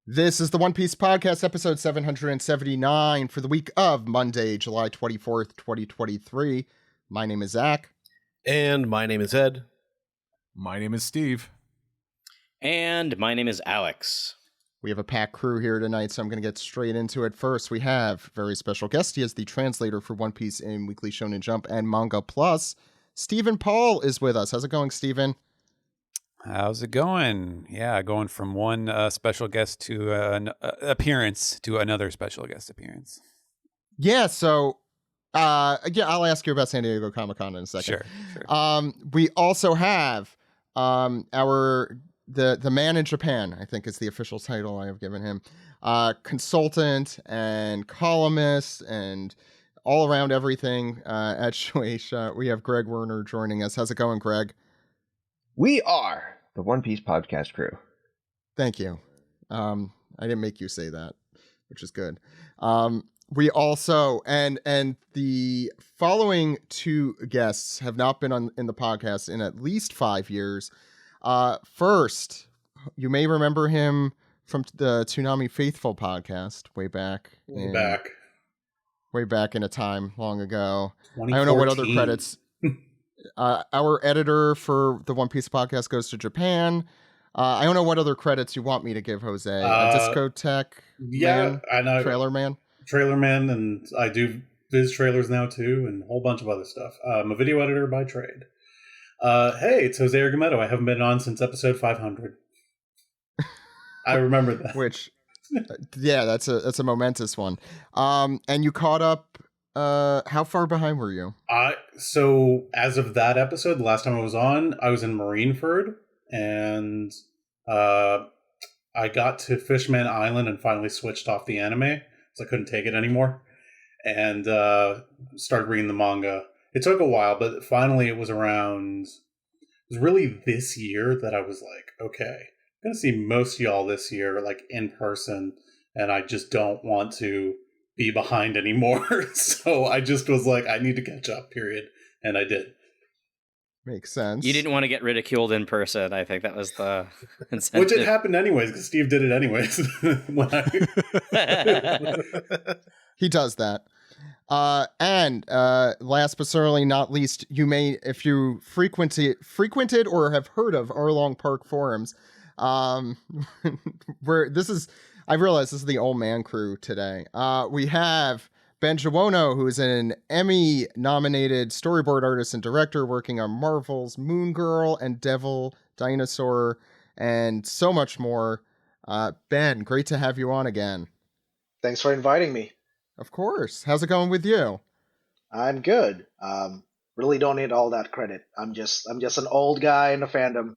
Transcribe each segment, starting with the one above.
This is the One Piece Podcast, episode 779 for the week of Monday, July 24th, 2023. My name is Zach. And my name is Ed. My name is Steve. And my name is Alex. We have a packed crew here tonight, so I'm going to get straight into it. First, we have a very special guest. He is the translator for One Piece in Weekly Shonen Jump and Manga Plus. Stephen Paul is with us. How's it going, Stephen? How's it going? Yeah, going from one special guest to an appearance to another special guest appearance. Yeah, so I'll ask you about San Diego Comic-Con in a second. Sure. We also have the man in Japan, I think is the official title I have given him. Consultant and columnist and all around everything at Shueisha. We have Greg Werner joining us. How's it going, Greg? We are the One Piece podcast crew. Thank you. I didn't make you say that, which is good. We also, and the following two guests have not been in the podcast in at least 5 years. First, you may remember him from the Toonami Faithful podcast way back in a time long ago. I don't know what other credits. Our editor for the One Piece podcast goes to Japan. I don't know what other credits you want me to give Jose. Discotek, yeah, I know. Trailer Man, and I do Viz trailers now too, and a whole bunch of other stuff. I'm a video editor by trade. Hey, it's Jose Argumedo. I haven't been on since episode 500. I remember that. Which, yeah, that's a momentous one. And you caught up. How far behind were you? So as of that episode, the last time I was on, I was in Marineford, and I got to Fishman Island and finally switched off the anime because I couldn't take it anymore, and started reading the manga. It took a while, but finally it was really this year that I was like, okay, I'm gonna see most of y'all this year, like in person, and I just don't want to be behind anymore. So I just was like, I need to catch up, period. And I did. Makes sense. You didn't want to get ridiculed in person. I think that was the incentive. Which it happened anyways, because Steve did it anyways. He does that. And last but certainly not least, you may, if you frequented or have heard of Arlong Park forums, where this is, I realize this is the old man crew today. We have Ben Juwono, who is an Emmy-nominated storyboard artist and director working on Marvel's Moon Girl and Devil, Dinosaur, and so much more. Ben, great to have you on again. Thanks for inviting me. Of course. How's it going with you? I'm good. Really don't need all that credit. I'm just an old guy in the fandom.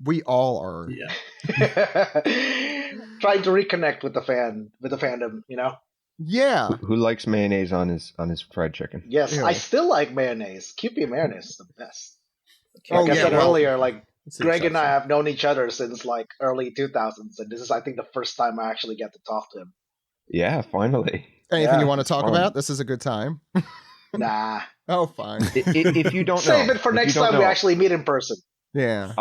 We all are. Yeah. Trying to reconnect with the fandom, you know? Yeah. Who likes mayonnaise on his fried chicken? Yes, Ew. I still like mayonnaise. QP mayonnaise is the best. Oh, Like I said earlier, it's Greg and I exceptional. have known each other since like early 2000s, and this is, I think, the first time I actually get to talk to him. Yeah, finally. Anything Yeah, you want to talk fun. about? This is a good time. Nah. Oh, fine. If you don't know, Save it for next time we actually meet in person. Yeah.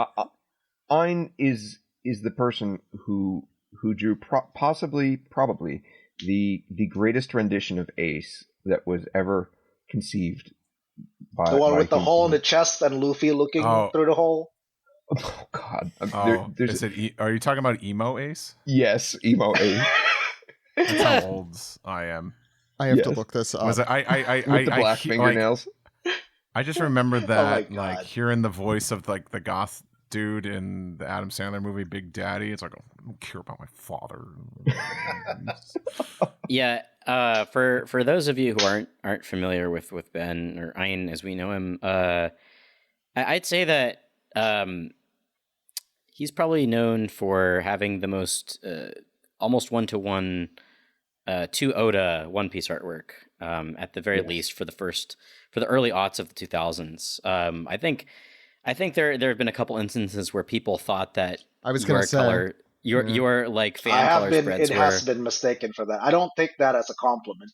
Ein is the person who drew probably the greatest rendition of Ace that was ever conceived by The one with the human- hole in the chest and Luffy looking through the hole. Oh God! Is it? Are you talking about emo Ace? Yes, emo Ace. That's how old I am. I have to Yes. look this up. Was it? With the black fingernails. I just remember that, God. like hearing the voice of like the goth dude in the Adam Sandler movie Big Daddy. It's like, I don't care about my father. Yeah. For those of you who aren't familiar with Ben or Ein as we know him, I'd say that he's probably known for having the most almost one-to-one to Oda One Piece artwork, at the very least for the early aughts of the 2000s. I think there have been a couple instances where people thought that I was going to say. Your like fan I have color been. spreads It were. has been mistaken for that. I don't take that as a compliment.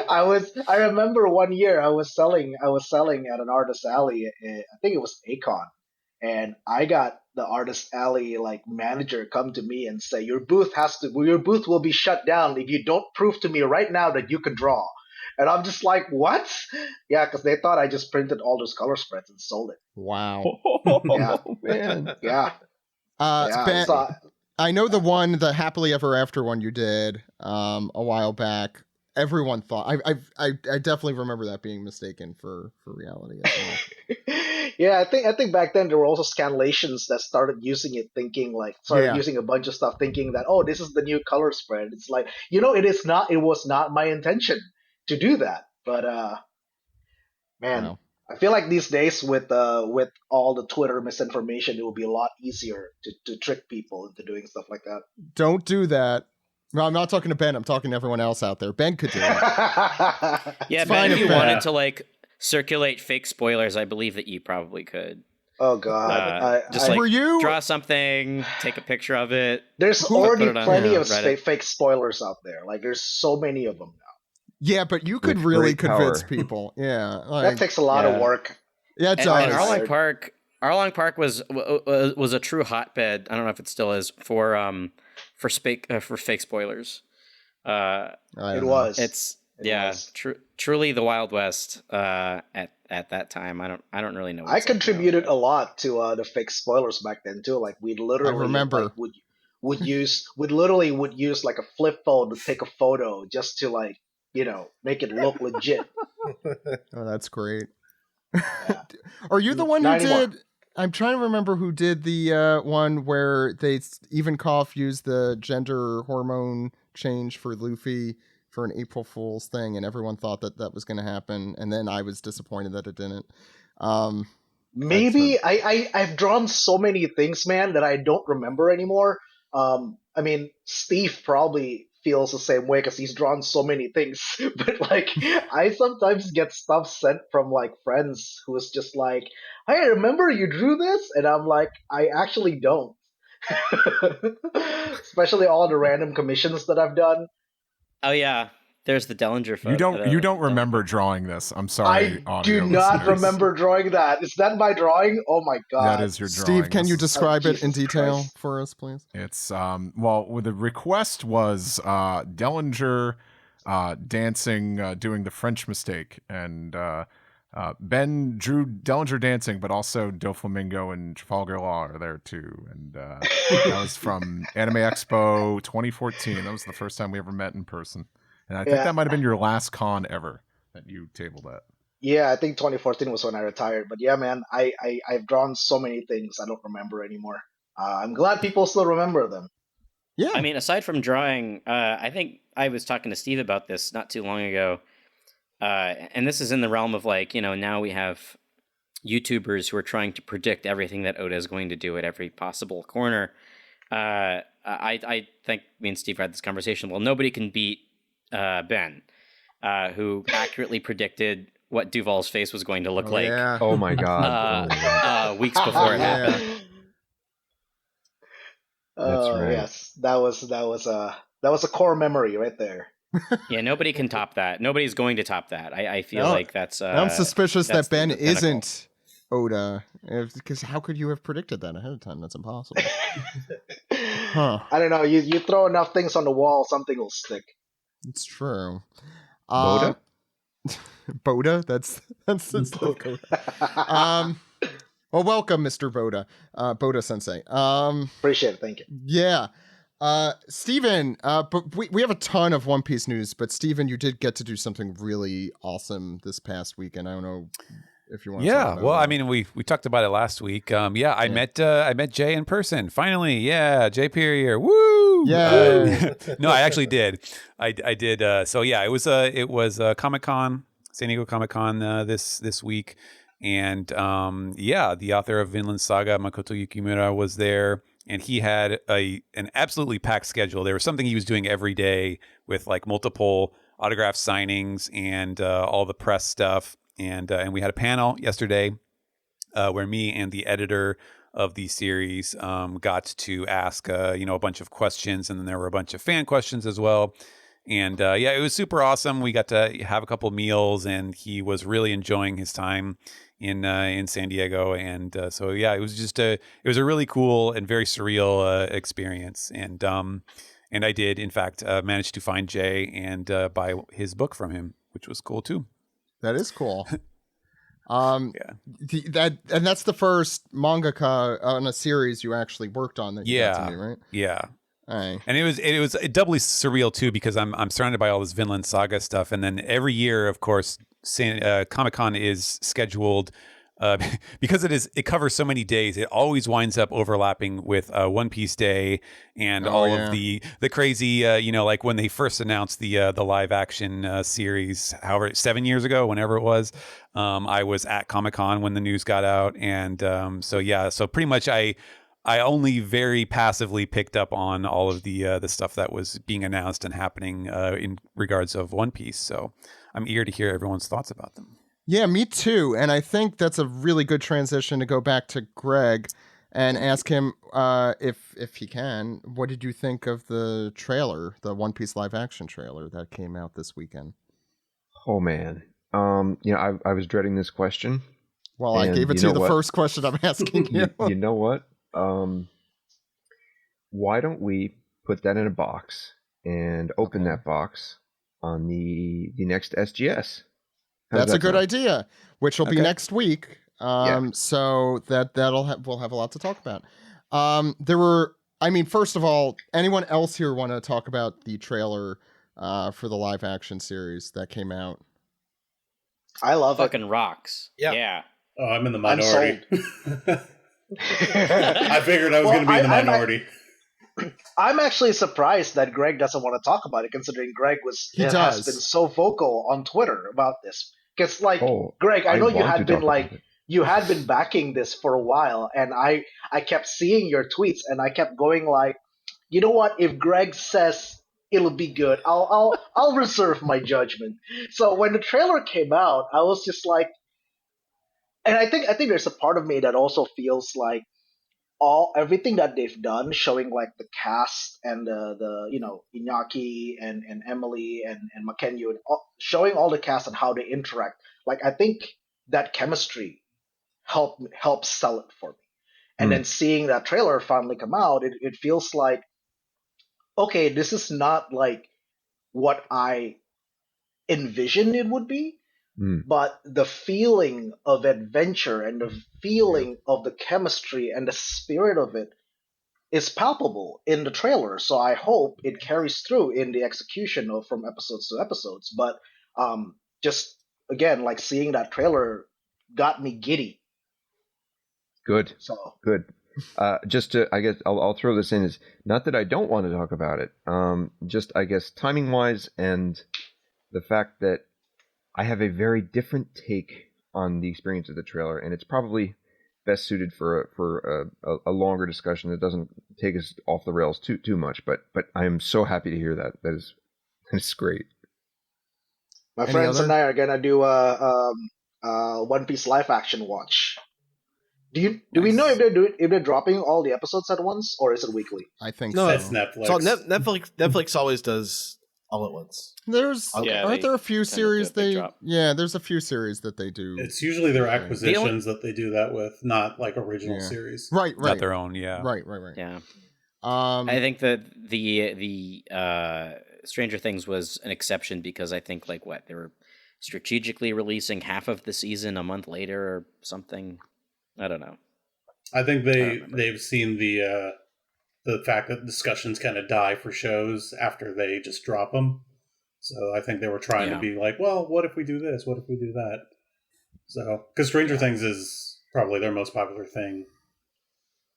I remember one year I was selling at an artist alley. I think it was Akon, and I got the Artist Alley like manager come to me and say, your booth will be shut down if you don't prove to me right now that you can draw. And I'm just like, what? Yeah, because they thought I just printed all those color spreads and sold it. Wow. Yeah. Man. Yeah. Ben, So, I know the happily ever after one you did a while back. Everyone thought I definitely remember that being mistaken for reality as well. yeah, I think back then there were also scanlations that started using it, thinking using a bunch of stuff, thinking that, oh, this is the new color spread. It's like, it was not my intention to do that, but man. Wow. I feel like these days with all the Twitter misinformation, it will be a lot easier to trick people into doing stuff like that. Don't do that. No, I'm not talking to Ben. I'm talking to everyone else out there. Ben could do it. Yeah, Ben, if you wanted to like circulate fake spoilers, I believe that you probably could. Oh God! Were you draw something, take a picture of it? There's already plenty of Reddit. fake spoilers out there. Like there's so many of them now. Yeah, but you could With really great convince power. people. Yeah, That takes a lot of work. Yeah, it And does. Arlong Park was a true hotbed. I don't know if it still is for fake spoilers. I don't It know. was. It's was. truly the Wild West at that time. I don't really know. I contributed a lot to the fake spoilers back then too. Like we'd literally remember. like, would use like a flip phone to take a photo just to like make it look legit. Oh, that's great. Yeah. Are you the one Not who anymore. did? I'm trying to remember who did the one where even Koff used the gender hormone change for Luffy for an April Fool's thing, and everyone thought that was going to happen, and then I was disappointed that it didn't. Maybe I've drawn so many things, man, that I don't remember anymore. I mean, Steve probably feels the same way because he's drawn so many things. But like, I sometimes get stuff sent from like friends who is just like, "Hey, remember you drew this?" And I'm like, I actually don't. Especially all the random commissions that I've done. Oh yeah, there's the Dellinger photo. You don't remember drawing this. I'm sorry. I do not remember drawing that. Is that my drawing? Oh my god! That is your drawing. Steve, can you describe it in Jesus detail Christ. for us, please? It's the request was Dellinger dancing, doing the French mistake, and Ben drew Dellinger dancing, but also Doflamingo and Trafalgar Law are there too, and that was from Anime Expo 2014. That was the first time we ever met in person, and I think that might have been your last con ever that you tabled at. Yeah, I think 2014 was when I retired. But yeah, man, I've drawn so many things I don't remember anymore. I'm glad people still remember them. Yeah. I mean, aside from drawing, I think I was talking to Steve about this not too long ago. And this is in the realm of like, now we have YouTubers who are trying to predict everything that Oda is going to do at every possible corner. I think me and Steve had this conversation. Well, nobody can beat Ben, who accurately predicted what Duval's face was going to look like. Yeah. Oh my god. Weeks before it happened. That's right. Yes, that was a core memory right there. Yeah, nobody can top that. Nobody's going to top that. I feel like that's. I'm suspicious that's that Ben the pinnacle. isn't Oda, because how could you have predicted that ahead of time? That's impossible. Huh? I don't know. You throw enough things on the wall, something will stick. It's true. Boda? Boda? That's well, welcome, Mr. Boda. Boda Sensei. Appreciate it. Thank you. Yeah. Steven, but we have a ton of One Piece news, but Steven, you did get to do something really awesome this past weekend. I don't know if you want to talk about well, that. I mean, we talked about it last week. I met Jay in person. Finally, Jay Perrier. Woo! Yeah. No, I actually did. I did. So yeah, it was Comic-Con, San Diego Comic-Con this week. And the author of Vinland Saga, Makoto Yukimura, was there. And he had an absolutely packed schedule. There was something he was doing every day with like multiple autograph signings and all the press stuff. And we had a panel yesterday where me and the editor of the series got to ask a bunch of questions, and then there were a bunch of fan questions as well. And yeah, it was super awesome. We got to have a couple meals, and he was really enjoying his time in San Diego. And so yeah, it was a really cool and very surreal experience. And I did in fact manage to find Jay and buy his book from him, which was cool too. That is cool. Yeah. That's the first mangaka on a series you actually worked on that you got to meet, right? Yeah. Aye. And it was doubly surreal too, because I'm surrounded by all this Vinland Saga stuff, and then every year, of course, Comic-Con is scheduled because it covers so many days. It always winds up overlapping with One Piece Day and of the crazy, like when they first announced the live action series, however 7 years ago, whenever it was. I was at Comic-Con when the news got out, and so pretty much I only very passively picked up on all of the stuff that was being announced and happening in regards of One Piece. So I'm eager to hear everyone's thoughts about them. Yeah, me too. And I think that's a really good transition to go back to Greg and ask him if he can. What did you think of the trailer, the One Piece live action trailer that came out this weekend? Oh man, I was dreading this question. Well, I gave it to you the first question I'm asking you. You know what? Why don't we put that in a box and open that box on the next SGS? That's a good idea, which will be next week. So we'll have a lot to talk about. First of all, anyone else here want to talk about the trailer for the live action series that came out? I love it. Fucking rocks. Yeah. Oh, I'm in the minority. I figured I was going to be in the minority. I'm actually surprised that Greg doesn't want to talk about it, considering Greg has been so vocal on Twitter about this. Because, Greg, I know you had been backing this for a while, and I kept seeing your tweets, and I kept going like, you know what? If Greg says it'll be good, I'll reserve my judgment. So when the trailer came out, I was just like, and I think there's a part of me that also feels like everything that they've done, showing like the cast and the Iñaki and Emily and Makenyu, and showing all the cast and how they interact. Like, I think that chemistry helps sell it for me. And then seeing that trailer finally come out, it feels like, okay, this is not like what I envisioned it would be. But the feeling of adventure and the feeling of the chemistry and the spirit of it is palpable in the trailer. So I hope it carries through in the execution from episodes to episodes. But just again, like seeing that trailer got me giddy. Good. So good. Just to, I guess I'll throw this in, is not that I don't want to talk about it. Just I guess timing wise, and the fact that I have a very different take on the experience of the trailer, and it's probably best suited for a longer discussion that doesn't take us off the rails too much. But I am so happy to hear that. That's great. My friends and I are gonna do a One Piece live action watch. Do we know if they're dropping all the episodes at once, or is it weekly? I think no, so. It's Netflix. So Netflix always does all at once. Aren't there a few series there's a few series that they do. It's usually their acquisitions that they do that with, not like original series. Right. Not their own, Right. Yeah. I think that the Stranger Things was an exception because I think they were strategically releasing half of the season a month later or something. I don't know. I think they've seen the fact that discussions kind of die for shows after they just drop them. So I think they were trying to be like, well, what if we do this? What if we do that? So, because Stranger Things is probably their most popular thing.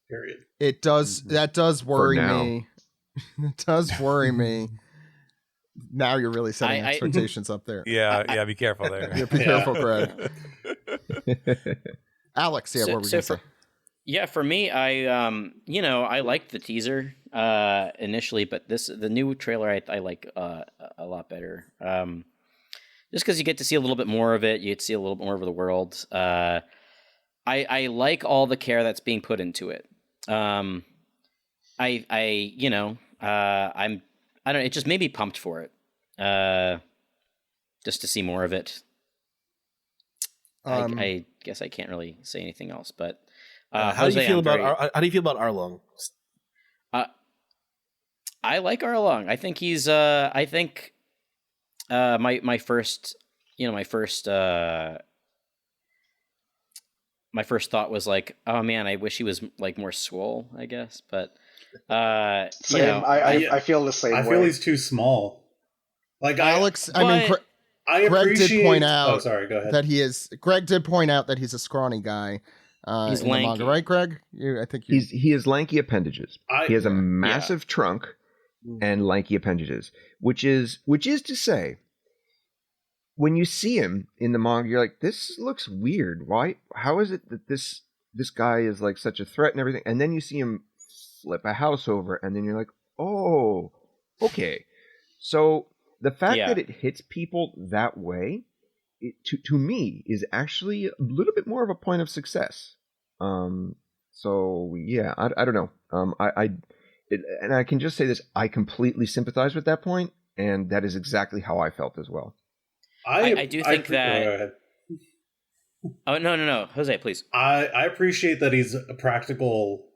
Period. It does. That does worry me. It does worry me. Now you're really setting expectations up there. Yeah. Be careful there. Yeah, be careful, Greg. Alex, what were you going to say? Yeah, for me, I liked the teaser initially, but the new trailer I like a lot better. Just because you get to see a little bit more of it, you get to see a little bit more of the world. I like all the care that's being put into it. I don't know. It just made me pumped for it. just to see more of it. I guess I can't really say anything else, but how do you feel about Arlong? I like Arlong. I think he's my first thought was like, oh man, I wish he was like more swole, I guess, but Same. I feel the same. I way. feel he's too small. Like Alex, I Greg appreciate. did point out Oh, sorry. Go ahead. that he is. Greg did point out that he's a scrawny guy. He's in the lanky. manga, right, Greg? He has lanky appendages. He has a massive trunk and lanky appendages, which is to say, when you see him in the manga, you're like, this looks weird. Why? How is it that this guy is like such a threat and everything? And then you see him flip a house over, and then you're like, oh, okay. So the fact that it hits people that way, to me, is actually a little bit more of a point of success. So yeah, I don't know. And I can just say this: I completely sympathize with that point, and that is exactly how I felt as well. I do think that. Oh no, Jose, please. I appreciate that he's a practical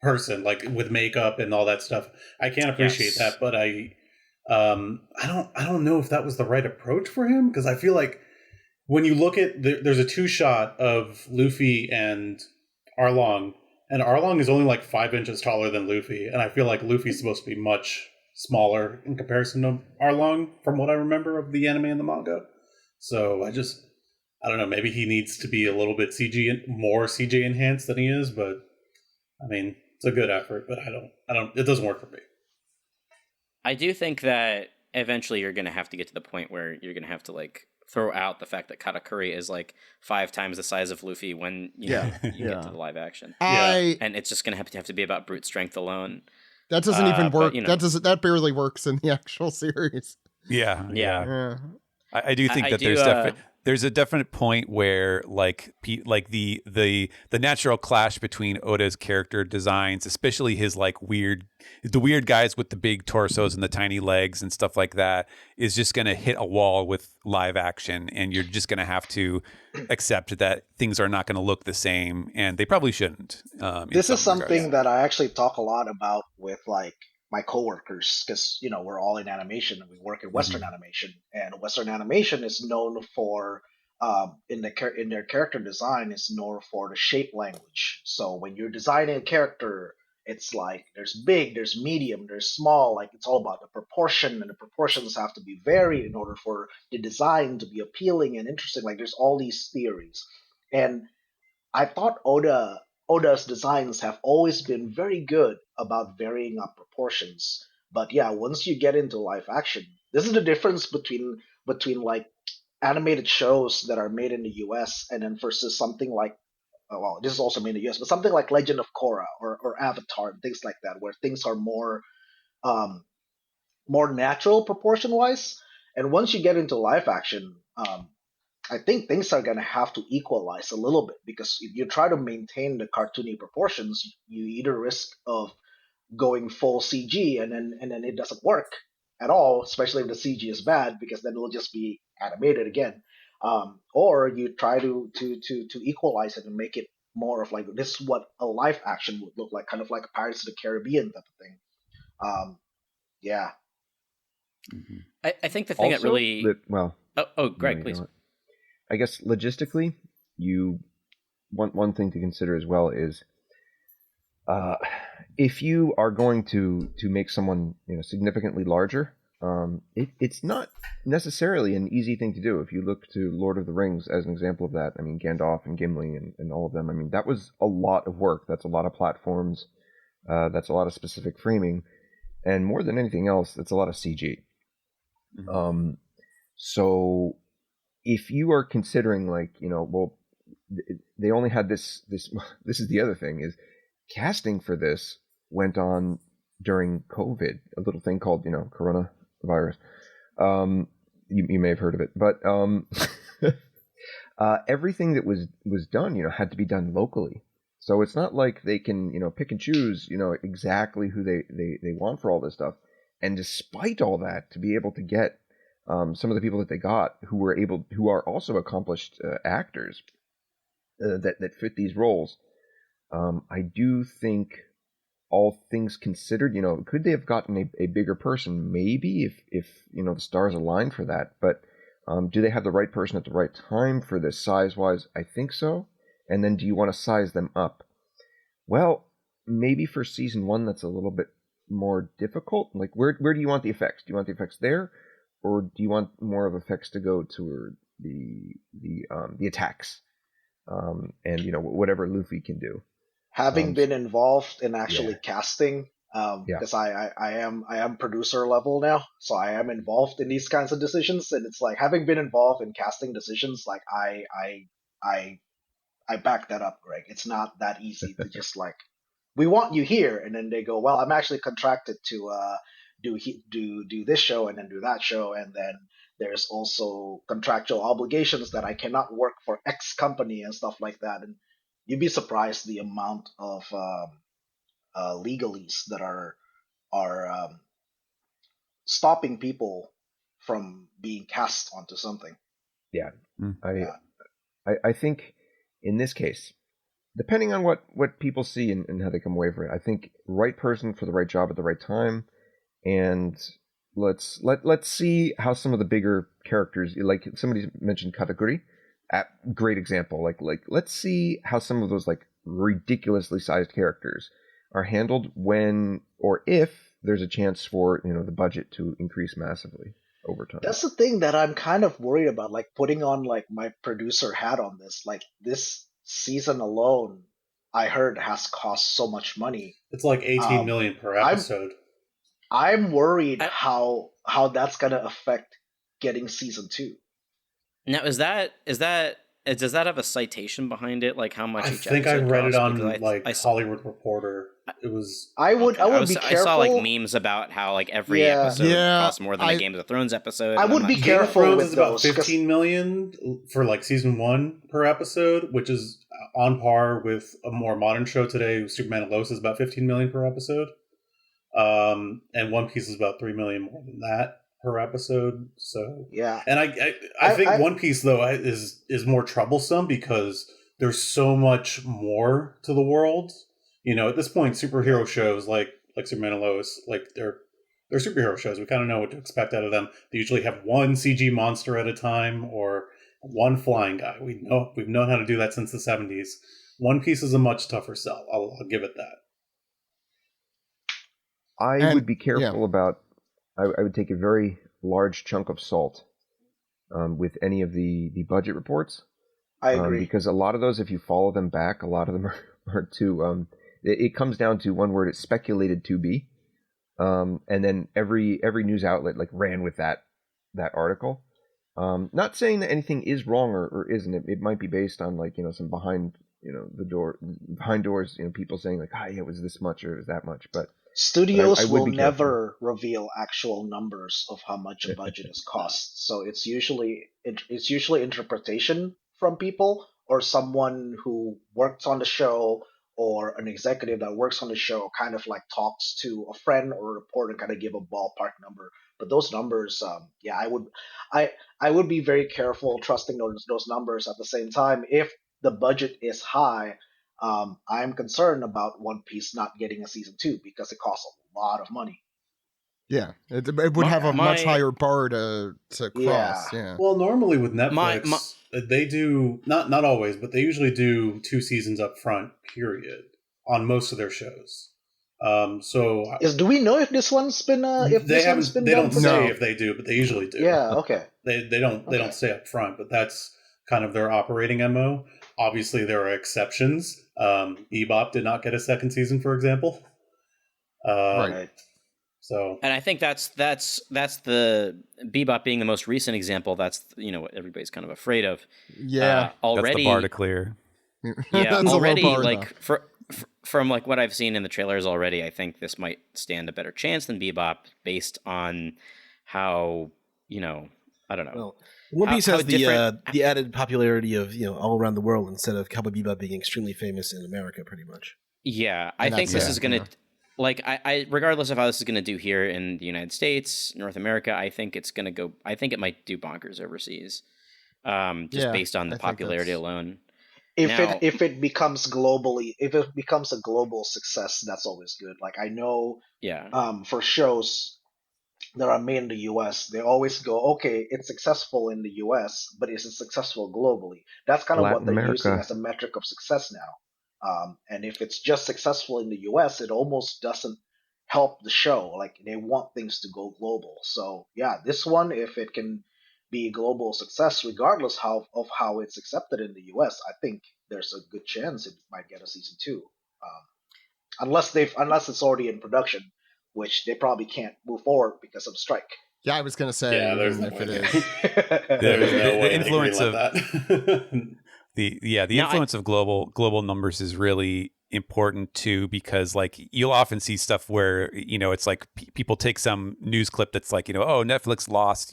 person, like with makeup and all that stuff. I can't appreciate that, but I don't know if that was the right approach for him, because I feel like when you look at there's a 2-shot of Luffy and Arlong, and Arlong is only like 5 inches taller than Luffy, and I feel like Luffy's supposed to be much smaller in comparison to Arlong, from what I remember of the anime and the manga. So I don't know, maybe he needs to be a little bit more CG enhanced than he is, but I mean, it's a good effort, but it doesn't work for me. I do think that eventually you're going to have to get to the point where you're going to have to like throw out the fact that Katakuri is like 5 times the size of Luffy when you get to the live action. And it's just going to have to be about brute strength alone. That doesn't even work. But, that barely works in the actual series. Yeah. I do think that there's a definite point where like the natural clash between Oda's character designs, especially his like the weird guys with the big torsos and the tiny legs and stuff like that, is just going to hit a wall with live action, and you're just going to have to accept that things are not going to look the same, and they probably shouldn't. This is something that I actually talk a lot about with like my coworkers, because we're all in animation and we work in Western animation, and Western animation is known for in their character design is known for the shape language. So when you're designing a character, it's like there's big, there's medium, there's small. Like it's all about the proportion, and the proportions have to be varied in order for the design to be appealing and interesting. Like there's all these theories, and I thought Oda's designs have always been very good about varying up proportions. But yeah, once you get into live action, this is the difference between like animated shows that are made in the US and then versus something like, well, this is also made in the US, but something like Legend of Korra or Avatar and things like that, where things are more natural proportion wise. And once you get into live action, I think things are going to have to equalize a little bit, because if you try to maintain the cartoony proportions, you either risk of going full CG and then it doesn't work at all, especially if the CG is bad, because then it'll just be animated again. Or you try to equalize it and make it more of like, this is what a live action would look like, kind of like a Pirates of the Caribbean type of thing. Yeah. I think the thing Also, that really... Greg, please. I guess logistically, one thing to consider as well is if you are going to make someone significantly larger, it's not necessarily an easy thing to do. If you look to Lord of the Rings as an example of that, I mean Gandalf and Gimli and all of them. I mean that was a lot of work. That's a lot of platforms. That's a lot of specific framing, and more than anything else, that's a lot of CG. So if you are considering like, they only had this is the other thing, is casting for this went on during COVID, a little thing called, coronavirus. You may have heard of it, but everything that was done, had to be done locally. So it's not like they can, pick and choose, exactly who they want for all this stuff. And despite all that, to be able to get some of the people that they got who are also accomplished actors that fit these roles, I do think, all things considered, could they have gotten a bigger person? Maybe if the stars aligned for that. But do they have the right person at the right time for this size-wise? I think so. And then do you want to size them up? Well, maybe for season 1 that's a little bit more difficult. Like where do you want the effects? Do you want the effects there, or do you want more of effects to go toward the attacks? And whatever Luffy can do. Having been involved in actually casting, because I am producer level now, so I am involved in these kinds of decisions, and it's like having been involved in casting decisions, like I back that up, Greg. It's not that easy to just like, we want you here, and then they go, well, I'm actually contracted to do this show and then do that show, and then there's also contractual obligations that I cannot work for X company and stuff like that. And you'd be surprised the amount of legalese that are stopping people from being cast onto something. Yeah, I think in this case, depending on what people see and how they come away from it, I think right person for the right job at the right time, and let's see how some of the bigger characters, like somebody mentioned Katakuri, great example. Like let's see how some of those like ridiculously sized characters are handled when or if there's a chance for the budget to increase massively over time. That's the thing that I'm kind of worried about, like putting on like my producer hat on this. Like this season alone, I heard has cost so much money. It's like 18 million per episode. I'm worried how that's gonna affect getting season 2. Now, does that have a citation behind it? Like how much? I each think I episode read it costs? on Because Hollywood Reporter. It was. I would be careful. I saw like memes about how like every episode costs more than a Game of Thrones episode. I would be careful Game of Thrones with is about those. 15 million for like season 1 per episode, which is on par with a more modern show today. Superman and Lois is about 15 million per episode. And One Piece is about 3 million more than that per episode. So yeah, and I think One Piece though is more troublesome because there's so much more to the world. At this point, superhero shows like Superman and Lois, like they're superhero shows. We kind of know what to expect out of them. They usually have one CG monster at a time or one flying guy. We've known how to do that since the 70s. One Piece is a much tougher sell. I'll give it that. I would be careful about. I would take a very large chunk of salt with any of the budget reports. I agree, because a lot of those, if you follow them back, a lot of them are too. It comes down to one word: it's speculated to be, and then every news outlet like ran with that article. Not saying that anything is wrong or isn't. It might be based on like some behind behind doors people saying like it was this much or it was that much, but. Studios will never reveal actual numbers of how much a budget is cost. So it's usually interpretation from people or someone who works on the show or an executive that works on the show kind of like talks to a friend or a reporter and kind of give a ballpark number. But those numbers, I would be very careful trusting those numbers. At the same time, if the budget is high, I'm concerned about One Piece not getting a season 2 because it costs a lot of money. Yeah, it would have a much higher bar to cross. Yeah. Well, normally with Netflix, they do not always, but they usually do 2 seasons up front. Period on most of their shows. Do we know if this one's been? They don't say if they do, but they usually do. Yeah. Okay. They don't say up front, but that's kind of their operating MO. Obviously, there are exceptions. Bebop did not get a second season, for example. Right. So, and I think that's the Bebop being the most recent example. That's what everybody's kind of afraid of. Yeah, already that's the bar to clear. Yeah, already like from like what I've seen in the trailers already, I think this might stand a better chance than Bebop based on how I don't know. Well, One Piece has the added popularity of all around the world instead of Cowboy Bebop being extremely famous in America, pretty much. Yeah, I think this is gonna. like I regardless of how this is going to do here in the United States, North America, I think it's going to go. I think it might do bonkers overseas, just based on the popularity alone. If it becomes a global success, that's always good. Like I know, for shows that are made in the U.S., they always go, okay, it's successful in the U.S., but is it successful globally? That's kind of what they're using as a metric of success now. And if it's just successful in the U.S., it almost doesn't help the show. Like they want things to go global. So yeah, this one, if it can be a global success, regardless of how it's accepted in the U.S., I think there's a good chance it might get a season 2, unless it's already in production, which they probably can't move forward because of strike. Yeah, I was gonna say, there's no if it way. is. There's no way the influence of that. the influence of global numbers is really important too, because like you'll often see stuff where it's like people take some news clip that's like oh, Netflix lost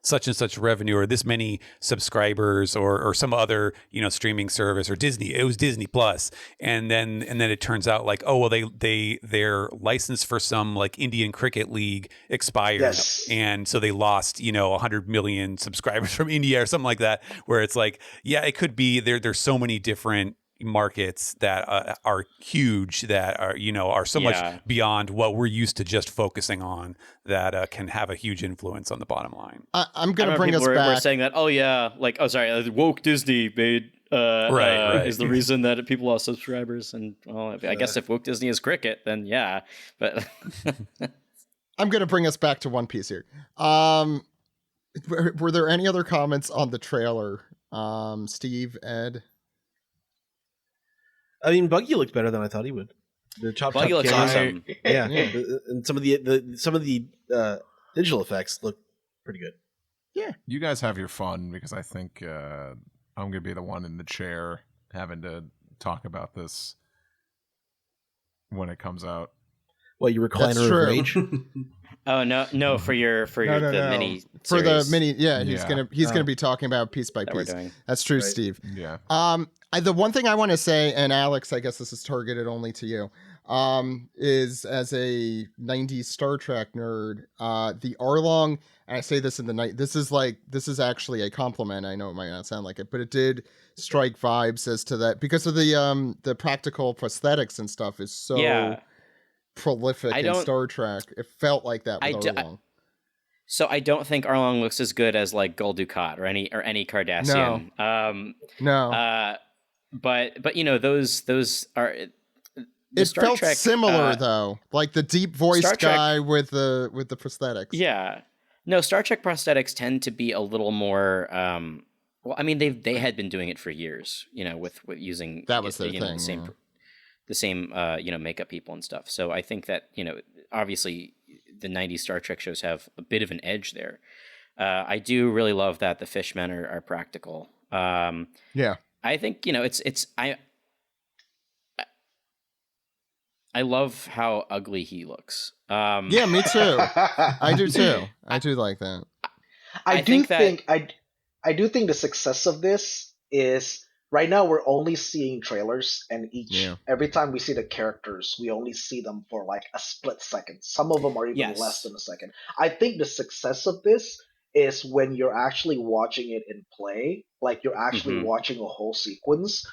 such and such revenue or this many subscribers or some other streaming service, or it was Disney Plus, and then it turns out like, oh well, their license for some like Indian cricket league expired, and so they lost 100 million subscribers from India or something like that, where it's like, yeah, it could be there's so many different markets that are huge, that are so much beyond what we're used to just focusing on, that can have a huge influence on the bottom line. I'm going to bring us back. We're saying that, woke Disney made is the reason that people lost subscribers. And well, I guess if woke Disney is cricket, then yeah. But I'm going to bring us back to One Piece here. Were there any other comments on the trailer? Steve, Ed? I mean, Buggy looked better than I thought he would. The Buggy looks awesome. Yeah. And some of the digital effects look pretty good. Yeah. You guys have your fun, because I think I'm going to be the one in the chair having to talk about this when it comes out. Well, your recliner of rage. Oh no! For the mini. For the mini, he's gonna be talking about piece by piece. That's true, right. Steve. Yeah. The one thing I want to say, and Alex, I guess this is targeted only to you, is as a 90s Star Trek nerd, the Arlong, and I say this in the night, this is actually a compliment. I know it might not sound like it, but it did strike vibes as to that, because of the practical prosthetics and stuff is so prolific in Star Trek. It felt like that with Arlong. So I don't think Arlong looks as good as like Gul Dukat or any Cardassian. No. But those are. It felt Trek, similar though, like the deep voiced guy with the prosthetics. Yeah. No, Star Trek prosthetics tend to be a little more. Well, I mean, they had been doing it for years. With using that was their thing. The same makeup people and stuff. So I think that obviously the 90s Star Trek shows have a bit of an edge there. I do really love that the fishmen are practical. Yeah. I think I love how ugly he looks. Yeah, me too. I do too. I do like that. I do think the success of this is right now we're only seeing trailers, and every time we see the characters, we only see them for like a split second. Some of them are even less than a second. I think the success of this is when you're actually watching it in play, like you're actually watching a whole sequence,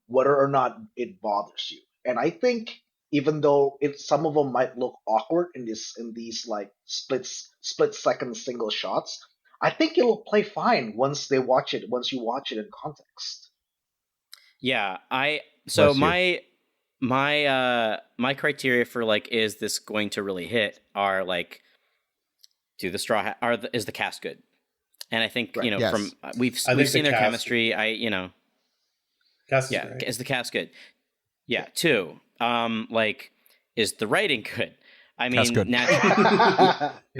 whether or not it bothers you. And I think even though some of them might look awkward in these like split second single shots, I think it'll play fine once you watch it in context. Yeah, my criteria for like, is this going to really hit, are like, is the cast good? And I think from we've seen their chemistry. Cast is great. Is the cast good? Yeah. 2, like, is the writing good? I mean,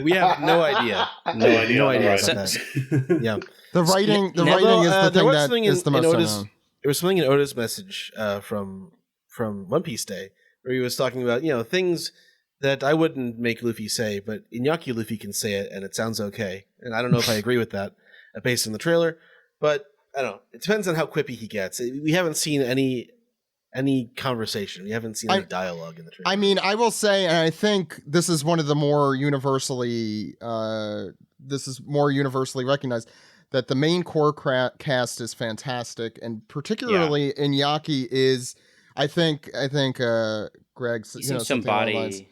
we have no idea. No idea about that. Yeah, the writing is the thing that is the most unknown. There was something in Oda's message from One Piece Day where he was talking about things that I wouldn't make Luffy say, but Iñaki Luffy can say it, and it sounds okay. And I don't know if I agree with that based on the trailer, but I don't know. It depends on how quippy he gets. We haven't seen any any conversation. We haven't seen any dialogue in the trailer. I mean, I will say, and I think this is one of the more universally recognized, that the main core cast is fantastic, and particularly Iñaki is, I think Greg, he seems to embody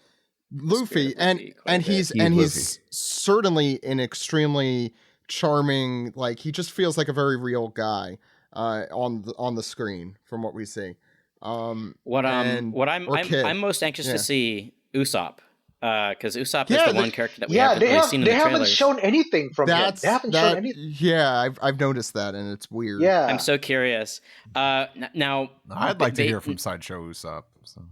Luffy, and he's certainly an extremely charming, like, he just feels like a very real guy on the screen from what we see. I'm most anxious to see Usopp, because Usopp is the one character that we haven't really seen in the trailers. They haven't shown anything from him. They haven't shown anything. Yeah, I've noticed that, and it's weird. Yeah, I'm so curious. Now, I'd like to hear from Sideshow Usopp. So.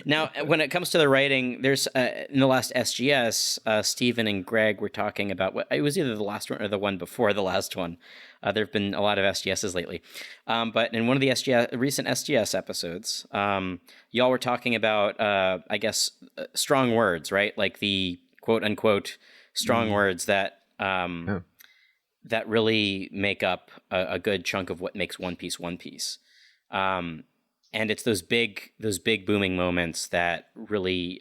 Now, when it comes to the writing, there's in the last SGS, Steven and Greg were talking about it was either the last one or the one before the last one. There have been a lot of SGSs lately, but in one of the recent SGS episodes, y'all were talking about, I guess, strong words, right? Like the quote unquote strong words that that really make up a good chunk of what makes One Piece One Piece. And it's those big booming moments that really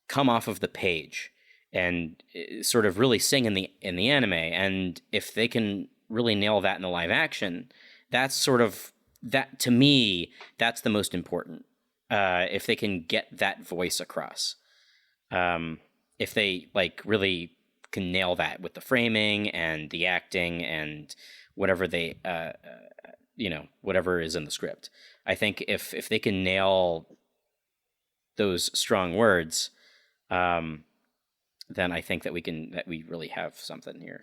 come off of the page and sort of really sing in the anime. And if they can really nail that in the live action, that's sort of that, to me, that's the most important. If they can get that voice across, if they like really can nail that with the framing and the acting and whatever they whatever is in the script. I think if they can nail those strong words, then I think that we really have something here.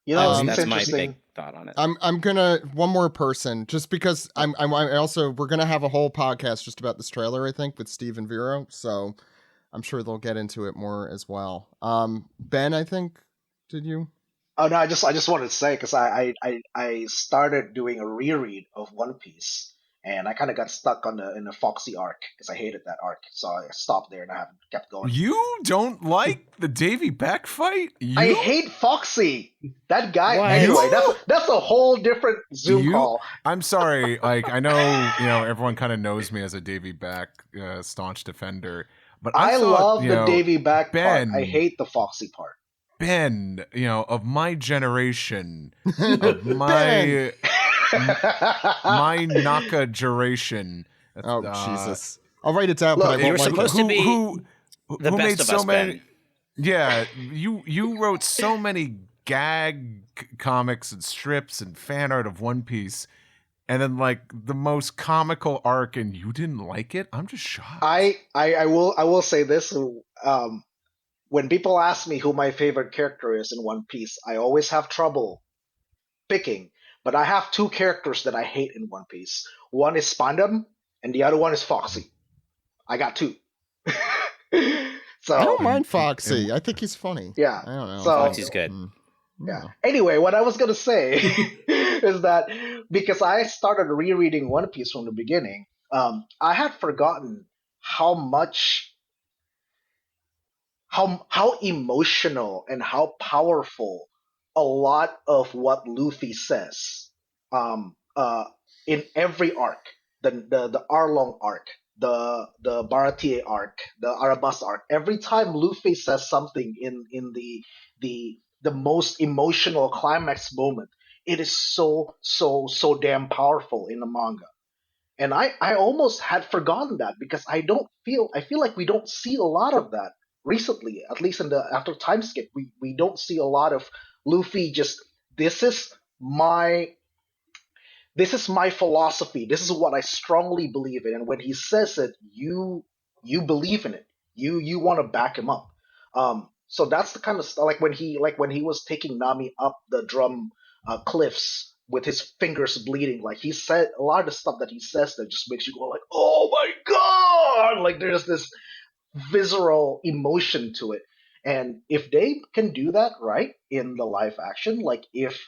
That's my big thought on it. I'm gonna one more person, just because I also, we're gonna have a whole podcast just about this trailer, I think, with Steve and Vero, so I'm sure they'll get into it more as well. Ben, I think, did you? Oh no, I just wanted to say, because I started doing a reread of One Piece, and I kind of got stuck in the Foxy arc because I hated that arc, so I stopped there and I haven't kept going. You don't like the Davy Beck fight? I hate Foxy. That guy. What? Anyway, that's a whole different Zoom call. I'm sorry. Like, I know everyone kind of knows me as a Davy Beck staunch defender, but I love the Davy Beck part. I hate the Foxy part. Ben, of my generation, of my my Naka duration. Oh, Jesus. I'll write it down, look, but I won't you're supposed to be the best made of so us, many. Ben. Yeah, you wrote so many gag comics and strips and fan art of One Piece, and then like the most comical arc, and you didn't like it? I'm just shocked. I will say this. When people ask me who my favorite character is in One Piece, I always have trouble picking. But I have two characters that I hate in One Piece. One is Spandam, and the other one is Foxy. I got two. So I don't mind Foxy. I think he's funny. Yeah. I don't know. So, Foxy's good. Yeah. Anyway, what I was going to say is that because I started rereading One Piece from the beginning, I had forgotten how emotional and how powerful a lot of what Luffy says in every arc, the Arlong arc, the Baratie arc, the Arabas arc. Every time Luffy says something in the most emotional climax moment, it is so damn powerful in the manga. And I almost had forgotten that, because I feel like we don't see a lot of that recently, at least after time skip. We don't see a lot of Luffy just, this is my philosophy, this is what I strongly believe in, and when he says it, you believe in it, you want to back him up. So that's the kind of stuff, like when he was taking Nami up the drum cliffs with his fingers bleeding, like he said a lot of the stuff that he says that just makes you go like, oh my god, like there's this visceral emotion to it. And if they can do that right in the live action, like if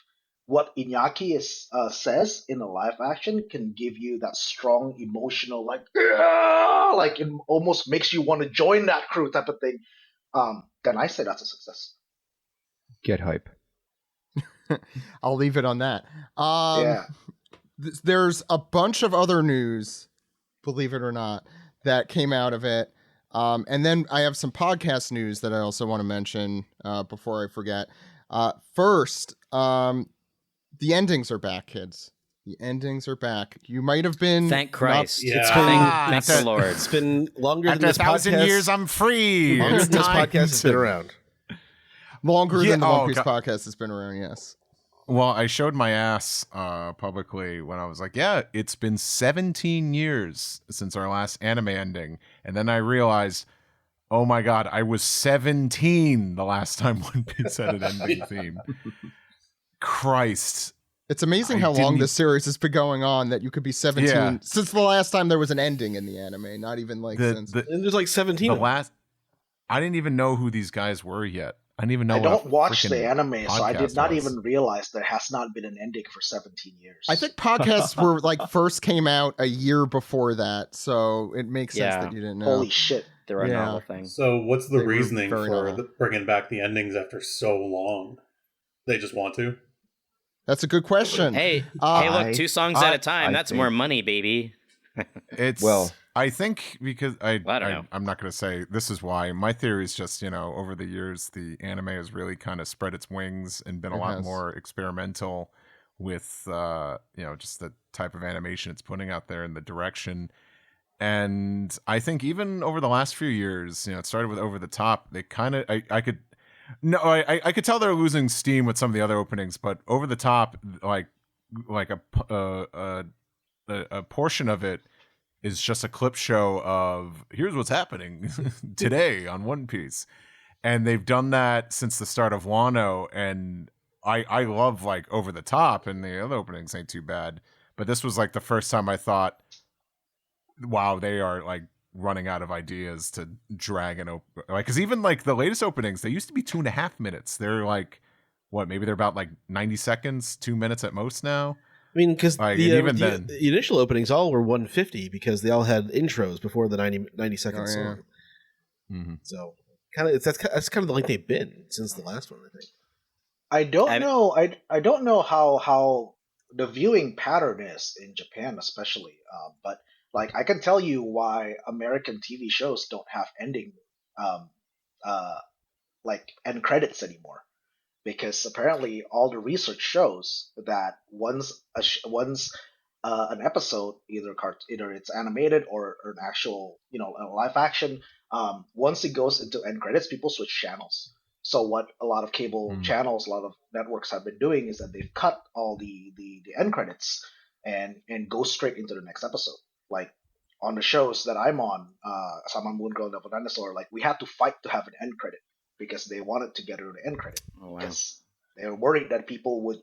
what Iñaki says in the live action can give you that strong emotional, like it almost makes you want to join that crew type of thing, then I say that's a success. Get hype. I'll leave it on that. Yeah. there's a bunch of other news, believe it or not, that came out of it. And then I have some podcast news that I also want to mention before I forget. First, the endings are back, kids. The endings are back. You might have been... Thank Christ. Yeah. Thank the Lord. It's been longer After than this 1,000 podcast. years, I'm free. Longer It's than this time podcast has been to- around. Longer Yeah, than the One oh, Piece God. podcast has been around, yes. Well, I showed my ass publicly when I was like, yeah, it's been 17 years since our last anime ending. And then I realized, oh my God, I was 17 the last time One Piece had an ending theme. Christ. It's amazing I how long didn't- this series has been going on that you could be 17 Yeah. since the last time there was an ending in the anime, not even like since. And there's like 17 the of them. last, I didn't even know who these guys were yet. I didn't even know I what a don't watch freaking the anime, so I did podcast not was. even realize there has not been an ending for 17 years. I think podcasts were like first came out a year before that, so it makes sense Yeah. that you didn't know. Holy shit. There are Yeah. novel things. So what's the They were reasoning very for novel. bringing back the endings after so long? They just want to. That's a good question. Hey, Uh, look, 2 songs at a time. I That's think- more money, baby. It's Well- I think because I don't know. I'm not going to say this is why. My theory is just, over the years, the anime has really kind of spread its wings and been a It lot has. more experimental with, just the type of animation it's putting out there and the direction. And I think even over the last few years, it started with Over the Top. They kind of, I could tell they're losing steam with some of the other openings, but Over the Top, like a portion of it is just a clip show of here's what's happening today on One Piece. And they've done that since the start of Wano. And I love like Over the Top, and the other openings ain't too bad. But this was like the first time I thought, wow, they are like running out of ideas to drag an open. Like, cause even like the latest openings, they used to be 2.5 minutes. They're like, what, maybe they're about like 90 seconds, 2 minutes at most now. I mean, because Like, the, and even the, then- the initial openings all were 150 because they all had intros before the 90 second Oh, yeah. song. Mm-hmm. So kind of that's kind of the length they've been since the last one, I think. I don't I- know. I don't know how the viewing pattern is in Japan, especially. But like, I can tell you why American TV shows don't have ending, like end credits anymore. Because apparently, all the research shows that once an episode, either it's animated or an actual, a live action, once it goes into end credits, people switch channels. So what a lot of cable channels, a lot of networks have been doing is that they've cut all the end credits and go straight into the next episode. Like on the shows that I'm on, so I'm on Moon Girl, Devil Dinosaur, like we had to fight to have an end credit because they wanted to get rid of the end credit. Oh, wow. Because they were worried that people would,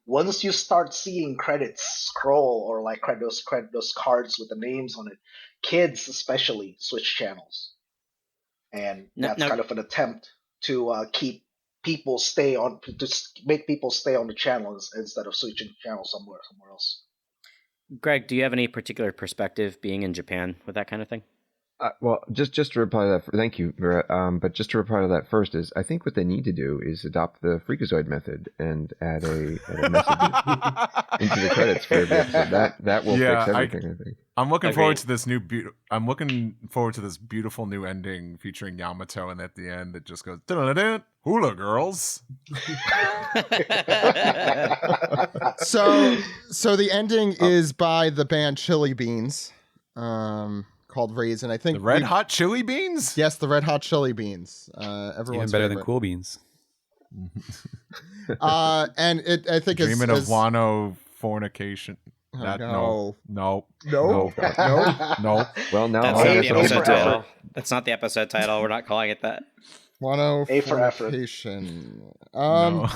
once you start seeing credits scroll or like those cards with the names on it, kids especially switch channels, and that's kind of an attempt to keep people make people stay on the channels instead of switching channels somewhere else. Greg, do you have any particular perspective being in Japan with that kind of thing? Well, just to reply to that, thank you, Vera. But just to reply to that first is, I think what they need to do is adopt the Freakazoid method and add a message into the credits for every episode. That will fix everything. I think. I'm looking forward to this I'm looking forward to this beautiful new ending featuring Yamato, and at the end it just goes dun-dun-dun, hula girls. So the ending is by the band Chili Beans, called Raisin. I think The Red Hot Chili Beans? Yes, the Red Hot Chili Beans. Everyone's Even better than favorite. Cool Beans. And I think it's Dreaming of Wano fornication. no. No. No. Well, now That's I not guess the I'll episode be title. That's not the episode title. We're not calling it that. Wano A for effort. fornication. No.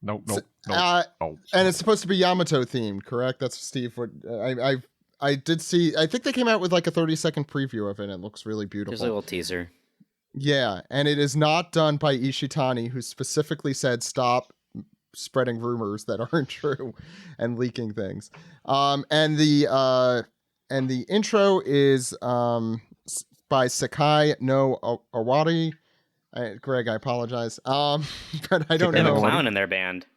And it's supposed to be Yamato themed, correct? That's Steve. What I did see. I think they came out with like a 30-second preview of it. And it looks really beautiful. There's a little teaser. Yeah, and it is not done by Ishitani, who specifically said stop spreading rumors that aren't true and leaking things. And the intro is by Sakai no Owari. Greg, I apologize. But I don't They have know. a clown in their band.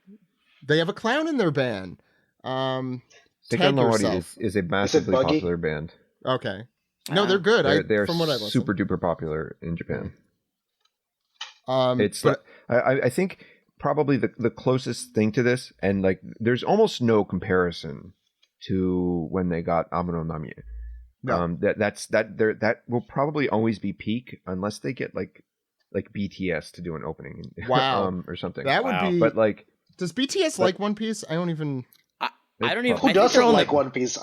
They have a clown in their band. Tag Seikon no Ori yourself. is a massively buggy? popular band. Okay. No, they're good. They're from what I listened. super duper popular in Japan. It's but I think probably the closest thing to this, and like there's almost no comparison to when they got Amano Namie. No. That will probably always be peak unless they get like BTS to do an opening. Wow. Or something. that would be. But like, does BTS like One Piece? I don't even. I don't even. Who I think they're doesn't on like the, One Piece?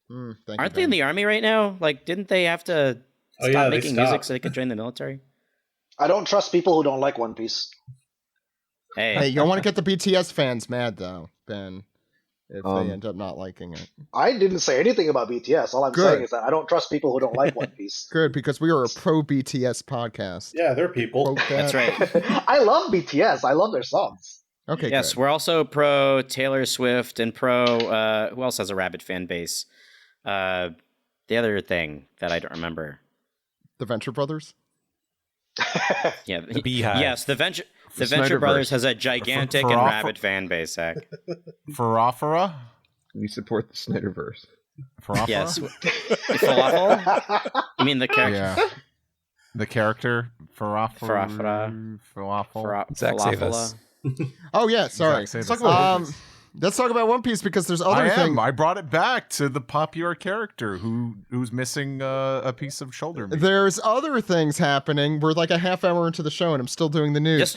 Thank Aren't you, they in Ben. the army right now? Like, didn't they have to Oh, stop yeah, they making music stopped. so they could join the military? I don't trust people who don't like One Piece. Hey, you don't want to get the BTS fans mad though, Ben, if they Um, end up not liking it. I didn't say anything about BTS. All I'm Good. saying is that I don't trust people who don't like One Piece. Good, because we are a pro BTS podcast. Yeah, they're people. Quote that. That's right. I love BTS. I love their songs. Okay, Yes, good. we're also pro Taylor Swift and pro. Who else has a rabid fan base? The other thing that I don't remember. The Venture Brothers. Yeah, The Beehive. Yes, the Venture Snyderverse. Brothers has a gigantic For and off- rabid fan base. Zach. Farafara? we support the Snyderverse. Farafara? Yes, falafel. You mean the character? Yeah. The character Farafara. Farafara. Falafel. Zach, save us. Oh yeah, sorry. Zach, say Let's this. talk about One Piece because there's other I things. am. I brought it back to the popular character who's missing a piece of shoulder meat. There's other things happening. We're like a half hour into the show and I'm still doing the news.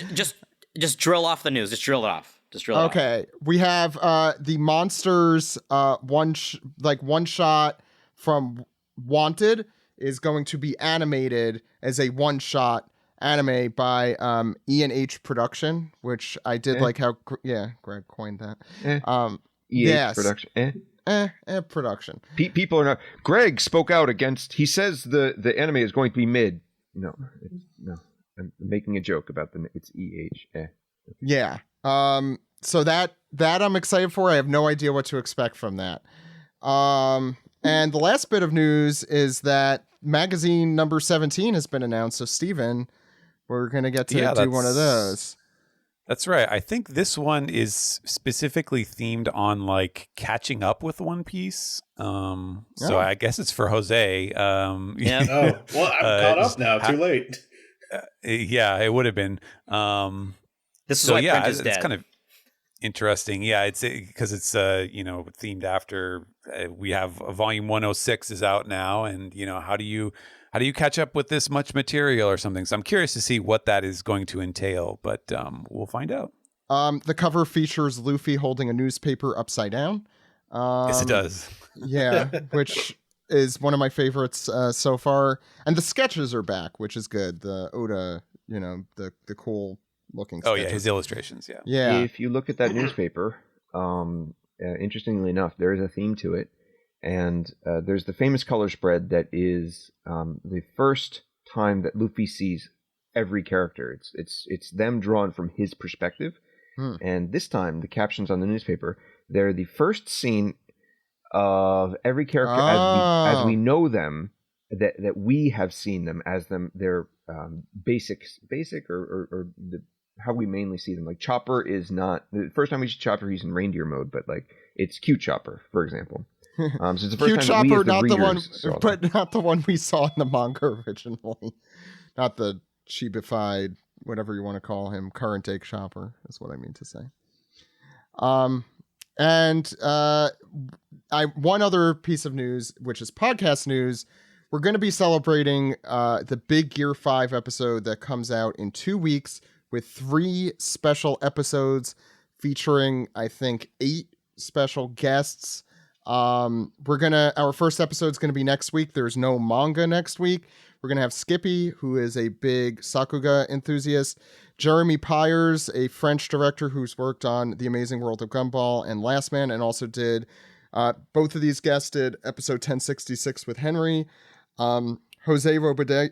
Just drill off the news. Just drill it off. Just drill it off. Okay, we have the Monsters one shot from Wanted is going to be animated as a one shot anime by E&H Production, which I did like how Greg coined that. EH Yes. production. Production. People are not. Greg spoke out against. He says the anime is going to be mid. No. I'm making a joke about it's EH. Yeah. So that I'm excited for. I have no idea what to expect from that. And the last bit of news is that magazine number 17 has been announced. So Steven, we're gonna get to do one of those. That's right. I think this one is specifically themed on like catching up with One Piece. So I guess it's for Jose. Yeah. Oh, well, I'm caught up now. Too late. Yeah, it would have been. This is why print is it's dead. kind of interesting. Yeah, it's because it's themed after we have volume 106 is out now, and how do you catch up with this much material or something? So I'm curious to see what that is going to entail, but we'll find out. The cover features Luffy holding a newspaper upside down. Yes, it does. Yeah, which is one of my favorites so far. And the sketches are back, which is good. The Oda, the cool looking sketches. Oh yeah, his illustrations. Yeah. Yeah. If you look at that newspaper, interestingly enough, there is a theme to it. And there's the famous color spread that is the first time that Luffy sees every character. It's them drawn from his perspective. And this time, the captions on the newspaper, they're the first scene of every character as we know them, that we have seen them as their basic or how we mainly see them. Like Chopper is not the first time we see Chopper, he's in reindeer mode, but like it's cute Chopper, for example. So it's the first Cute time that we Chopper, as the not the one, readers saw them. but not the one we saw in the manga originally. Not the chibified, whatever you want to call him, current day Chopper is what I mean to say. One other piece of news, which is podcast news. We're going to be celebrating the big Gear 5 episode that comes out in 2 weeks with 3 special episodes featuring, I think, 8 special guests. Our first episode's going to be next week. There's no manga next week. We're going to have Skippy, who is a big Sakuga enthusiast. Jeremy Pyers, a French director who's worked on The Amazing World of Gumball and Last Man, and also did, both of these guests did episode 1066 with Henry. Jose Roballedo,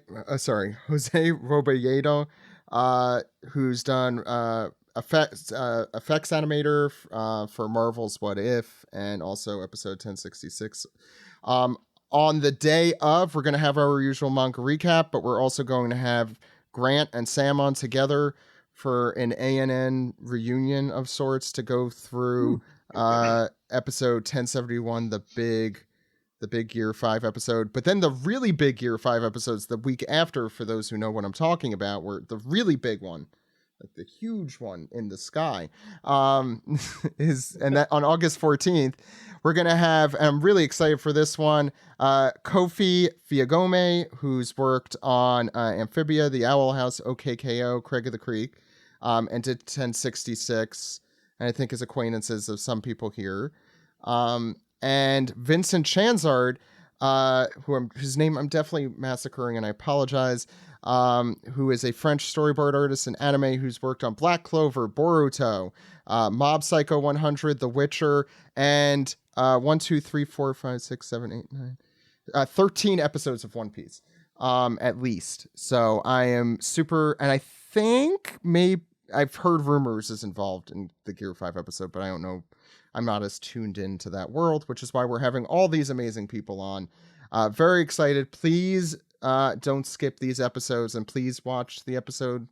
who's done effects animator for Marvel's What If, and also episode 1066. On the day of, we're going to have our usual manga recap, but we're also going to have Grant and Sam on together for an ANN reunion of sorts to go through episode 1071, the big Year 5 episode. But then the really big Year 5 episodes the week after, for those who know what I'm talking about, were the really big one, like the huge one in the sky, and that on August 14th, we're going to have, and I'm really excited for this one, Kofi Fiagome, who's worked on Amphibia, The Owl House, OKKO, Craig of the Creek, and did 1066, and I think his acquaintances of some people here. And Vincent Chanzard, whose name I'm definitely massacring, and I apologize, who is a French storyboard artist and anime who's worked on Black Clover, Boruto, Mob Psycho 100, The Witcher, and 13 episodes of One Piece, at least. So I am super, and I think I've heard rumors is involved in the Gear 5 episode, but I don't know. I'm not as tuned into that world, which is why we're having all these amazing people on. Very excited. Please don't skip these episodes, and please watch the episode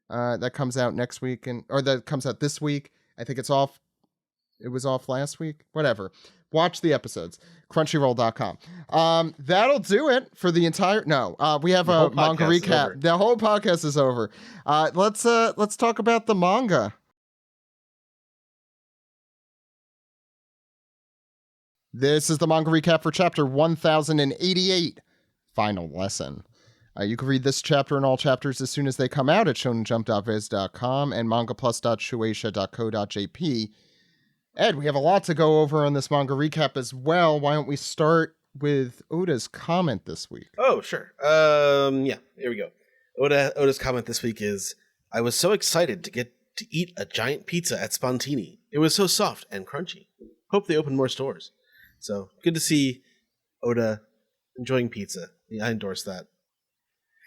that comes out next week, or that comes out this week. I think it's off. It was off last week. Whatever. Watch the episodes. Crunchyroll.com. That'll do it for the entire. No, we have a manga recap. The whole podcast is over. Let's talk about the manga. This is the manga recap for chapter 1088, Final Lesson. You can read this chapter and all chapters as soon as they come out at shonenjump.viz.com and mangaplus.shueisha.co.jp. Ed, we have a lot to go over on this manga recap as well. Why don't we start with Oda's comment this week? Oh, sure. Yeah, here we go. Oda's comment this week is, I was so excited to get to eat a giant pizza at Spontini. It was so soft and crunchy. Hope they open more stores. So, good to see Oda enjoying pizza. Yeah, I endorse that.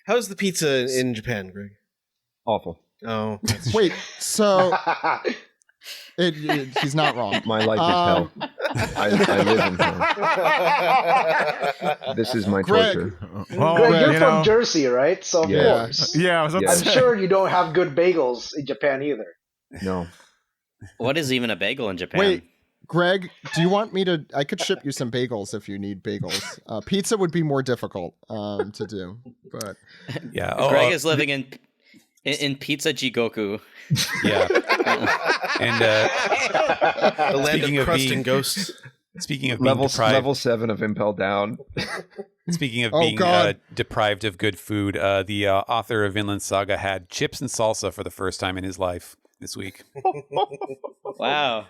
How's the pizza in Japan, Greg? Awful. Oh. Wait, so... He's not wrong. My life is hell. I live in hell. This is my torture. Well, Greg, you're from Jersey, right? So of course. Yeah, I was I'm sure you don't have good bagels in Japan either. No. What is even a bagel in Japan? Wait, Greg, do you want me to... I could ship you some bagels if you need bagels. Pizza would be more difficult to do, but... Yeah. Greg is living in Pizza Jigoku. Yeah. And the land of crust and ghosts. Speaking of being level 7 of Impel Down. Speaking of being deprived of good food, the author of Vinland Saga had chips and salsa for the first time in his life this week. Wow.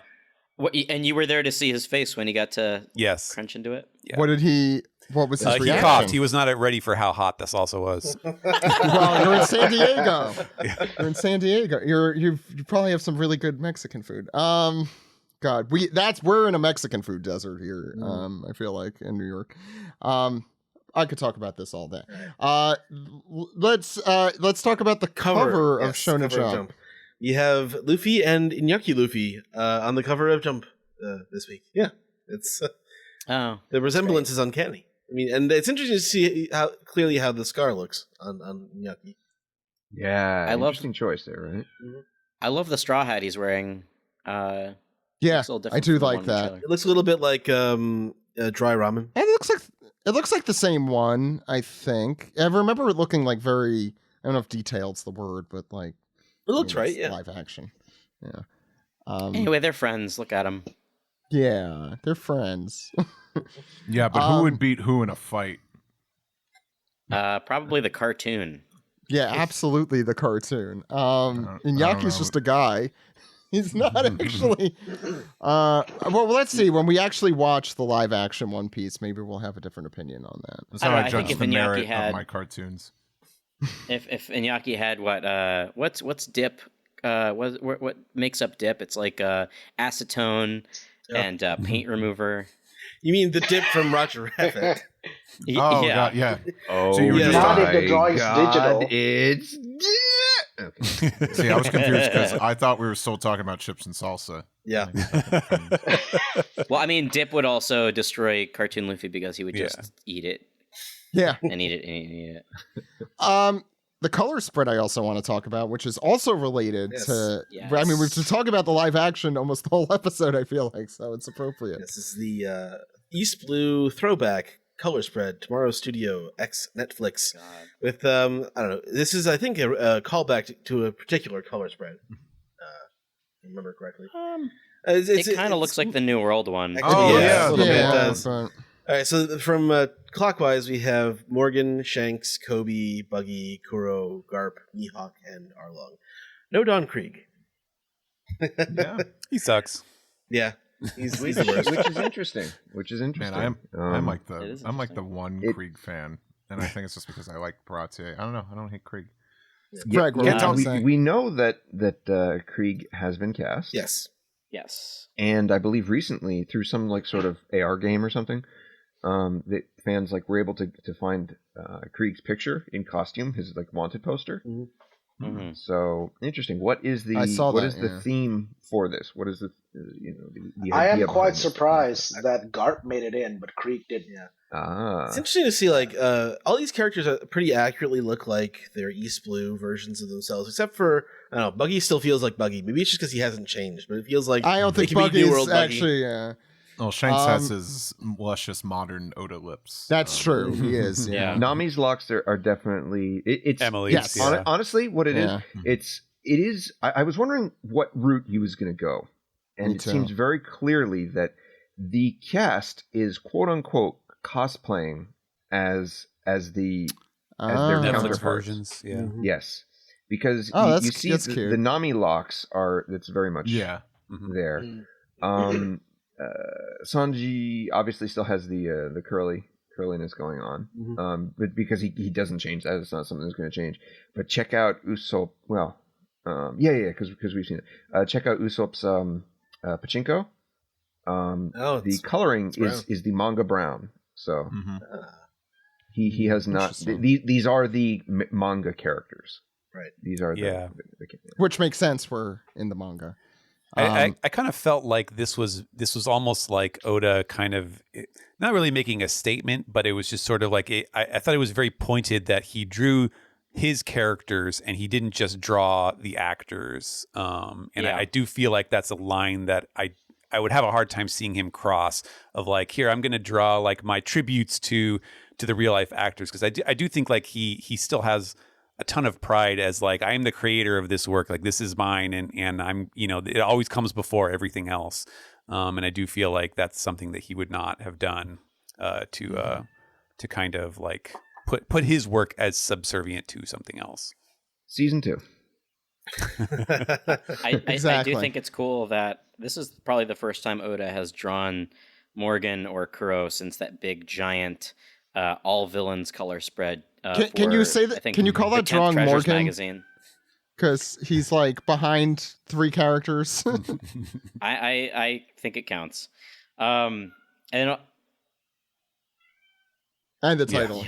And you were there to see his face when he got to crunch into it? Yeah. What was his reaction? He coughed. He was not ready for how hot the salsa was. Well, you're in San Diego. You're in San Diego. You probably have some really good Mexican food. God, we're in a Mexican food desert here. I feel like in New York. I could talk about this all day. Let's talk about the cover of Shonen Jump. You have Luffy and Iñaki Luffy on the cover of Jump this week. Yeah, it's the resemblance is uncanny. I mean, and it's interesting to see how clearly how the scar looks on Iñaki. Yeah, interesting choice there, right? Mm-hmm. I love the straw hat he's wearing. Yeah, I do like that. It looks a little bit like dry ramen. And it looks like the same one. I think I remember it looking like very. I don't know if detail's the word, but like it looks right. Yeah, live action. Yeah. Anyway, they're friends. Look at them. Yeah, they're friends. Yeah, but who would beat who in a fight? Probably the cartoon. Yeah, absolutely the cartoon. Inyaki's just a guy. He's not actually. Well, let's see. When we actually watch the live action One Piece, maybe we'll have a different opinion on that. That's how I judge the merit of my cartoons. If Iñaki had what's dip? What makes up dip? It's like acetone and paint remover. You mean the dip from Roger Rabbit? Oh, yeah. God, yeah. Oh, so you were not if the drawing's digital. It's See, I was confused because I thought we were still talking about chips and salsa. Yeah. Well, I mean, dip would also destroy Cartoon Luffy because he would just eat it. Yeah. And eat it and eat it. the color spread I also want to talk about, which is also related to. Yes. I mean, we've been talking about the live action almost the whole episode. I feel like so it's appropriate. This is the East Blue throwback color spread. Tomorrow Studio X Netflix with I don't know. This is I think a callback to a particular color spread. If I remember correctly. It kind of looks like the New World one. Oh yeah, a little bit yeah, does. but- All right, so from clockwise, we have Morgan, Shanks, Kobe, Buggy, Kuro, Garp, Mihawk, and Arlong. No Don Krieg. Yeah. He sucks. Yeah, he's the worst. Which is interesting. Man, I'm like It is the one Krieg fan, and I think it's just because I like Baratie. I don't know. I don't hate Krieg. Greg, what Yeah, were you saying? we know that Krieg has been cast. Yes. Yes. And I believe recently through some like sort of AR game or something, that fans like were able to find Krieg's picture in costume, his like wanted poster. Mm-hmm. So interesting. What is the the theme for this? What is the the I idea am quite behind this? surprised that Garp made it in, but Krieg didn't. It's interesting to see like all these characters pretty accurately look like their East Blue versions of themselves, except for I don't know. Buggy still feels like Buggy. Maybe it's just because he hasn't changed, but it feels like I don't think it could be New Buggy's World Buggy. actually. Well, Shanks has his luscious modern Oda lips. That's true. He is. Yeah. Nami's locks are definitely it's Emily's, yes. yeah. honestly what it is. Yeah. It is. I was wondering what route he was going to go, and Me it too. seems very clearly that the cast is quote unquote cosplaying as their Netflix counterparts. versions. Yeah. Mhm. Yes, because Oh, you that's- see that's the cute. Nami locks are that's very much Yeah. there. Mm. Sanji obviously still has the curliness going on, Mhm. but because he doesn't change that, it's not something that's going to change. But check out Usopp. Well, because we've seen it. Check out Usopp's pachinko. The coloring brown. is the manga brown. So Mhm. he has not. Interesting. These are the manga characters. Right. These are Yeah. Which makes sense. We're in the manga. I kind of felt like this was almost like Oda kind of not really making a statement, but it was just sort of like I thought it was very pointed that he drew his characters and he didn't just draw the actors. I do feel like that's a line that I would have a hard time seeing him cross of like, here, I'm going to draw like my tributes to the real life actors. Cause I do think like he still has a ton of pride as like, I am the creator of this work. Like this is mine. And I'm, it always comes before everything else. And I do feel like that's something that he would not have done to kind of like put his work as subservient to something else. Season 2. I Exactly. do think it's cool that this is probably the first time Oda has drawn Morgan or Kuro since that big giant all villains color spread. Can you say that? Can you call that drawing Morgan? Magazine. Because he's like behind 3 characters. I think it counts. And And the title.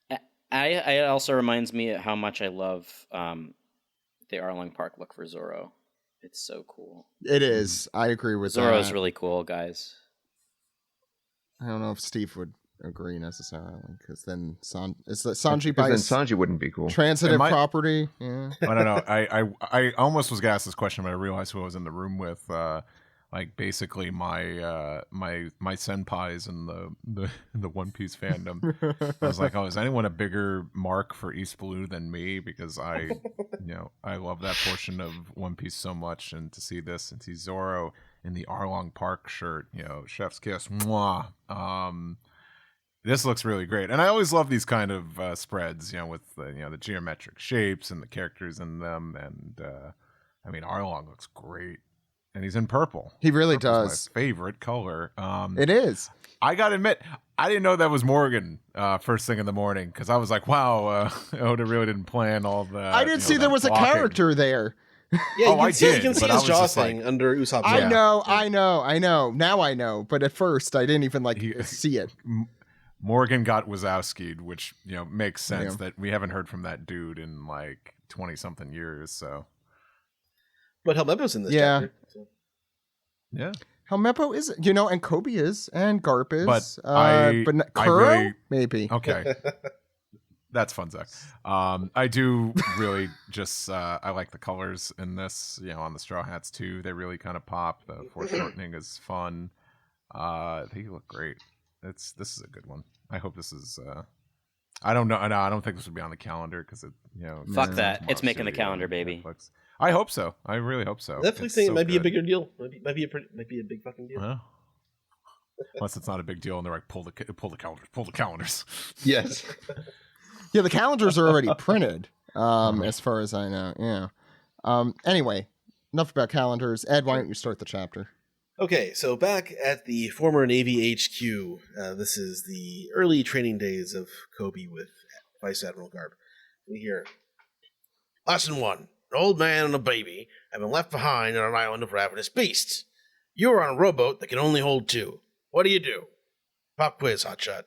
Yeah. it also reminds me how much I love the Arlong Park look for Zoro. It's so cool. It is. I agree with Zoro's that. really cool, guys. I don't know if Steve would agree necessarily, because then Sanji Because then buys Sanji wouldn't be cool. transitive It might- property. Yeah. I don't know. I almost was gonna ask this question, but I realized who I was in the room with. Like basically my my senpais in the One Piece fandom. I was like, oh, is anyone a bigger mark for East Blue than me? Because I love that portion of One Piece so much, and to see this and see Zoro in the Arlong Park shirt, chef's kiss, mwah. This looks really great, and I always love these kind of spreads, with the geometric shapes and the characters in them, and I mean Arlong looks great. And he's in purple. He really Purple's does. my favorite color. It is. I gotta admit, I didn't know that was Morgan first thing in the morning, because I was like, wow, Oda really didn't plan all that. I didn't see there was a blocking. character there. Yeah, Oh, I you did, can see but I his was jaw just like- thing under Usopp's I eye. know. Now I know. But at first, I didn't even see it. Morgan got Wazowski'd, which makes sense Yeah. that we haven't heard from that dude in like 20 something years. So But Helmeppo's in this Yeah. chapter. So. yeah, Helmeppo is, and Kobe is, and Garp is. But but I Kuro? really- Maybe. okay. That's fun, Zach. I do really just I like the colors in this. On the Straw Hats too, they really kind of pop. The foreshortening is fun. They look great. This is a good one. I hope this is. I don't know. No, I don't think this would be on the calendar because Fuck that! It's making the calendar, baby. Netflix. I hope so. I really hope so. Netflix thing might be a bigger deal. Might be a big fucking deal. Unless it's not a big deal and they're like pull the calendars. Yes. Yeah, the calendars are already printed, as far as I know. Yeah. Anyway, enough about calendars. Ed, why don't you start the chapter? Okay, so back at the former Navy HQ, this is the early training days of Kobe with Vice Admiral Garp. We hear, Lesson 1. An old man and a baby have been left behind on an island of ravenous beasts. You are on a rowboat that can only hold 2. What do? Pop quiz, hotshot.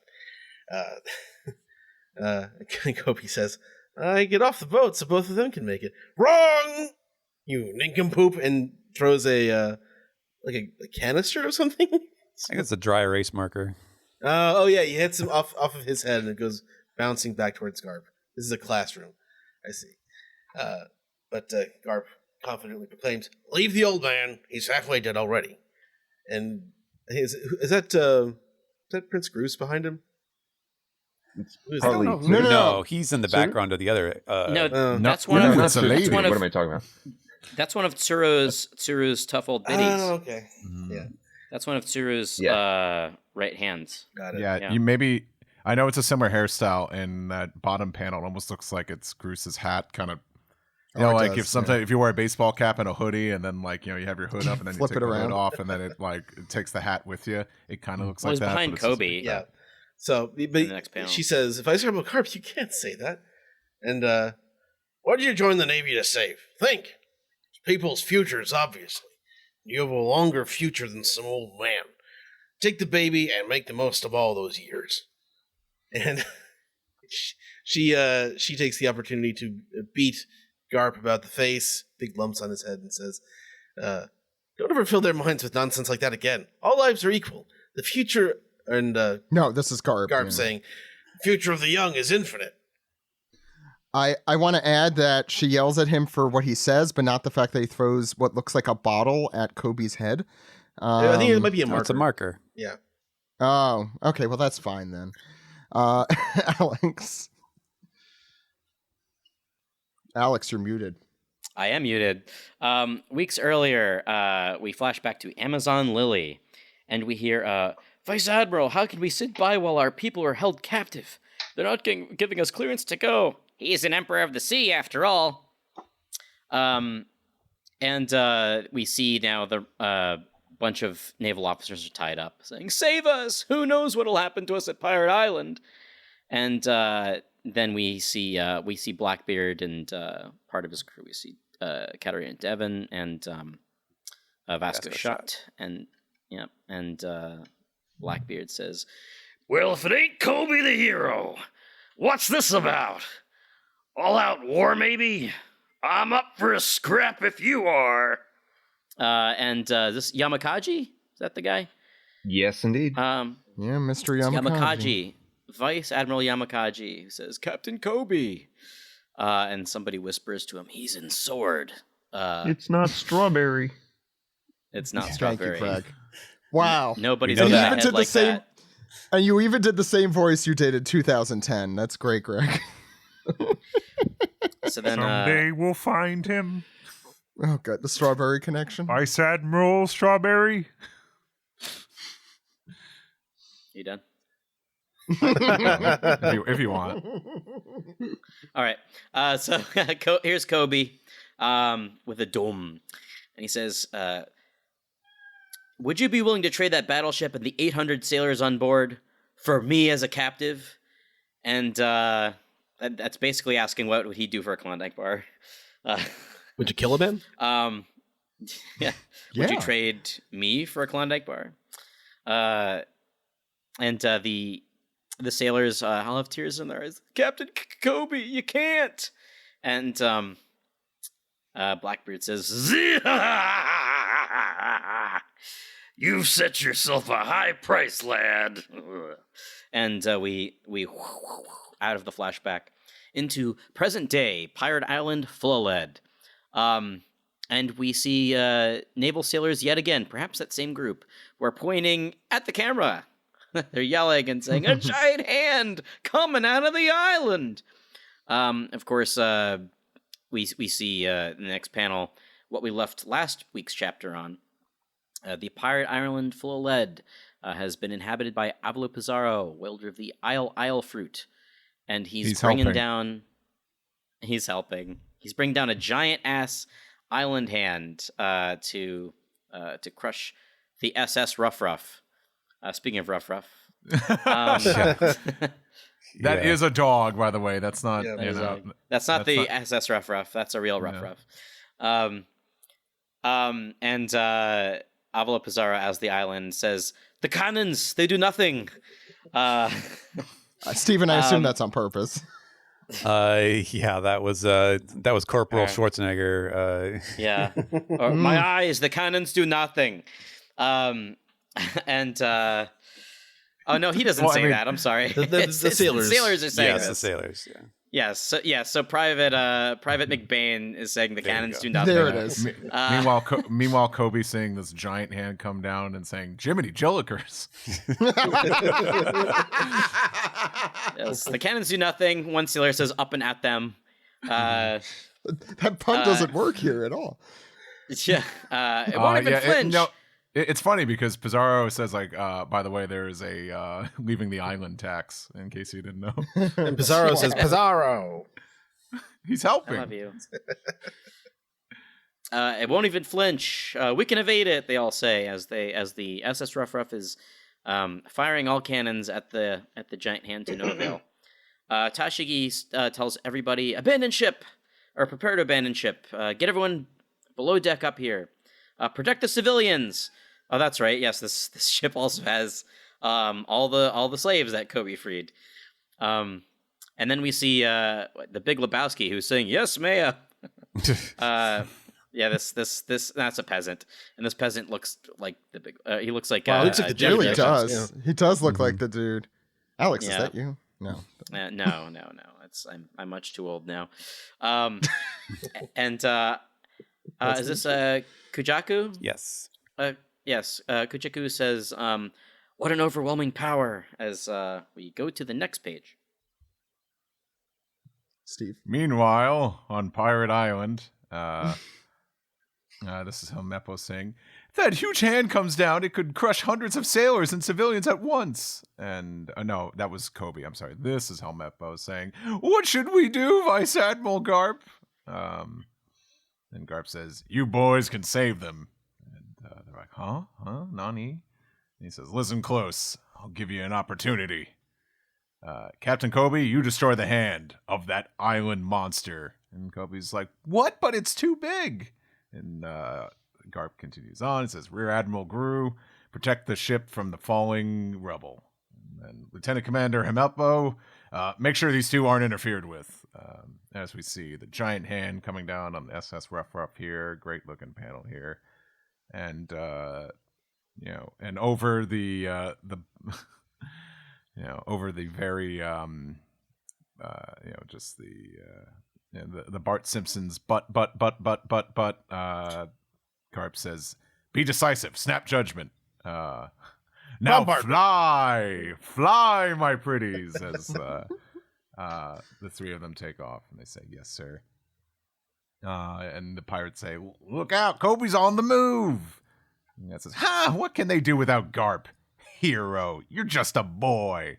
Kobe says, I get off the boat so both of them can make it. Wrong! You nincompoop, and throws a canister or something? I think it's a dry erase marker. Oh yeah, he hits him off of his head and it goes bouncing back towards Garp. This is a classroom. I see. But Garp confidently proclaims, leave the old man. He's halfway dead already. And is that Prince Groose behind him? No, he's in the background of the other. That's one of. What am I talking about? That's one of Tsuru's tough old biddies. Oh, okay. Yeah. That's one of Tsuru's right hands. Got it. Yeah, you maybe. I know it's a similar hairstyle in that bottom panel. It almost looks like it's Groose's hat, kind of. If you wear a baseball cap and a hoodie, and then you have your hood up, and then you take the hood off, and then it takes the hat with you. It kind of looks like he's that. behind Kobe. Yeah. So, but she says, if I serve a Garp, you can't say that. And what did you join the Navy to save? Think. People's futures, obviously. You have a longer future than some old man. Take the baby and make the most of all those years. And she takes the opportunity to beat Garp about the face, big lumps on his head, and says, don't ever fill their minds with nonsense like that again. All lives are equal. The future... And no, this is Garp. Garp saying, future of the young is infinite. I want to add that she yells at him for what he says, but not the fact that he throws what looks like a bottle at Kobe's head. I think it might be a marker. It's a marker. Yeah. Oh, okay. Well, that's fine then. Alex, you're muted. I am muted. Weeks earlier, we flash back to Amazon Lily, and we hear, Vice Admiral, how can we sit by while our people are held captive? They're not giving us clearance to go. He's an emperor of the sea, after all. And we see now the bunch of naval officers are tied up, saying, save us! Who knows what'll happen to us at Pirate Island? And then we see Blackbeard and part of his crew. We see Katarina Devon and Vasco Shut. And Blackbeard says, well, if it ain't Kobe the hero, what's this about? All-out war, maybe? I'm up for a scrap if you are. This Yamakaji? Is that the guy? Yes, indeed. Yeah, Mr. Yamakaji. Vice Admiral Yamakaji, who says, Captain Kobe. And somebody whispers to him, he's in sword. It's not strawberry. It's not strawberry. Thank you, Craig. Wow. Nobody's and that even did the like same, that. And you even did the same voice you did in 2010. That's great, Greg. So then, someday we'll find him. Oh, good. The strawberry connection. Vice Admiral Strawberry. You done? if you want. All right. So here's Kobe with a dome. And he says, would you be willing to trade that battleship and the 800 sailors on board for me as a captive? And that's basically asking what would he do for a Klondike bar. Would you kill a man? Yeah. Would you trade me for a Klondike bar? And the sailors all have tears in their eyes. Captain Kobe, you can't. And Blackbeard says, you've set yourself a high price, lad. And we out of the flashback. into present-day Pirate Island Flowlead. And we see naval sailors yet again, perhaps that same group, who are pointing at the camera. They're yelling and saying, "A giant hand coming out of the island!" Of course, we see in the next panel what we left last week's chapter on. The pirate island Flowlead has been inhabited by Avalo Pizarro, wielder of the Isle fruit, and he's bringing helping. down. He's helping. He's bringing down a giant ass island hand to crush the SS Ruff Ruff. Speaking of Ruff Ruff, That is a dog, by the way. That's not Yeah, you know. that's not That's the not- SS Ruff Ruff. That's a real Ruff Yeah. Ruff. And Avalo Pizarro, as the island, says, "The cannons, they do nothing." Steven, I assume Um, that's on purpose. Yeah, that was Corporal Alright. Schwarzenegger. Yeah. Or, my eyes, the cannons do nothing. And oh no, he doesn't Well, I say mean, that. I'm sorry. the sailors. The sailors are saying Yes, the this. sailors. Yeah. Yes. So Private McBain is saying the There you cannons go. do nothing. There it is. Meanwhile, Kobe seeing this giant hand come down and saying, "Jiminy Jillikers." Yes, the cannons do nothing. One sailor says, "Up and at them." That pun doesn't work here at all. Yeah. It won't even flinch. It's funny because Pizarro says like, by the way, there is a leaving the island tax. In case you didn't know, And Pizarro says, Pizarro. he's I helping. love you. It won't even flinch. We can evade it. They all say as the SS Ruff Ruff is firing all cannons at the giant hand to no avail. Tashigi tells everybody, "Abandon ship, or prepare to abandon ship. Get everyone below deck up here. Protect the civilians." Oh, that's right. Yes, this ship also has all the slaves that Kobe freed. And then we see the Big Lebowski who's saying, "Yes, Maya." Yeah, this that's a peasant, and this peasant looks like the big. He looks like Wow, he looks like the He Jeff really Bezos, does. He does look like the dude. Alex, Yeah. is that you? No. No. I'm much too old now. And is this Kujaku? Yes. Yes. Kujaku says, "What an overwhelming power!" As we go to the next page. Steve. Meanwhile, on Pirate Island, this is how Meppo's saying, "If that huge hand comes down, it could crush hundreds of sailors and civilians at once." And no, that was Kobe. I'm sorry. This is how Meppo's saying, "What should we do, Vice Admiral Garp?" And Garp says, "You boys can save them." And they're like, "Huh? Nani?" And he says, "Listen close. I'll give you an opportunity. Captain Kobe, you destroy the hand of that island monster." And Kobe's like, "What? But it's too big." And Garp continues on. It says, "Rear Admiral Gru, protect the ship from the falling rubble. And Lieutenant Commander Himelpo, make sure these two aren't interfered with." As we see the giant hand coming down on the SS Ruff Ruff here. Great looking panel here. And, and over the over the very, just the Bart Simpson's but, Garp says, "Be decisive, snap judgment. Now fly, my pretties," as the three of them take off, and they say, "Yes, sir." And the pirates say, "Look out, Kobe's on the move." And that says, "Ha! What can they do without Garp? Hero, you're just a boy.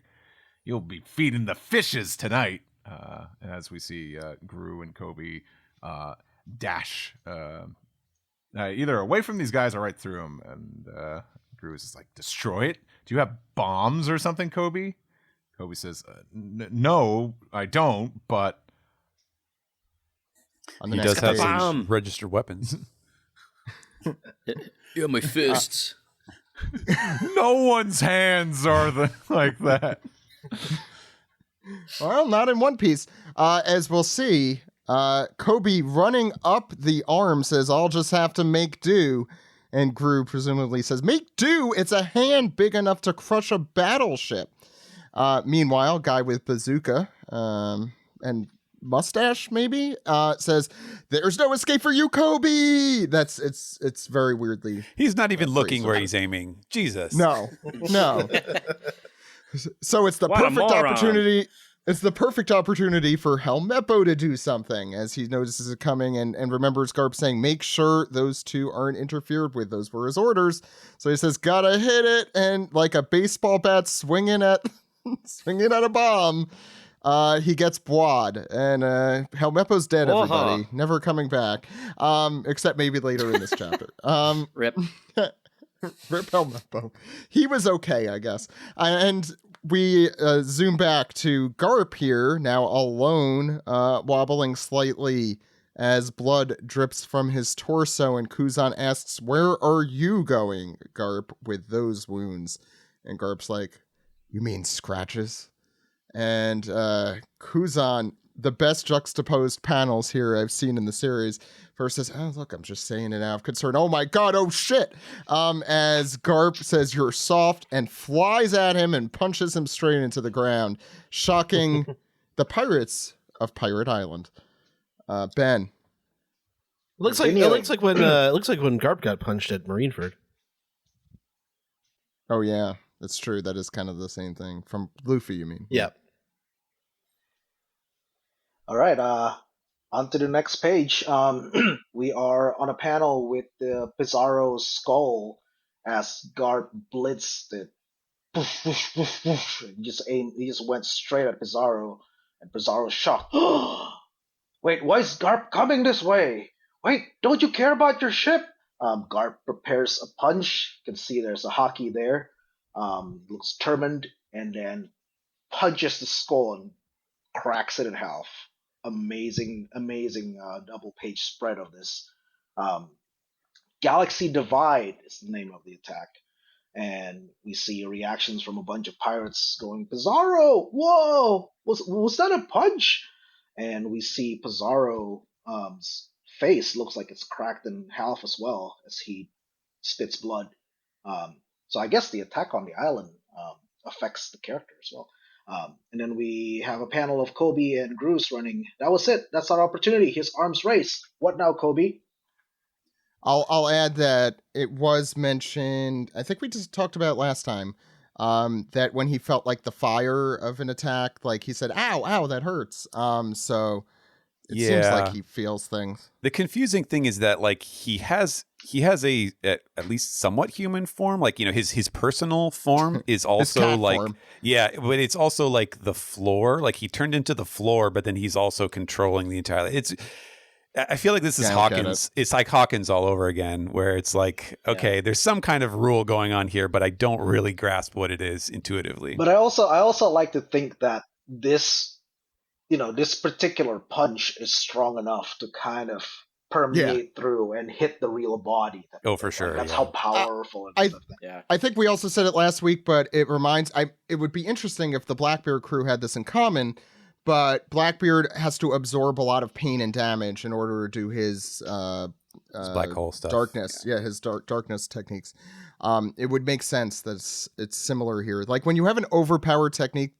You'll be feeding the fishes tonight." And as we see Gru and Kobe dash either away from these guys or right through them. And Gru is just like, "Destroy it? Do you have bombs or something, Kobe?" Kobe says, "No, I don't, but..." On the He next does have page. some registered weapons. Yeah, my fists. No one's hands are like that. Well, not in One Piece. As we'll see, Kobe running up the arm says, "I'll just have to make do." And Gru presumably says, "Make do? It's a hand big enough to crush a battleship." Meanwhile, guy with bazooka, and mustache, maybe, says, "There's no escape for you, Kobe." It's very weirdly. He's not even looking phrased. where he's aiming. Jesus. No. So it's the What a perfect moron. opportunity. It's the perfect opportunity for Helmeppo to do something as he notices it coming and remembers Garp saying, "Make sure those two aren't interfered with." Those were his orders. So he says, "Gotta hit it," and like a baseball bat swinging at a bomb, he gets Boad, and Helmeppo's dead. Uh-huh. Everybody, never coming back, except maybe later in this chapter. Rip. Rip Helmeppo. He was okay, I guess. And we zoom back to Garp here, now alone, wobbling slightly as blood drips from his torso, and Kuzan asks, "Where are you going, Garp, with those wounds?" And Garp's like, "You mean scratches?" And Kuzan, the best juxtaposed panels here I've seen in the series, first says, "Oh, look, I'm just saying it out of concern. Oh my God, oh shit." As Garp says, "You're soft," and flies at him and punches him straight into the ground, shocking the pirates of Pirate Island. Ben. It looks like when Garp got punched at Marineford. Oh yeah, that's true. That is kind of the same thing. From Luffy, you mean? Yeah. All right, on to the next page. We are on a panel with the Pizarro skull as Garp blitzed it. Poof, poof, poof, poof. He just went straight at Pizarro, and Pizarro's shocked. "Wait, why is Garp coming this way? Wait, don't you care about your ship?" Garp prepares a punch. You can see there's a hockey there. Looks determined, and then punches the skull and cracks it in half. Amazing double page spread of this. Galaxy Divide is the name of the attack, and we see reactions from a bunch of pirates going, "Pizarro, whoa, was that a punch?" And we see Pizarro's face looks like it's cracked in half as well as he spits blood. So I guess the attack on the island affects the character as well. And then we have a panel of Kobe and Bruce running. That was it. That's our opportunity. His arms race. What now, Kobe? I'll add that it was mentioned, I think we just talked about it last time, that when he felt like the fire of an attack, like he said, "Ow, that hurts." So it seems like he feels things. The confusing thing is that like he has a at least somewhat human form. Like, you know, his personal form is also like form. Yeah, but it's also like the floor. Like he turned into the floor, but then he's also controlling the entire. I feel like this is Hawkins. It's like Hawkins all over again, where it's like, okay, there's some kind of rule going on here, but I don't really grasp what it is intuitively. But I also like to think that this particular punch is strong enough to kind of permeate through and hit the real body. For sure. That's how powerful it is. I think we also said it last week, but it would be interesting if the Blackbeard crew had this in common, but Blackbeard has to absorb a lot of pain and damage in order to do his black hole stuff. Darkness. Yeah, his darkness techniques. It would make sense that it's similar here. Like when you have an overpowered technique,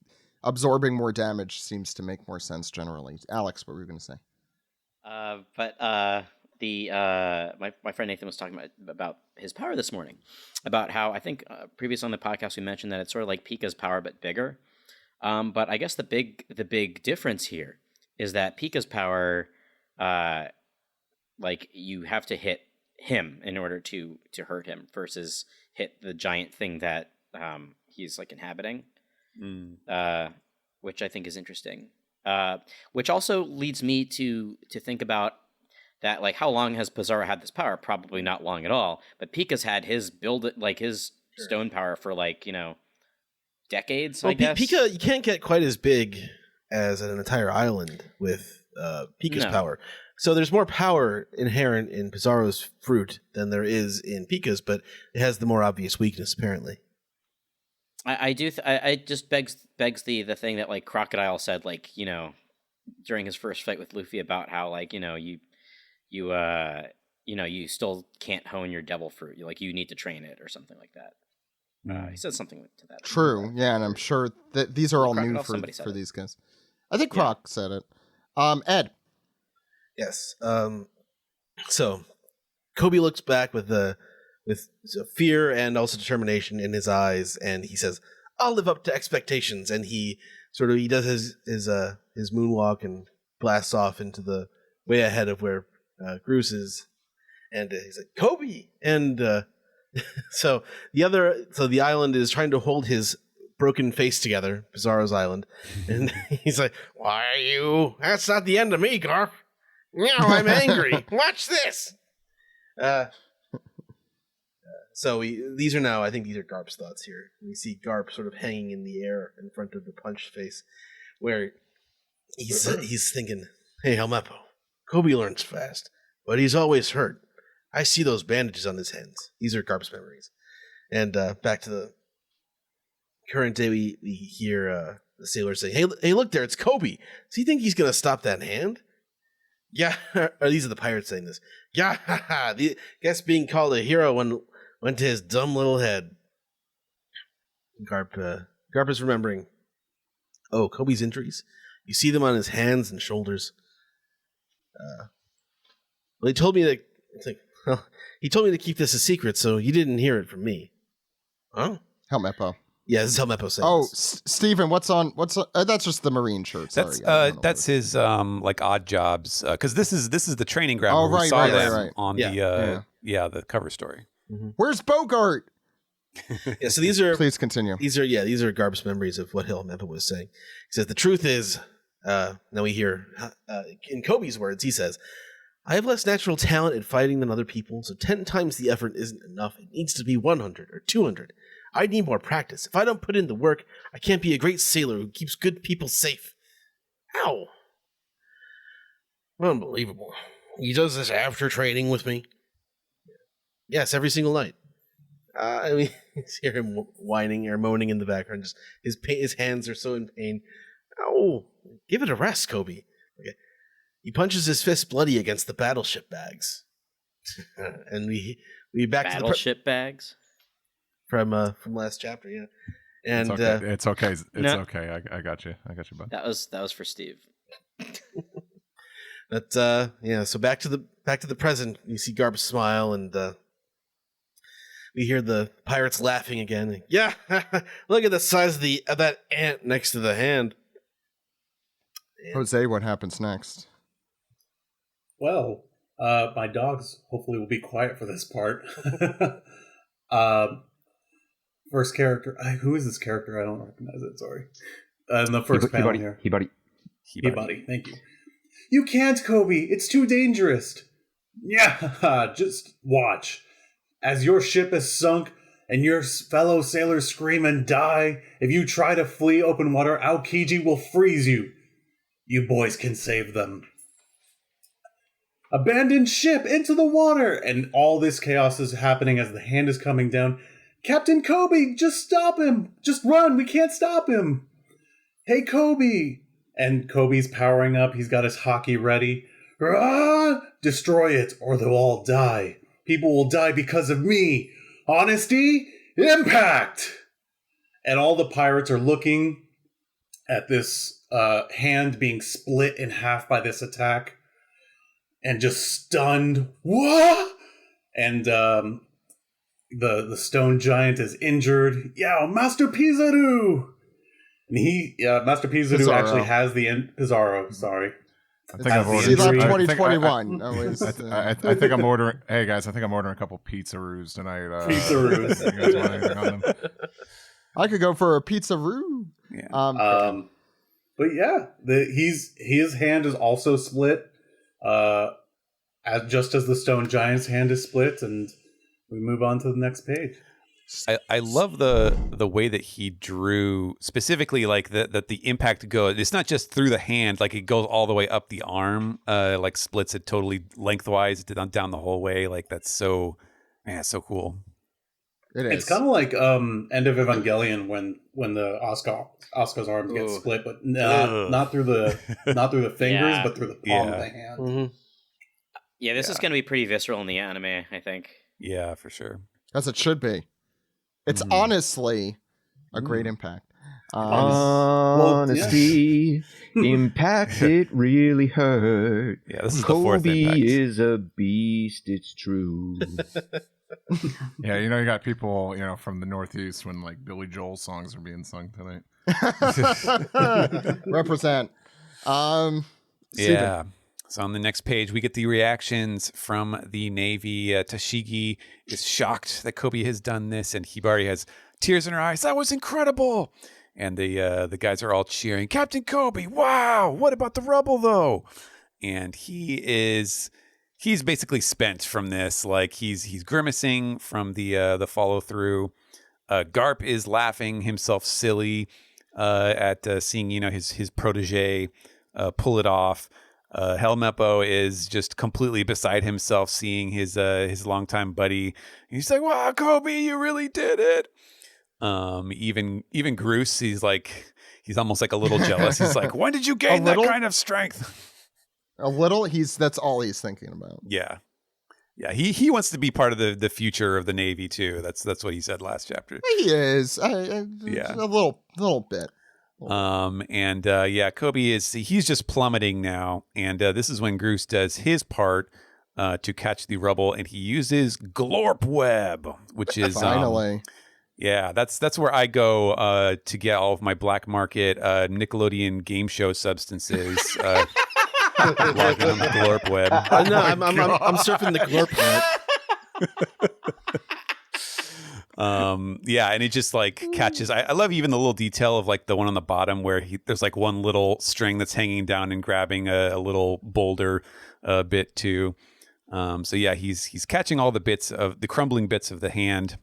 absorbing more damage seems to make more sense generally. Alex, what were you going to say? My friend Nathan was talking about his power this morning, about how I think previous on the podcast we mentioned that it's sort of like Pika's power but bigger. But I guess the big difference here is that Pika's power, like you have to hit him in order to hurt him versus hit the giant thing that he's like inhabiting, which I think is interesting. Which also leads me to think about that, like, how long has Pizarro had this power? Probably not long at all. But Pika's had his stone power for decades. Well, I guess. Pika, you can't get quite as big as an entire island with Pika's power. So there's more power inherent in Pizarro's fruit than there is in Pika's, but it has the more obvious weakness apparently. I just begs the thing that like Crocodile said, like, you know, during his first fight with Luffy about how, like, you know, you still can't hone your devil fruit. You need to train it or something like that. He said something to that. True. Yeah, and I'm sure that these are all new for these guys. I think Croc said it. Ed. Yes. So Kobe looks back with fear and also determination in his eyes, and he says, "I'll live up to expectations." And he does his moonwalk and blasts off into the way ahead of where Groose is, and he's like, "Kobe!" And so the island is trying to hold his broken face together, Bizarro's island, and he's like, "Why are you? That's not the end of me, Garp. Now I'm angry. Watch this." So these are now, I think these are Garp's thoughts here. We see Garp sort of hanging in the air in front of the punch face, where he's thinking, "Hey, Helmeppo, Kobe learns fast, but he's always hurt. I see those bandages on his hands." These are Garp's memories. And back to the current day, we hear the sailor say, "Hey, look there, it's Kobe. Does he think he's going to stop that hand?" Yeah, or these are the pirates saying this. Yeah, guess being called a hero went to his dumb little head. Garp is remembering. Oh, Kobe's injuries. You see them on his hands and shoulders. Well, he told me to keep this a secret, so you didn't hear it from me. Huh? Helmeppo. Yeah, this is Helmeppo saying. Oh, this. Steven, what's on? That's just the Marine shirt. Sorry, That's his like odd jobs, because this is the training ground. Oh, where we right, saw right, them right. on the cover story. Mm-hmm. Where's Bogart? Yeah, so these are. Please continue. These are Garp's memories of what Helmeppo was saying. He says the truth is. Now we hear in Kobe's words. He says, "I have less natural talent at fighting than other people, so 10 times the effort isn't enough. It needs to be 100 or 200. I need more practice. If I don't put in the work, I can't be a great sailor who keeps good people safe." Ow. Unbelievable. He does this after training with me? Yes, every single night. I mean, you hear him whining or moaning in the background. Just his hands are so in pain. Ow. Give it a rest, Kobe. Okay. He punches his fist bloody against the battleship bags. And we back to the battleship bags from last chapter, yeah. And it's okay. It's okay. I got you. Bud. That was for Steve. But yeah. So back to the present. You see Garp smile, and we hear the pirates laughing again. Yeah, look at the size of that ant next to the hand. Jose, what happens next? Well, my dogs hopefully will be quiet for this part. First character. Who is this character? I don't recognize it. Sorry. In the first panel here. Hey, buddy. Thank you. You can't, Kobe. It's too dangerous. Yeah, just watch. As your ship is sunk and your fellow sailors scream and die, if you try to flee open water, Aokiji will freeze you. You boys can save them. Abandoned ship into the water! And all this chaos is happening as the hand is coming down. Captain Kobe, just stop him! Just run, we can't stop him! Hey, Kobe! And Kobe's powering up, he's got his hockey ready. Ah! Destroy it, or they'll all die. People will die because of me. Honesty, impact! And all the pirates are looking at this hand being split in half by this attack, and just stunned. What? And the stone giant is injured. Yeah, Master Pizarro. And Master Pizarro actually has the Pizarro. Sorry. I think I've ordered. See that 2021. I think I'm ordering. Hey guys, I think I'm ordering a couple pizzaroos tonight. Pizzaroos. You guys want anything on them? I could go for a pizzaroo. Yeah. But yeah, his hand is also split, just as the stone giant's hand is split, and we move on to the next page. I love the way that he drew specifically, like that the impact goes. It's not just through the hand, like it goes all the way up the arm, like splits it totally lengthwise down the whole way. Like that's so cool. It is. It's kind of like End of Evangelion when the Asuka's arms get split, but not through the fingers, but through the palm of the hand. Mm-hmm. Yeah, this is going to be pretty visceral in the anime, I think. Yeah, for sure. As it should be. It's honestly a great impact. Honesty, impact it really hurt. Yeah, this is the fourth Kobe impact. is a beast, it's true. Yeah, you got people, from the Northeast when like Billy Joel songs are being sung tonight. Represent. Steven. Yeah. So on the next page, we get the reactions from the Navy. Tashigi is shocked that Kobe has done this, and Hibari has tears in her eyes. That was incredible. And the guys are all cheering, Captain Kobe, wow, what about the rubble though? And he's basically spent from this. Like he's grimacing from the follow through. Garp is laughing himself silly at seeing his protege pull it off. Helmeppo is just completely beside himself seeing his longtime buddy. He's like, wow, Kobe, you really did it. Even Groose, he's almost like a little jealous. He's like, when did you gain that kind of strength? A little. That's all he's thinking about. Yeah. He wants to be part of the future of the Navy too. That's what he said last chapter. He is. Yeah. A little bit. Kobe he's just plummeting now. And this is when Groose does his part to catch the rubble, and he uses Glorp Web, which is finally. That's where I go to get all of my black market Nickelodeon game show substances. Logging on the Glorp Web. No, I'm surfing the Glorp Web. And it just like catches. I love even the little detail of like the one on the bottom where there's like one little string that's hanging down and grabbing a little boulder bit too. He's catching all the bits of the crumbling bits of the hand.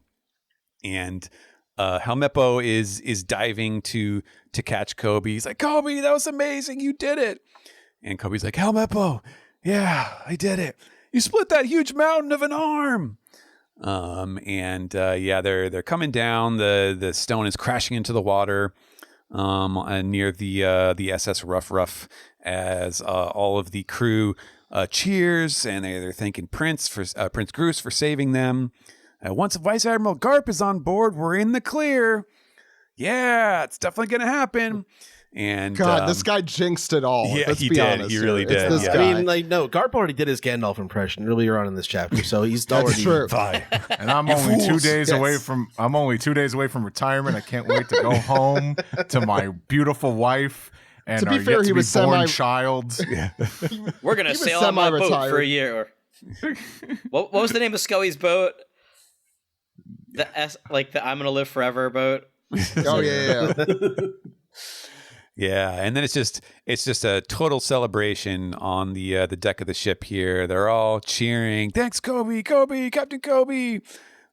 And Helmeppo is diving to catch Kobe. He's like, Kobe, that was amazing. You did it. And Kobe's like, Helmeppo, yeah, I did it. You split that huge mountain of an arm. They're coming down. The stone is crashing into the water near the SS Rough as all of the crew cheers, and they're thanking Prince Groose for saving them. Once Vice Admiral Garp is on board, we're in the clear. Yeah, it's definitely going to happen. And God, this guy jinxed it all. Yeah, Let's he be did. honest He here. really It's did. this Yeah. guy. I mean, Garp already did his Gandalf impression earlier on in this chapter, so he's That's already true. And I'm only 2 days away from retirement. I can't wait to go home to my beautiful wife and To be our fair, yet he to be was born child. We're gonna He was sail on my boat semi-retired. for a year. What was the name of Scully's boat? The I'm gonna live forever boat. Oh yeah. Yeah, and then it's just a total celebration on the deck of the ship here. They're all cheering, "Thanks, Kobe, Captain Kobe!"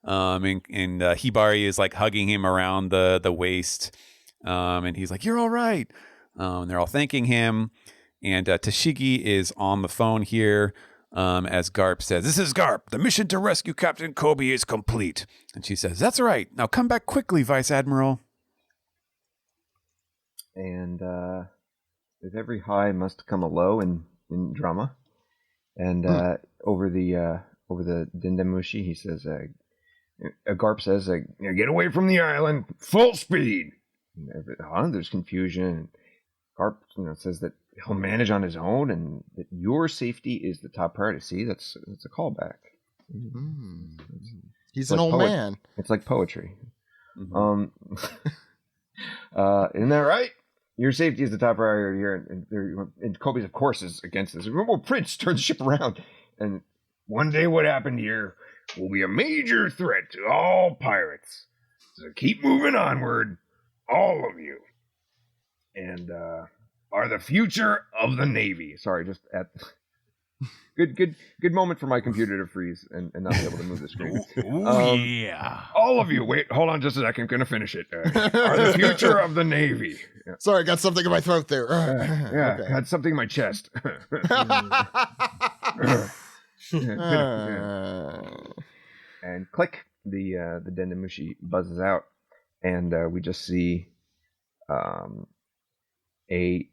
And Hibari is like hugging him around the waist, and he's like, "You're all right." And they're all thanking him, and Tashigi is on the phone here. As Garp says, "This is Garp. The mission to rescue Captain Kobe is complete." And she says, "That's right. Now come back quickly, Vice Admiral." And with every high must come a low in drama. And over the Dendemushi, he says, Garp says, "Get away from the island, full speed." There's confusion. Garp, says that he'll manage on his own, and that your safety is the top priority. See, that's a callback. He's an old man. It's like poetry. Isn't that right? Your safety is the top priority here, and Kobe's, of course, is against this. Well, Prince, turn the ship around, and one day what happened here will be a major threat to all pirates. So keep moving onward, all of you, and are the future of the Navy. Sorry, just at good moment for my computer to freeze and not be able to move the screen. Yeah. All of you, wait, hold on just a second. I'm gonna finish it. Are the future of the Navy. Yeah. Sorry, I got something in my throat there. Okay. Got something in my chest. And click, the Dendemushi buzzes out, and we just see a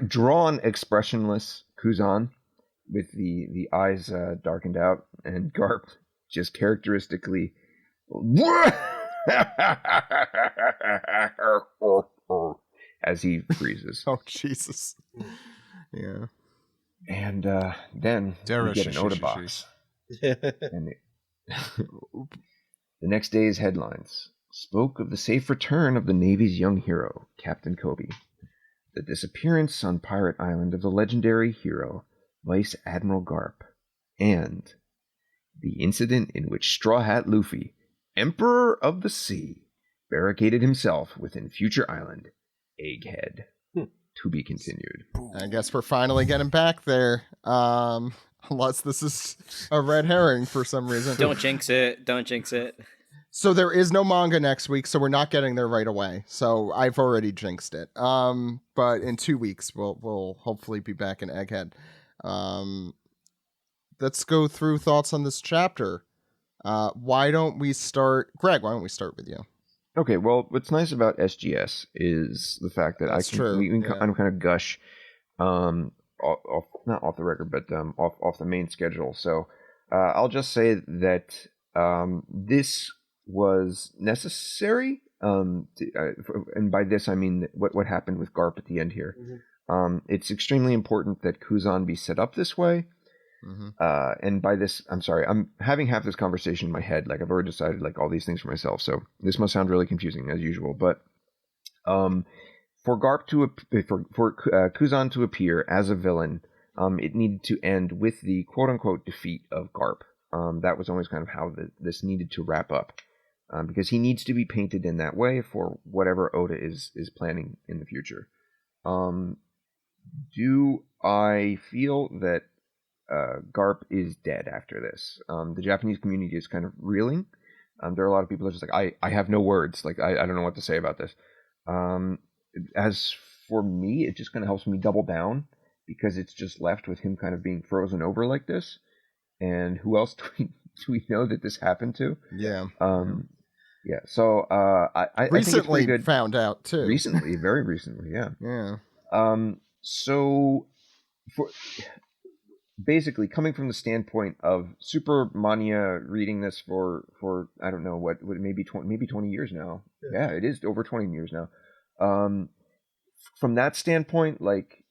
drawn, expressionless Kuzan with the eyes darkened out, and Garp just characteristically as he freezes. Oh, Jesus. Yeah. And then we get an Oda box. And the next day's headlines spoke of the safe return of the Navy's young hero, Captain Kobe, the disappearance on Pirate Island of the legendary hero, Vice Admiral Garp, and the incident in which Straw Hat Luffy, Emperor of the Sea, barricaded himself within Future Island, Egghead. To be continued. I guess we're finally getting back there. Unless this is a red herring for some reason. Don't jinx it. Don't jinx it. So there is no manga next week, so we're not getting there right away. So I've already jinxed it. But in 2 weeks, we'll hopefully be back in Egghead. Let's go through thoughts on this chapter. Why don't we start, Greg? Why don't we start with you? Okay, well, what's nice about SGS is the fact that That's I can true, I'm kind of gush, off, not off the record, but off the main schedule. So I'll just say that this was necessary. And by this I mean what happened with Garp at the end here. It's extremely important that Kuzan be set up this way. And by this, I'm sorry, I'm having half this conversation in my head. Like I've already decided like all these things for myself. So this must sound really confusing as usual. But for Garp for Kuzan to appear as a villain, it needed to end with the quote unquote defeat of Garp. That was always kind of how this needed to wrap up, because he needs to be painted in that way for whatever Oda is planning in the future. Do I feel that Garp is dead after this? The Japanese community is kind of reeling. There are a lot of people that are just like, I have no words. Like, I don't know what to say about this. As for me, it just kind of helps me double down because it's just left with him kind of being frozen over like this. And who else do we know that this happened to? Yeah. Yeah. So I recently think it's good. Found out too. Recently, very recently. Yeah. Yeah. So for basically coming from the standpoint of Super Mania reading this for I don't know what maybe 20 years now. Yeah, it is over 20 years now. From that standpoint, like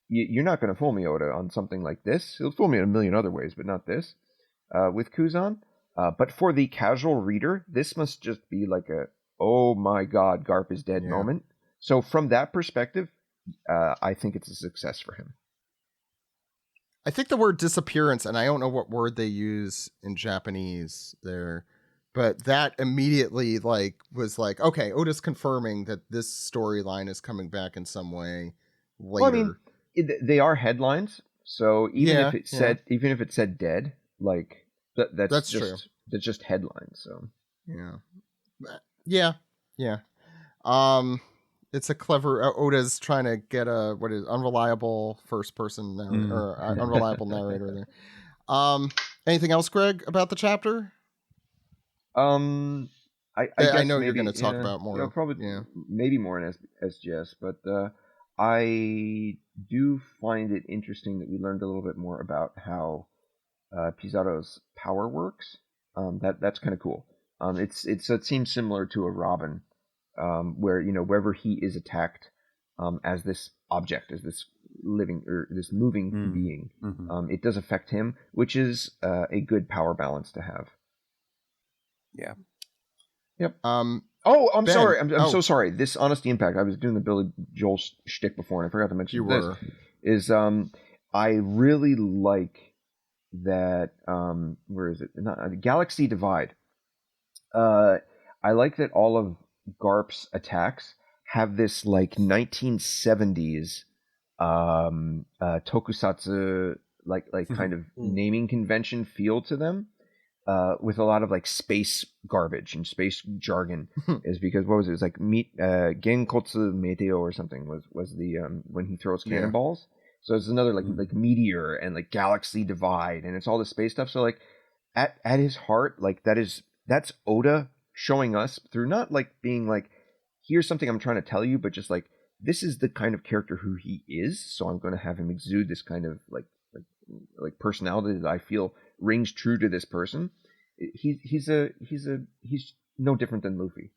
you're not going to fool me, Oda, on something like this. It'll fool me in a million other ways, but not this. With Kuzan, but for the casual reader, this must just be like a oh my god, Garp is dead moment. So from that perspective, I think it's a success for him. I think the word disappearance, and I don't know what word they use in Japanese there, but that immediately was like, okay, Oda's confirming that this storyline is coming back in some way later. Well, I mean, they are headlines, so even if it said dead, like that's true. That's just headlines. So yeah. It's a clever Oda's trying to get a unreliable first person narrator or unreliable narrator there. Anything else, Greg, about the chapter? I know you're going to talk about more. Maybe more in SGS, but I do find it interesting that we learned a little bit more about how Pizarro's power works. That's kind of cool. It seems similar to a Robin. Where wherever he is attacked as this object, as this living or this moving being, it does affect him, which is a good power balance to have. Yeah. Yep. I'm Ben, sorry. I'm so sorry. This Honesty Impact. I was doing the Billy Joel shtick before, and I forgot to mention this. I really like that. Where is it? Galaxy Divide. I like that all of Garp's attacks have this like 1970s tokusatsu like kind of naming convention feel to them, with a lot of like space garbage and space jargon. Is because what was it? It was like Genkotsu Meteo or something was the when he throws cannonballs. So it's another like meteor and like galaxy divide, and it's all the space stuff. So like at his heart, like that's Oda showing us through not like being like, here's something I'm trying to tell you, but just like, this is the kind of character who he is. So I'm going to have him exude this kind of like personality that I feel rings true to this person. He's no different than Luffy.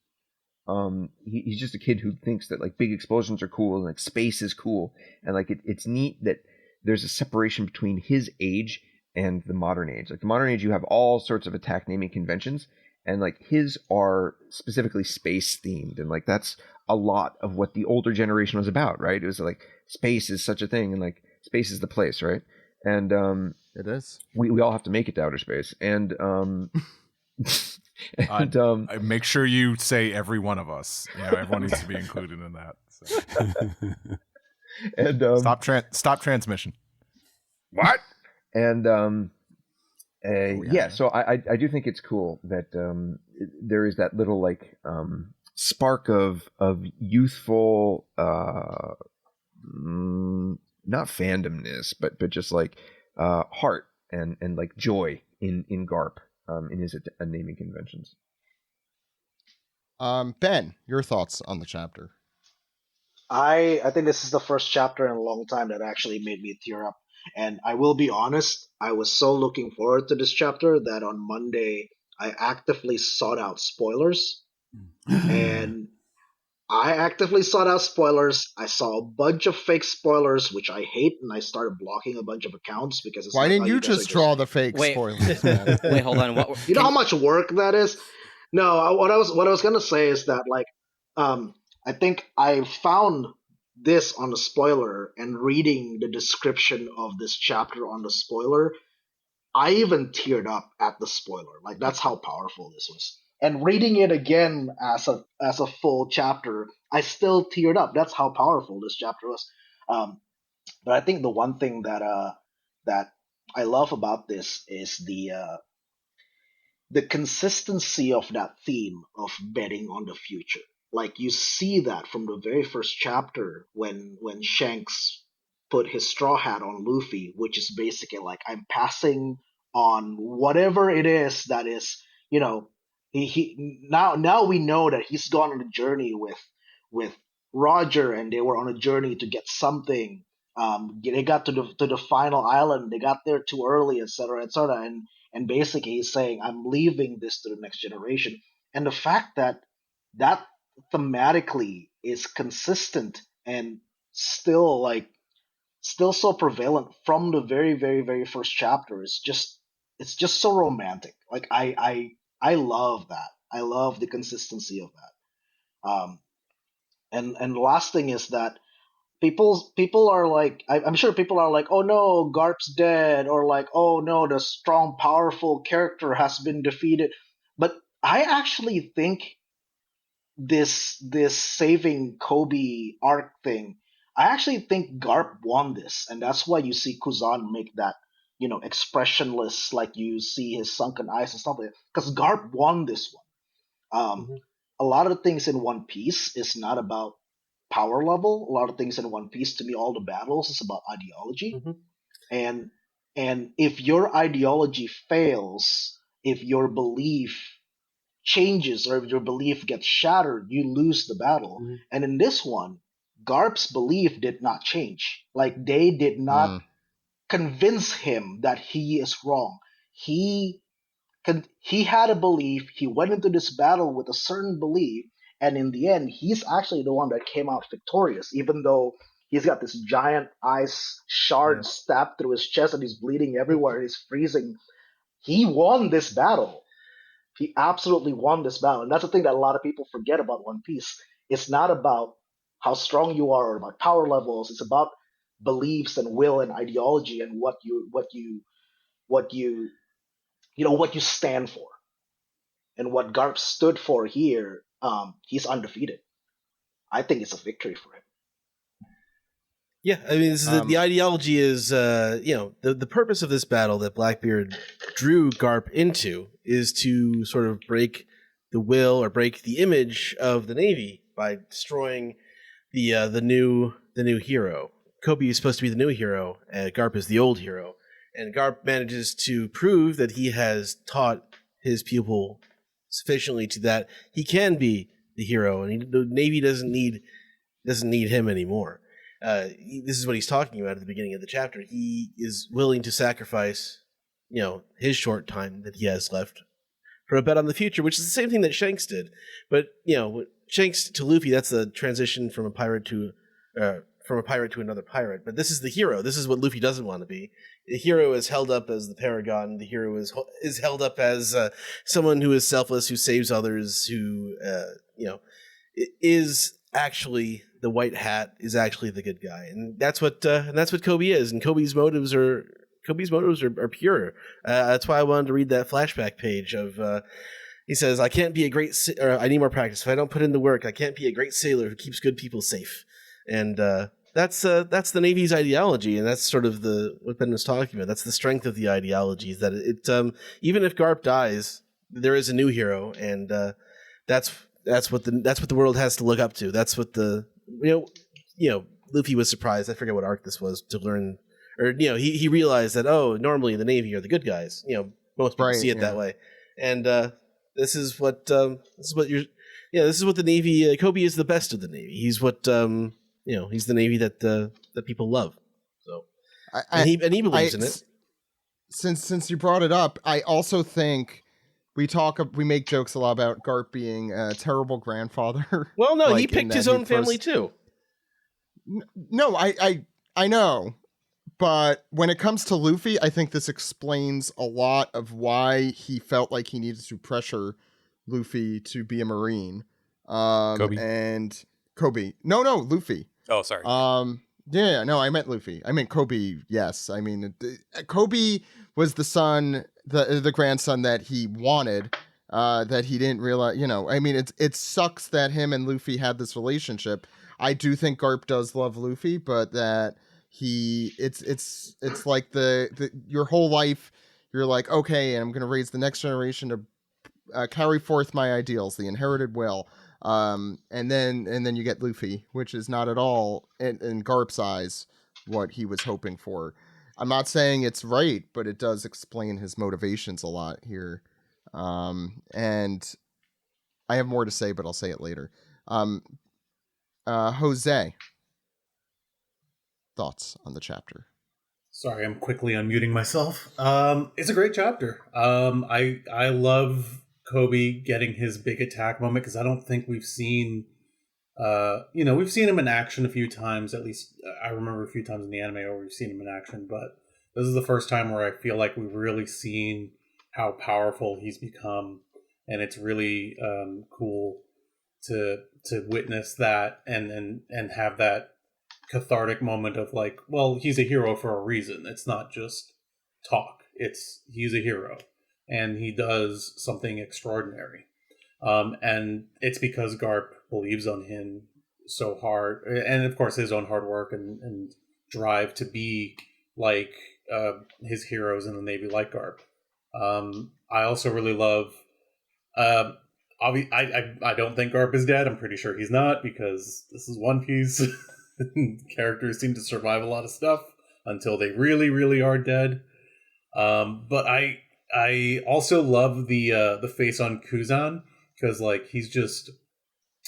he's just a kid who thinks that like big explosions are cool and like space is cool, and like it's neat that there's a separation between his age and the modern age. Like the modern age, you have all sorts of attack naming conventions, and like his are specifically space themed, and like that's a lot of what the older generation was about, right? It was like space is such a thing, and like space is the place, right? And it is. We all have to make it to outer space, and make sure you say every one of us. Everyone needs to be included in that. So. And stop transmission. What? And so I do think it's cool that there is that little like spark of youthful not fandomness, but just like heart and like joy in Garp in his naming conventions. Ben, your thoughts on the chapter? I think this is the first chapter in a long time that actually made me tear up. And I will be honest, I was so looking forward to this chapter that on Monday I actively sought out spoilers. And I actively sought out spoilers. I saw a bunch of fake spoilers, which I hate, and I started blocking a bunch of accounts because it's why like, didn't you just draw the fake spoilers? Man? Wait, hold on. You know how much work that is? No, what I was gonna say is that like I think I found this on the spoiler, and reading the description of this chapter on the spoiler, I even teared up at the spoiler. Like that's how powerful this was. And reading it again as a full chapter, I still teared up. That's how powerful this chapter was. But I think the one thing that I love about this is the consistency of that theme of betting on the future. Like you see that from the very first chapter when Shanks put his straw hat on Luffy, which is basically like I'm passing on whatever it is that is, he now we know that he's gone on a journey with Roger, and they were on a journey to get something. They got to the final island. They got there too early, etc., etc. And basically he's saying, I'm leaving this to the next generation. And the fact that thematically is consistent and still so prevalent from the very, very, very first chapter is it's just so romantic. Like I love that. I love the consistency of that. And the last thing is that people are like, I'm sure people are like, oh no, Garp's dead, or like, oh no, the strong, powerful character has been defeated. But I actually think this saving Kobe arc thing, I actually think Garp won this, and that's why you see Kuzan make that expressionless, like you see his sunken eyes and stuff like that, because Garp won this one. A lot of the things in One Piece is not about power level. A lot of things in One Piece, to me, all the battles is about ideology. And if your ideology fails, if your belief changes, or if your belief gets shattered, you lose the battle. And in this one, Garp's belief did not change. Like they did not convince him that he is wrong. He had a belief. He went into this battle with a certain belief, and in the end, he's actually the one that came out victorious, even though he's got this giant ice shard stabbed through his chest and he's bleeding everywhere and he's freezing. He won this battle. He absolutely won this battle. And that's the thing that a lot of people forget about One Piece. It's not about how strong you are or about power levels. It's about beliefs and will and ideology and what you stand for. And what Garp stood for here, he's undefeated. I think it's a victory for him. Yeah, I mean, this is the ideology is, the purpose of this battle that Blackbeard drew Garp into is to sort of break the will or break the image of the Navy by destroying the new hero. Kobe is supposed to be the new hero, and Garp is the old hero. And Garp manages to prove that he has taught his pupil sufficiently to that he can be the hero, and the Navy doesn't need him anymore. This is what he's talking about at the beginning of the chapter. He is willing to sacrifice, his short time that he has left for a bet on the future, which is the same thing that Shanks did. But, Shanks to Luffy, that's the transition from a pirate to another pirate. But this is the hero. This is what Luffy doesn't want to be. The hero is held up as the paragon. The hero is held up as someone who is selfless, who saves others, who is actually the white hat, is actually the good guy, and that's what Kobe is. And Kobe's motives are pure. That's why I wanted to read that flashback page of. He says, "I can't be a great, or I need more practice. If I don't put in the work, I can't be a great sailor who keeps good people safe." And that's the Navy's ideology, and that's sort of what Ben was talking about. That's the strength of the ideology, is that it even if Garp dies, there is a new hero, and that's what the world has to look up to. That's what Luffy was surprised. I forget what arc this was to learn, or he realized that normally the Navy are the good guys. Most people see it that way, and this is what the Navy. Kobe is the best of the Navy. He's what he's the Navy that people love. So and he believes in it. Since you brought it up, I also think we make jokes a lot about Garp being a terrible grandfather. Well, no, he picked his own family too. No, I know. But when it comes to Luffy, I think this explains a lot of why he felt like he needed to pressure Luffy to be a Marine. Kobe? And Kobe. No, Luffy. Oh, sorry. Yeah, no, I meant Luffy. I meant Kobe, yes. I mean, Kobe was the son, the grandson that he wanted, that he didn't realize, I mean, it sucks that him and Luffy had this relationship. I do think Garp does love Luffy, but that it's like your whole life you're like, okay, I'm gonna raise the next generation to carry forth my ideals, the inherited will, and then you get Luffy, which is not at all in Garp's eyes what he was hoping for. I'm not saying it's right, but it does explain his motivations a lot here, and I have more to say, but I'll say it later. Jose, thoughts on the chapter? Sorry, I'm quickly unmuting myself. It's a great chapter. I love Kobe getting his big attack moment, because I don't think we've seen, we've seen him in action a few times. At least I remember a few times in the anime where we've seen him in action, but this is the first time where I feel like we've really seen how powerful he's become, and it's really cool to witness that and have that cathartic moment of like, well, he's a hero for a reason. It's not just talk. He's a hero, and he does something extraordinary. And it's because Garp believes on him so hard, and of course his own hard work and drive to be like his heroes in the Navy, like Garp. I also really love. I don't think Garp is dead. I'm pretty sure he's not, because this is One Piece. Characters seem to survive a lot of stuff until they really, really are dead. But I also love the face on Kuzan, because like he's just,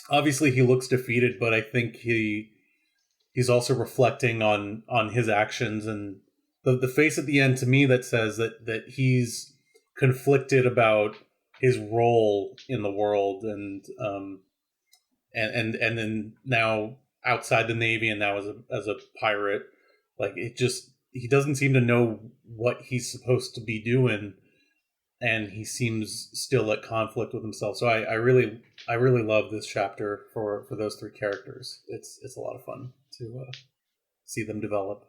obviously he looks defeated, but I think he's also reflecting on his actions, and the face at the end to me that says that he's conflicted about his role in the world, and then now outside the Navy, and now as a pirate, like he doesn't seem to know what he's supposed to be doing, and he seems still at conflict with himself. So I really love this chapter for those three characters. It's a lot of fun to see them develop.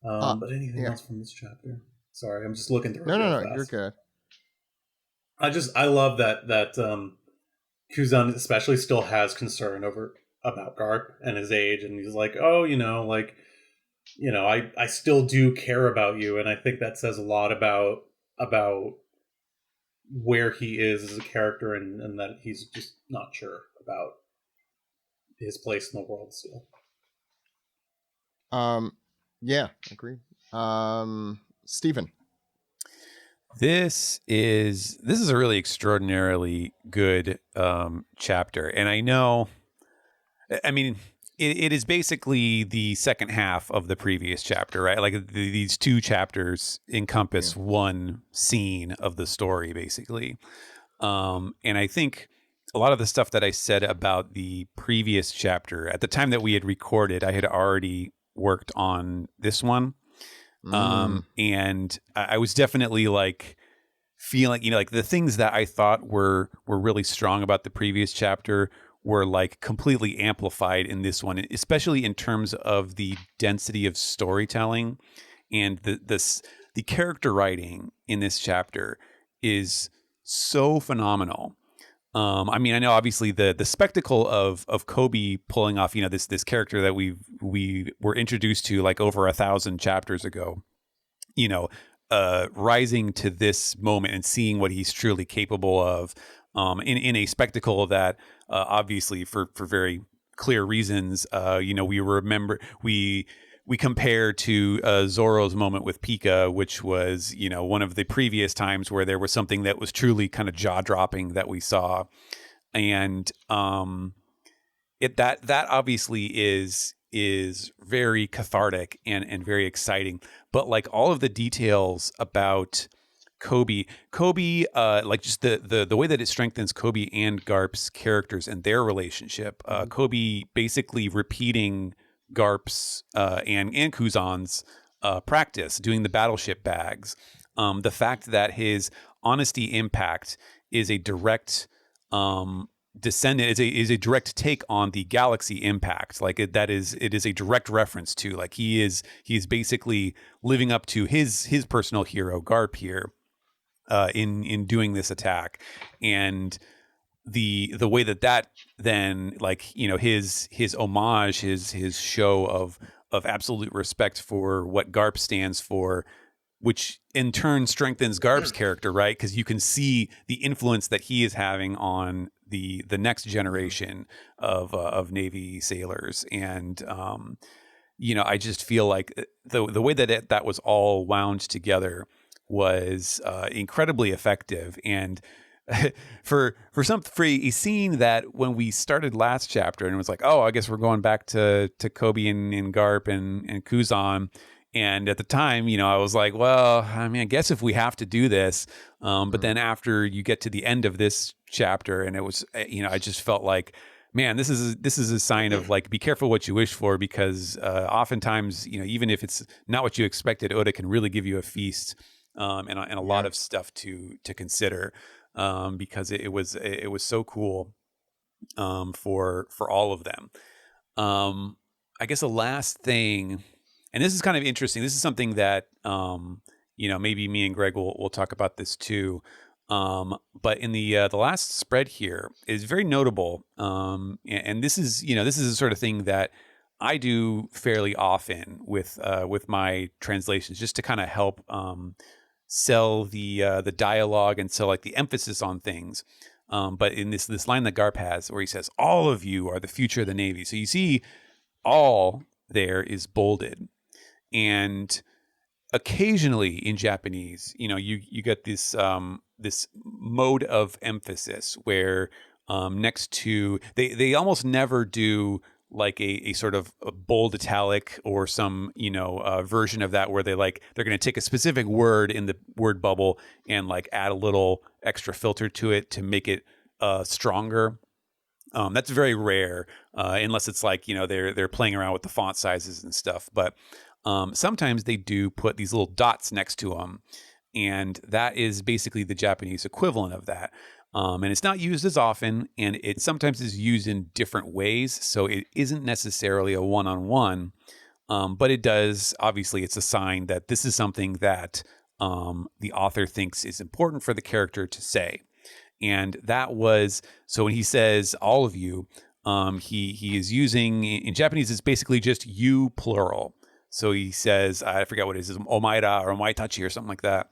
But anything else from this chapter? Sorry, I'm just looking through. No, you're good. I love that Kuzan especially still has concern about Garp and his age, and he's like, I still do care about you, and I think that says a lot about where he is as a character, and that he's just not sure about his place in the world still. Yeah, agreed. Steven. This is a really extraordinarily good chapter, and I know, I mean, it is basically the second half of the previous chapter, right? Like these two chapters encompass one scene of the story, basically. And I think a lot of the stuff that I said about the previous chapter at the time that we had recorded, I had already worked on this one. And I was definitely like feeling, like the things that I thought were really strong about the previous chapter were like completely amplified in this one, especially in terms of the density of storytelling and the character writing in this chapter is so phenomenal. I mean, I know obviously the spectacle of Kobe pulling off, this character that we were introduced to like over 1,000 chapters ago, rising to this moment and seeing what he's truly capable of, in a spectacle that, obviously for very clear reasons, we compare to Zoro's moment with Pika, which was, one of the previous times where there was something that was truly kind of jaw-dropping that we saw. And that obviously is very cathartic and very exciting. But like all of the details about Kobe, like just the way that it strengthens Kobe and Garp's characters and their relationship. Kobe basically repeating Garp's and Kuzan's practice, doing the battleship bags. The fact that his honesty impact is a direct descendant, is a direct take on the galaxy impact. Like it is a direct reference to, like, he is basically living up to his personal hero Garp here in doing this attack. And the way that then, like, his homage, his show of absolute respect for what Garp stands for, which in turn strengthens Garp's character, right? Because you can see the influence that he is having on the next generation of Navy sailors. And I just feel like the way that that was all wound together was incredibly effective. And for a scene that when we started last chapter and it was like, oh, I guess we're going back to Kobe and Garp and Kuzan. And at the time, I was like, well, I mean, I guess if we have to do this, but then after you get to the end of this chapter, and it was, I just felt like, man, this is a sign of, like, be careful what you wish for, because oftentimes, even if it's not what you expected, Oda can really give you a feast, and a lot of stuff to consider, because it was so cool, for all of them. I guess the last thing. And this is kind of interesting. This is something that, maybe me and Greg will talk about this too. But in the last spread here is very notable. And this is the sort of thing that I do fairly often with my translations, just to kind of help sell the dialogue and sell, like, the emphasis on things. But in this line that Garp has, where he says, "All of you are the future of the Navy." So you see, all there is bolded. And occasionally in Japanese, you get this this mode of emphasis where next to they almost never do like a sort of a bold italic or some version of that, where they're going to take a specific word in the word bubble and like add a little extra filter to it to make it stronger. That's very rare, unless it's like, they're playing around with the font sizes and stuff. But sometimes they do put these little dots next to them, and that is basically the Japanese equivalent of that. And it's not used as often, and it sometimes is used in different ways. So it isn't necessarily a one-on-one, but it does. Obviously, it's a sign that this is something that the author thinks is important for the character to say. And that was, so when he says all of you, he is using, in Japanese, it's basically just you plural. So he says, I forget what it is, omaira or omaitachi or something like that.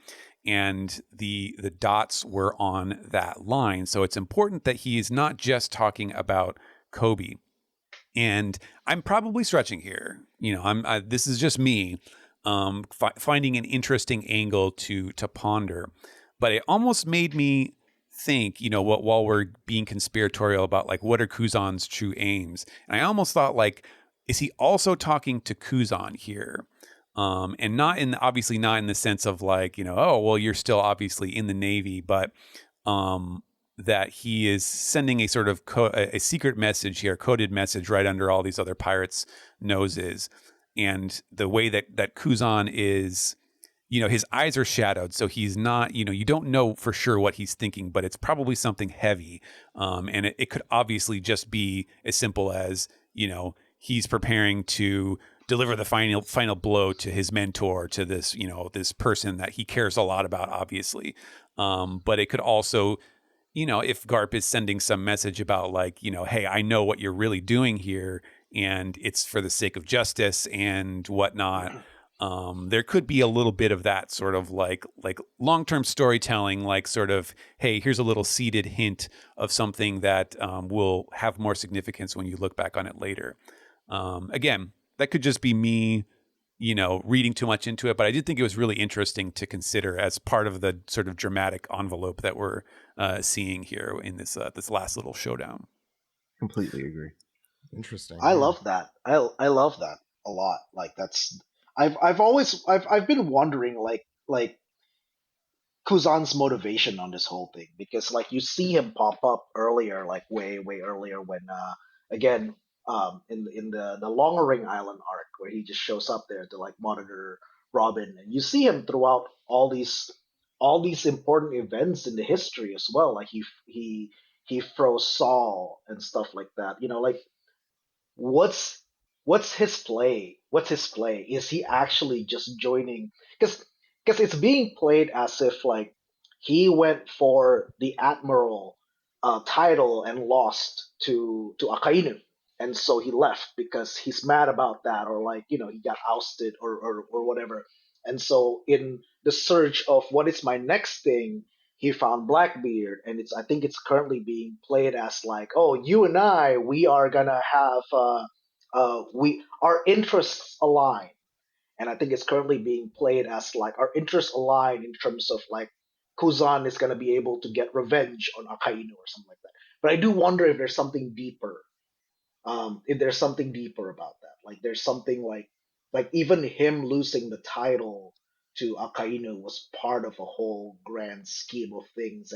And the dots were on that line. So it's important that he is not just talking about Kobe. And I'm probably stretching here. This is just me finding an interesting angle to ponder. But it almost made me think, while we're being conspiratorial about, like, what are Kuzan's true aims? And I almost thought, like, is he also talking to Kuzan here? And obviously not in the sense of, like, oh, well, you're still obviously in the Navy, but that he is sending a sort of a secret message here, coded message right under all these other pirates' noses. And the way that Kuzan is, his eyes are shadowed, so he's not, you don't know for sure what he's thinking, but it's probably something heavy. And it could obviously just be as simple as, he's preparing to deliver the final blow to his mentor, to this, this person that he cares a lot about, obviously. But it could also, if Garp is sending some message about like, hey, I know what you're really doing here, and it's for the sake of justice and whatnot. There could be a little bit of that sort of like long-term storytelling, like sort of, hey, here's a little seeded hint of something that will have more significance when you look back on it later. Again, that could just be me, reading too much into it, but I did think it was really interesting to consider as part of the sort of dramatic envelope that we're seeing here in this last little showdown. Completely agree. Interesting. I love that. I love that a lot. Like that's I've been wondering like Kuzan's motivation on this whole thing, because like you see him pop up earlier, like way earlier when again in the Longering Island arc, where he just shows up there to like monitor Robin, and you see him throughout all these important events in the history as well. Like he froze Saul and stuff like that. Like what's his play? What's his play? Is he actually just joining? Because it's being played as if like he went for the admiral title and lost to Akainu, and so he left because he's mad about that, or like he got ousted or whatever. And so in the search of what is my next thing, he found Blackbeard, and I think it's currently being played as like, oh, you and I, we are gonna have our interests align. And I think it's currently being played as like our interests align in terms of like Kuzan is gonna be able to get revenge on Akainu or something like that. But I do wonder if there's something deeper. If there's something deeper about that, like there's something like even him losing the title to Akainu was part of a whole grand scheme of things.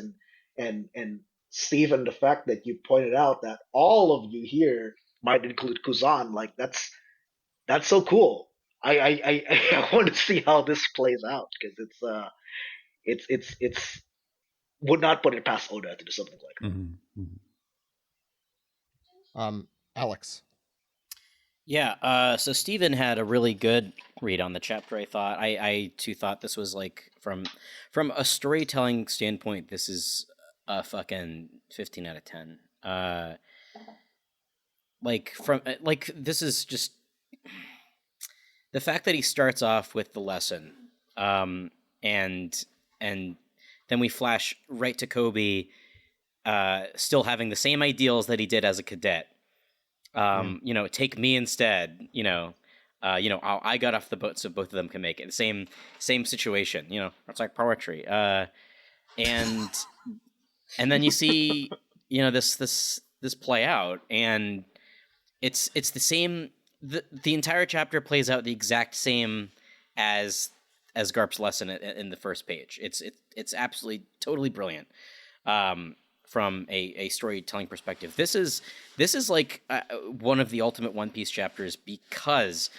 And Stephen, the fact that you pointed out that all of you here might include Kuzan, like that's so cool. I want to see how this plays out, because it's would not put it past Oda to do something like that. Mm-hmm. Alex. Yeah, so Steven had a really good read on the chapter, I thought. I too thought this was like from a storytelling standpoint, this is a fucking 15 out of 10. This is just the fact that he starts off with the lesson, and then we flash right to Kobe, still having the same ideals that he did as a cadet. Take me instead. I got off the boat so both of them can make it. Same situation. It's like poetry. And then you see, this play out, and it's the same. The entire chapter plays out the exact same as Garp's lesson in the first page. It's absolutely totally brilliant. From a storytelling perspective, this is like one of the ultimate One Piece chapters, because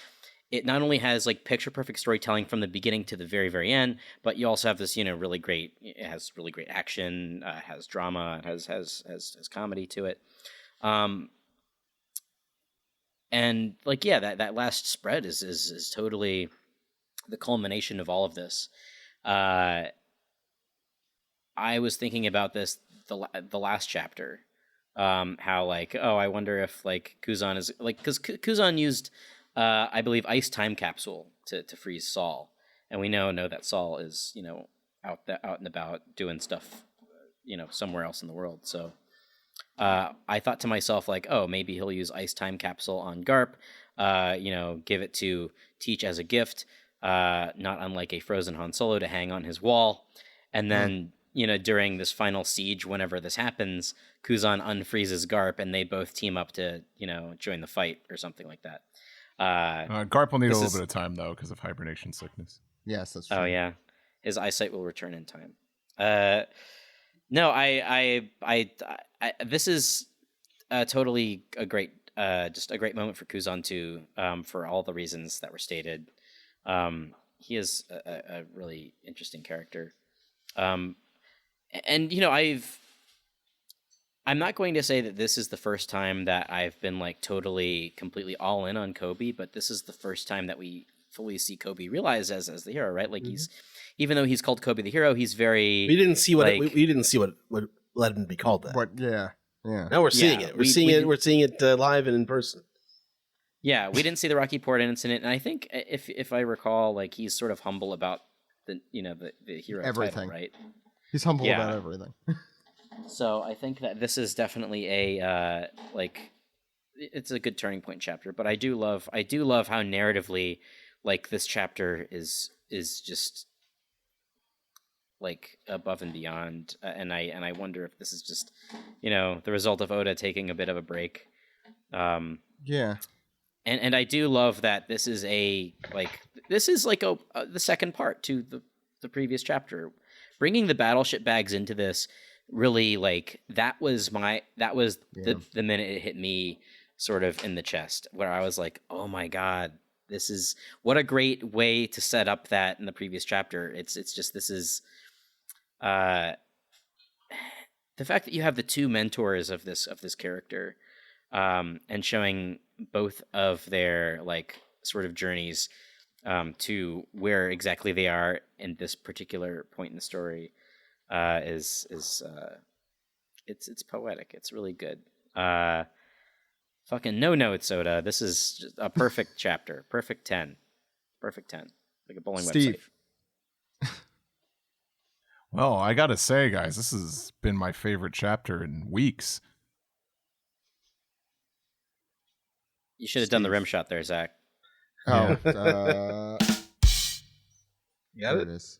it not only has like picture perfect storytelling from the beginning to the very, very end, but you also have this really great. It has really great action, it has drama, it has comedy to it, and like that last spread is totally the culmination of all of this. I was thinking about this the last chapter, how like, oh, I wonder if like Kuzan is like, because Kuzan used I believe ice time capsule to freeze Saul, and we know that Saul is out and about doing stuff somewhere else in the world. So I thought to myself like, oh, maybe he'll use ice time capsule on Garp, give it to Teach as a gift, not unlike a frozen Han Solo, to hang on his wall, and then during this final siege, whenever this happens, Kuzan unfreezes Garp, and they both team up to, join the fight or something like that. Garp will need a little bit of time, though, because of hibernation sickness. Yes, that's true. Oh, yeah. His eyesight will return in time. No, this is totally a great, just a great moment for Kuzan too, for all the reasons that were stated. He is a really interesting character, and I'm not going to say that this is the first time that I've been like totally, completely all in on Kobe, but this is the first time that we fully see Kobe realized as the hero, right? Like he's, even though he's called Kobe the hero, he's very. We didn't see what like, we didn't see what led him to be called that. But yeah. Now we're seeing it. We're seeing it live and in person. Yeah, we didn't see the Rocky Port incident, and I think if I recall, like he's sort of humble about the hero everything, title, right? He's humble about everything. So I think that this is definitely a it's a good turning point chapter. But I do love how narratively like this chapter is just like above and beyond, and I wonder if this is just the result of Oda taking a bit of a break. Yeah. And I do love that this is the second part to the previous chapter, bringing the battleship bags into this. Really, like that was the minute it hit me sort of in the chest, where I was like, oh my god, this is what a great way to set up that in the previous chapter. It's just, this is the fact that you have the two mentors of this character, and showing both of their like sort of journeys to where exactly they are in this particular point in the story. It's poetic. It's really good. Fucking no notes, Oda. This is just a perfect chapter. Perfect 10. Perfect 10. Like a bowling Steve. website. Well, I gotta say, guys, this has been my favorite chapter in weeks. You should have done the rim shot there, Zach. Oh, Yeah, there it is.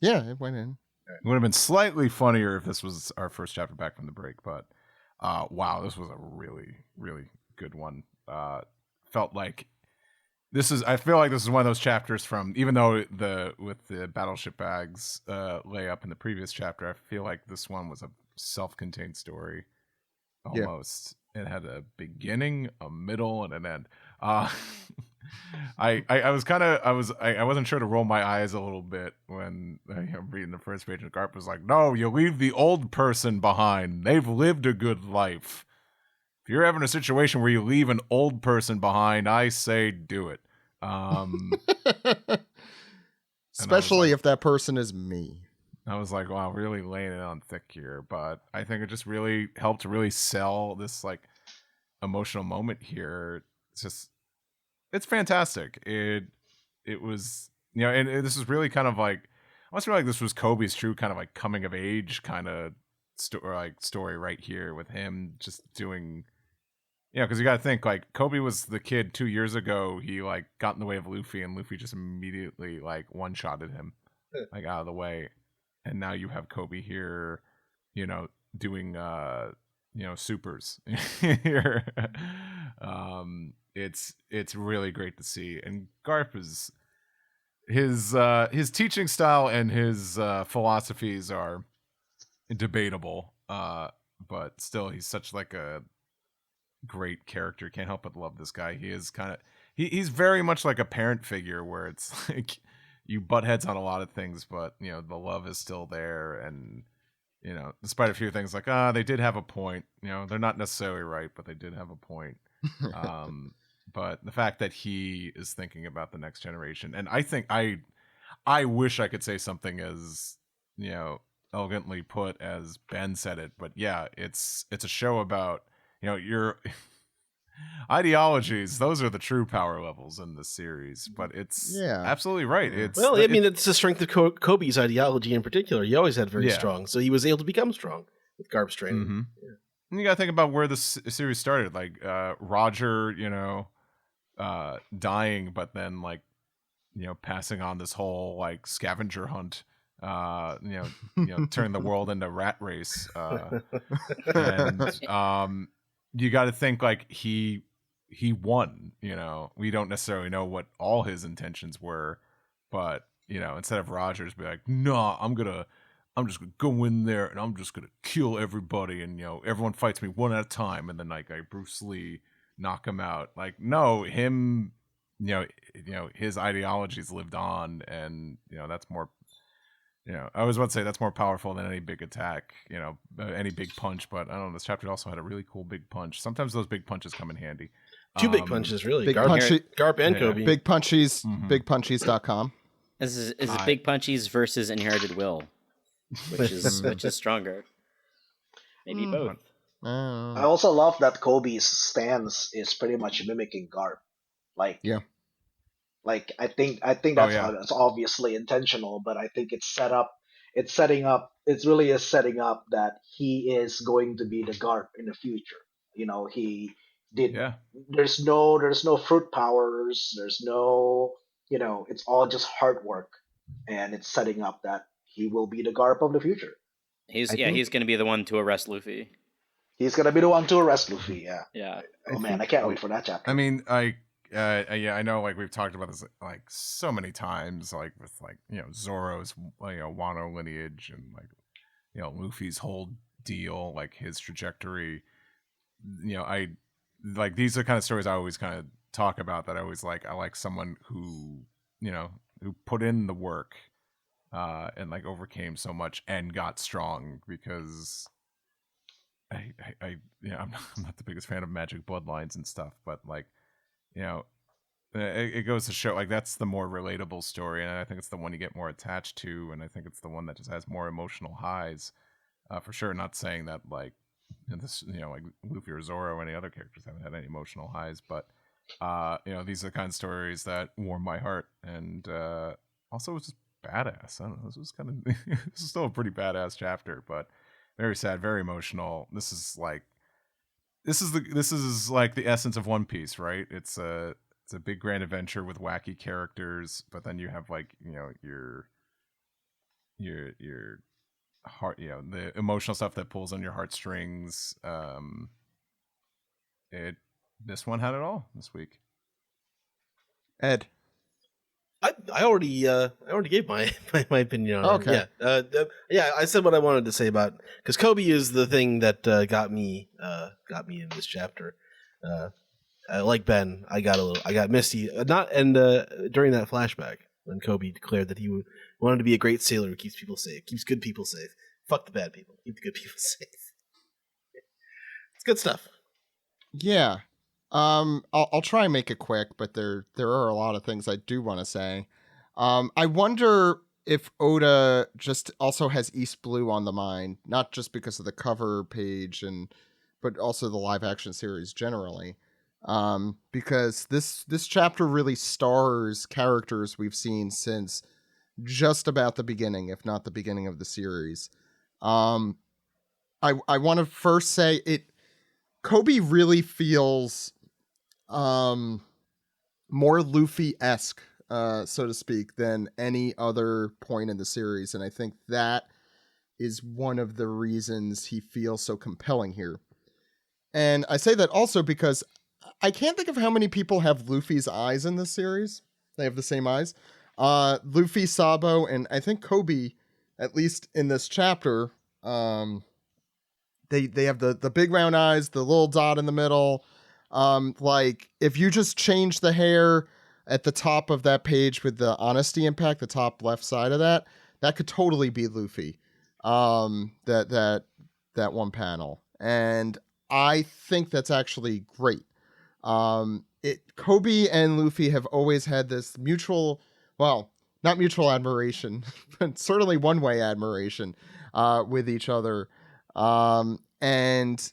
Yeah, it went in. It would have been slightly funnier if this was our first chapter back from the break, but wow, this was a really, really good one. Felt like I feel like this is one of those chapters from, even though with the battleship bags layup in the previous chapter, I feel like this one was a self-contained story almost. Yeah. It had a beginning, a middle, and an end. I wasn't sure to roll my eyes a little bit when I'm reading the first page, and Garp was like, "No, you leave the old person behind. They've lived a good life. If you're having a situation where you leave an old person behind, I say do it." Especially if that person is me. I was like, wow, really laying it on thick here. But I think it just really helped to really sell this like emotional moment here. It's fantastic. It was, and this is really kind of like, I almost feel like this was Kobe's true kind of like coming of age kind of story right here with him just doing, because you got to think like Kobe was the kid 2 years ago. He like got in the way of Luffy, and Luffy just immediately like one-shotted him like out of the way. And now you have Kobe here, doing supers here. It's really great to see. And Garp is his teaching style and his philosophies are debatable, but still he's such like a great character. Can't help but love this guy. He is kind of he's very much like a parent figure, where it's like you butt heads on a lot of things, but the love is still there. And despite a few things like they did have a point, they're not necessarily right, but they did have a point. But the fact that he is thinking about the next generation, and I think I wish I could say something as elegantly put as Ben said it, but yeah, it's a show about your ideologies. Those are the true power levels in this series. But it's absolutely right. It's it's the strength of Kobe's ideology in particular. He always had very strong, so he was able to become strong with Garp's training. Mm-hmm. Yeah. And you got to think about where the series started, like Roger, dying, but then like passing on this whole like scavenger hunt, turn the world into rat race, and you got to think like he won. We don't necessarily know what all his intentions were, but instead of Rogers be like, no, I'm gonna I'm just gonna go in there and I'm just gonna kill everybody, and everyone fights me one at a time, and then like Bruce Lee knock him out. Like, no, him, his ideologies lived on, and that's more. I was about to say that's more powerful than any big attack, any big punch. But I don't know. This chapter also had a really cool big punch. Sometimes those big punches come in handy. Two big punches, really. Big Garp and Kobe. Big punchies. Bigpunchies.com. Is it Big Punchies versus Inherited Will, which is stronger? Maybe both. I also love that Kobe's stance is pretty much mimicking Garp. Like, yeah. Like I think that's obviously intentional, but I think it's set up. It's setting up. It's really is setting up that he is going to be the Garp in the future. He did. Yeah. There's no fruit powers. There's no. It's all just hard work, and it's setting up that he will be the Garp of the future. He's going to be the one to arrest Luffy. He's gonna be the one to arrest Luffy. Yeah. Yeah. Oh man, I can't wait for that chapter. I mean, I know, like we've talked about this like so many times, like with like Zoro's Wano lineage and like Luffy's whole deal, like his trajectory. I like these are the kind of stories I always kind of talk about that I always like. I like someone who who put in the work and like overcame so much and got strong, because I'm not the biggest fan of magic bloodlines and stuff, but like it goes to show like that's the more relatable story, and I think it's the one you get more attached to, and I think it's the one that just has more emotional highs, for sure. Not saying that like this like Luffy or Zoro or any other characters haven't had any emotional highs, but these are the kind of stories that warm my heart, and also it's just badass. I don't know, this was kind of this is still a pretty badass chapter, but very sad, very emotional. This is like the essence of One Piece, right? It's a big grand adventure with wacky characters, but then you have like your heart, the emotional stuff that pulls on your heartstrings. This one had it all this week. Ed, I already gave my opinion on it. Okay. Yeah, I said what I wanted to say about, because Kobe is the thing that got me in this chapter. Like Ben, I got misty. During that flashback when Kobe declared that he wanted to be a great sailor who keeps people safe, keeps good people safe. Fuck the bad people, keep the good people safe. It's good stuff. Yeah. I'll try and make it quick, but there are a lot of things I do want to say. I wonder if Oda just also has East Blue on the mind, not just because of the cover page but also the live action series generally. Because this chapter really stars characters we've seen since just about the beginning, if not the beginning of the series. I want to first say Kobe really feels more Luffy-esque, so to speak, than any other point in the series, and I think that is one of the reasons he feels so compelling here. And I say that also because I can't think of how many people have Luffy's eyes in this series. They have the same eyes. Luffy, Sabo, and I think Kobe, at least in this chapter, they have the big round eyes, the little dot in the middle. Like if you just change the hair at the top of that page with the honesty impact, the top left side of that could totally be Luffy. That one panel. And I think that's actually great. Kobe and Luffy have always had this mutual, well, not mutual admiration, but certainly one-way admiration, with each other. And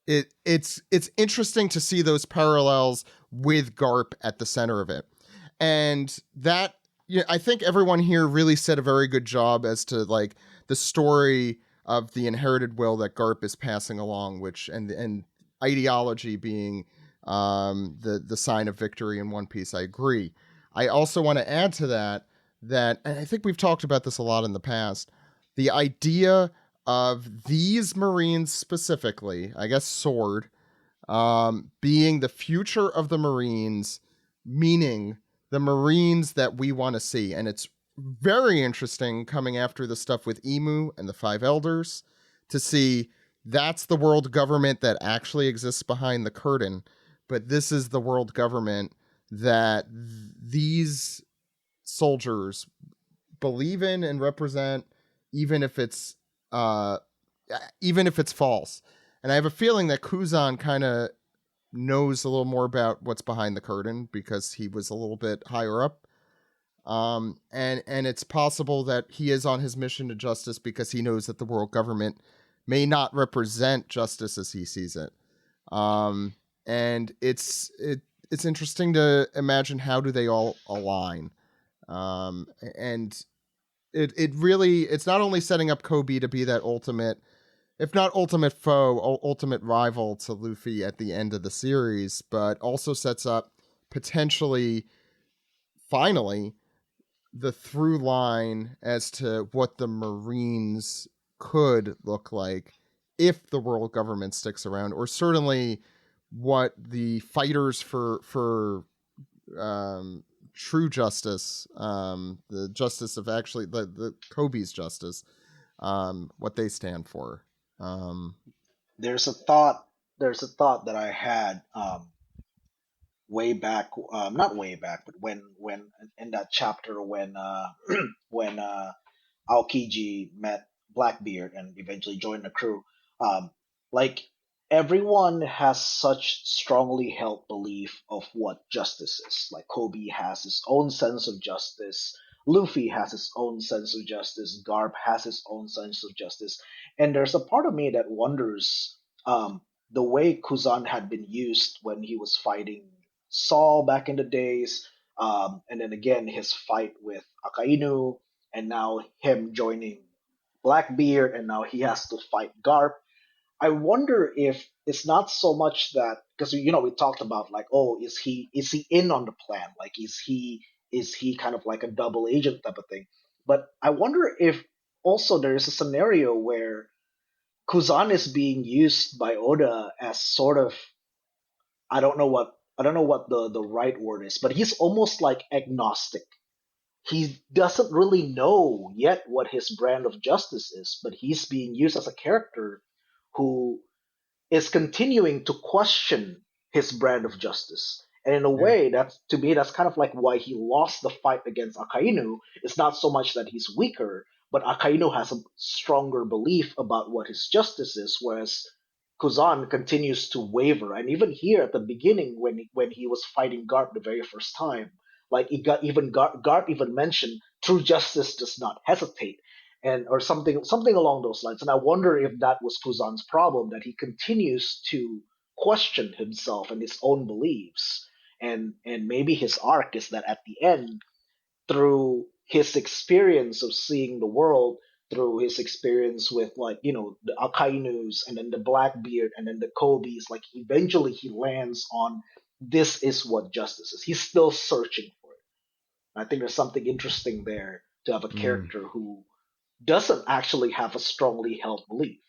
it's interesting to see those parallels with Garp at the center of it. And that, I think everyone here really said a very good job as to like the story of the inherited will that Garp is passing along, which and ideology being the sign of victory in One Piece. I agree. I also want to add to that, and I think we've talked about this a lot in the past, the idea of these Marines specifically, I guess Sword, being the future of the Marines, meaning the Marines that we want to see. And it's very interesting coming after the stuff with Emu and the Five Elders to see that's the world government that actually exists behind the curtain, but this is the world government that these soldiers believe in and represent, even if it's false. And I have a feeling that Kuzan kind of knows a little more about what's behind the curtain because he was a little bit higher up. And it's possible that he is on his mission to justice because he knows that the world government may not represent justice as he sees it. And it's interesting to imagine how do they all align. And it really, it's not only setting up Kobe to be that ultimate, if not ultimate foe, ultimate rival to Luffy at the end of the series, but also sets up potentially, finally, the through line as to what the Marines could look like if the world government sticks around, or certainly what the fighters for true justice, the justice of actually the Kobe's justice, what they stand for. There's a thought. There's a thought that I had way back, not way back, but when in that chapter when when Aokiji met Blackbeard and eventually joined the crew. Like everyone has such strongly held belief of what justice is. Like Kobe has his own sense of justice. Luffy has his own sense of justice. Garp has his own sense of justice. And there's a part of me that wonders the way Kuzan had been used when he was fighting Saul back in the days, and then again his fight with Akainu, and now him joining Blackbeard, and now he has to fight Garp. I wonder if it's not so much that, because we talked about like, oh, is he in on the plan? Like is he kind of like a double agent type of thing? But I wonder if also there is a scenario where Kuzan is being used by Oda as sort of, I don't know what the right word is, but he's almost like agnostic. He doesn't really know yet what his brand of justice is, but he's being used as a character who is continuing to question his brand of justice. And in a way, that's to me, that's kind of like why he lost the fight against Akainu. It's not so much that he's weaker, but Akainu has a stronger belief about what his justice is, whereas Kuzan continues to waver. And even here at the beginning, when he was fighting Garp the very first time, like it got even Garp even mentioned true justice does not hesitate, and or something along those lines. And I wonder if that was Kuzan's problem, that he continues to question himself and his own beliefs, and maybe his arc is that at the end, through his experience of seeing the world, through his experience with like the Akainus and then the Blackbeard and then the Kobes, like eventually he lands on this is what justice is. He's still searching for it. I think there's something interesting there to have a character who doesn't actually have a strongly held belief.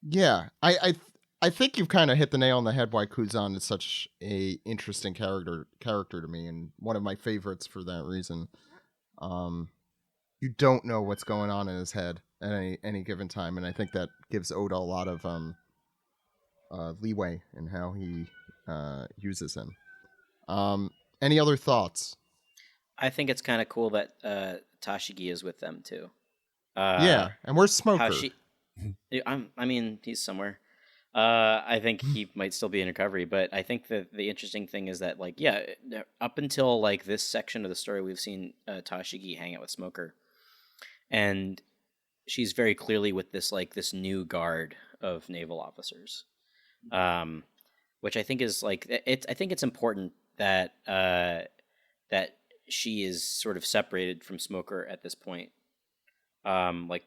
Yeah, I think you've kind of hit the nail on the head why Kuzan is such a interesting character to me, and one of my favorites for that reason. You don't know what's going on in his head at any given time, and I think that gives Oda a lot of leeway in how he uses him. Any other thoughts? I think it's kind of cool that Tashigi is with them too. Yeah, and where's Smoker? I mean, he's somewhere. I think he might still be in recovery, but I think that the interesting thing is that, like, yeah, up until like this section of the story, we've seen Tashigi hang out with Smoker, and she's very clearly with this new guard of naval officers, which I think is like I think it's important that that she is sort of separated from Smoker at this point. Like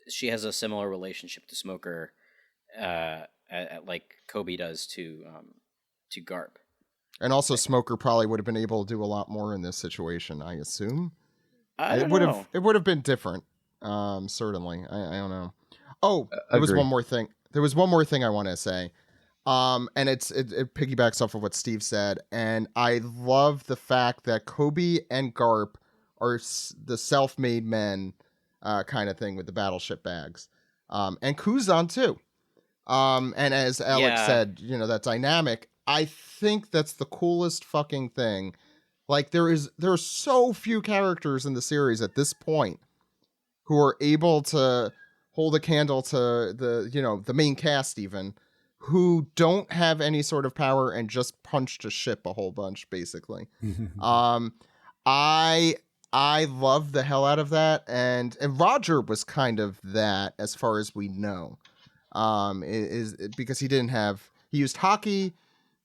she has a similar relationship to Smoker, like Kobe does to Garp. And also, Smoker probably would have been able to do a lot more in this situation, I assume. It would have been different. Certainly. I don't know. Oh, there was one more thing. I want to say. And it piggybacks off of what Steve said, and I love the fact that Kobe and Garp are the self-made men kind of thing with the battleship bags, and Kuzan too. And as Alex said, that dynamic. I think that's the coolest fucking thing. Like there are so few characters in the series at this point who are able to hold a candle to the main cast even, who don't have any sort of power and just punched a ship a whole bunch, basically. I love the hell out of that, and Roger was kind of that as far as we know. Is because he used hockey,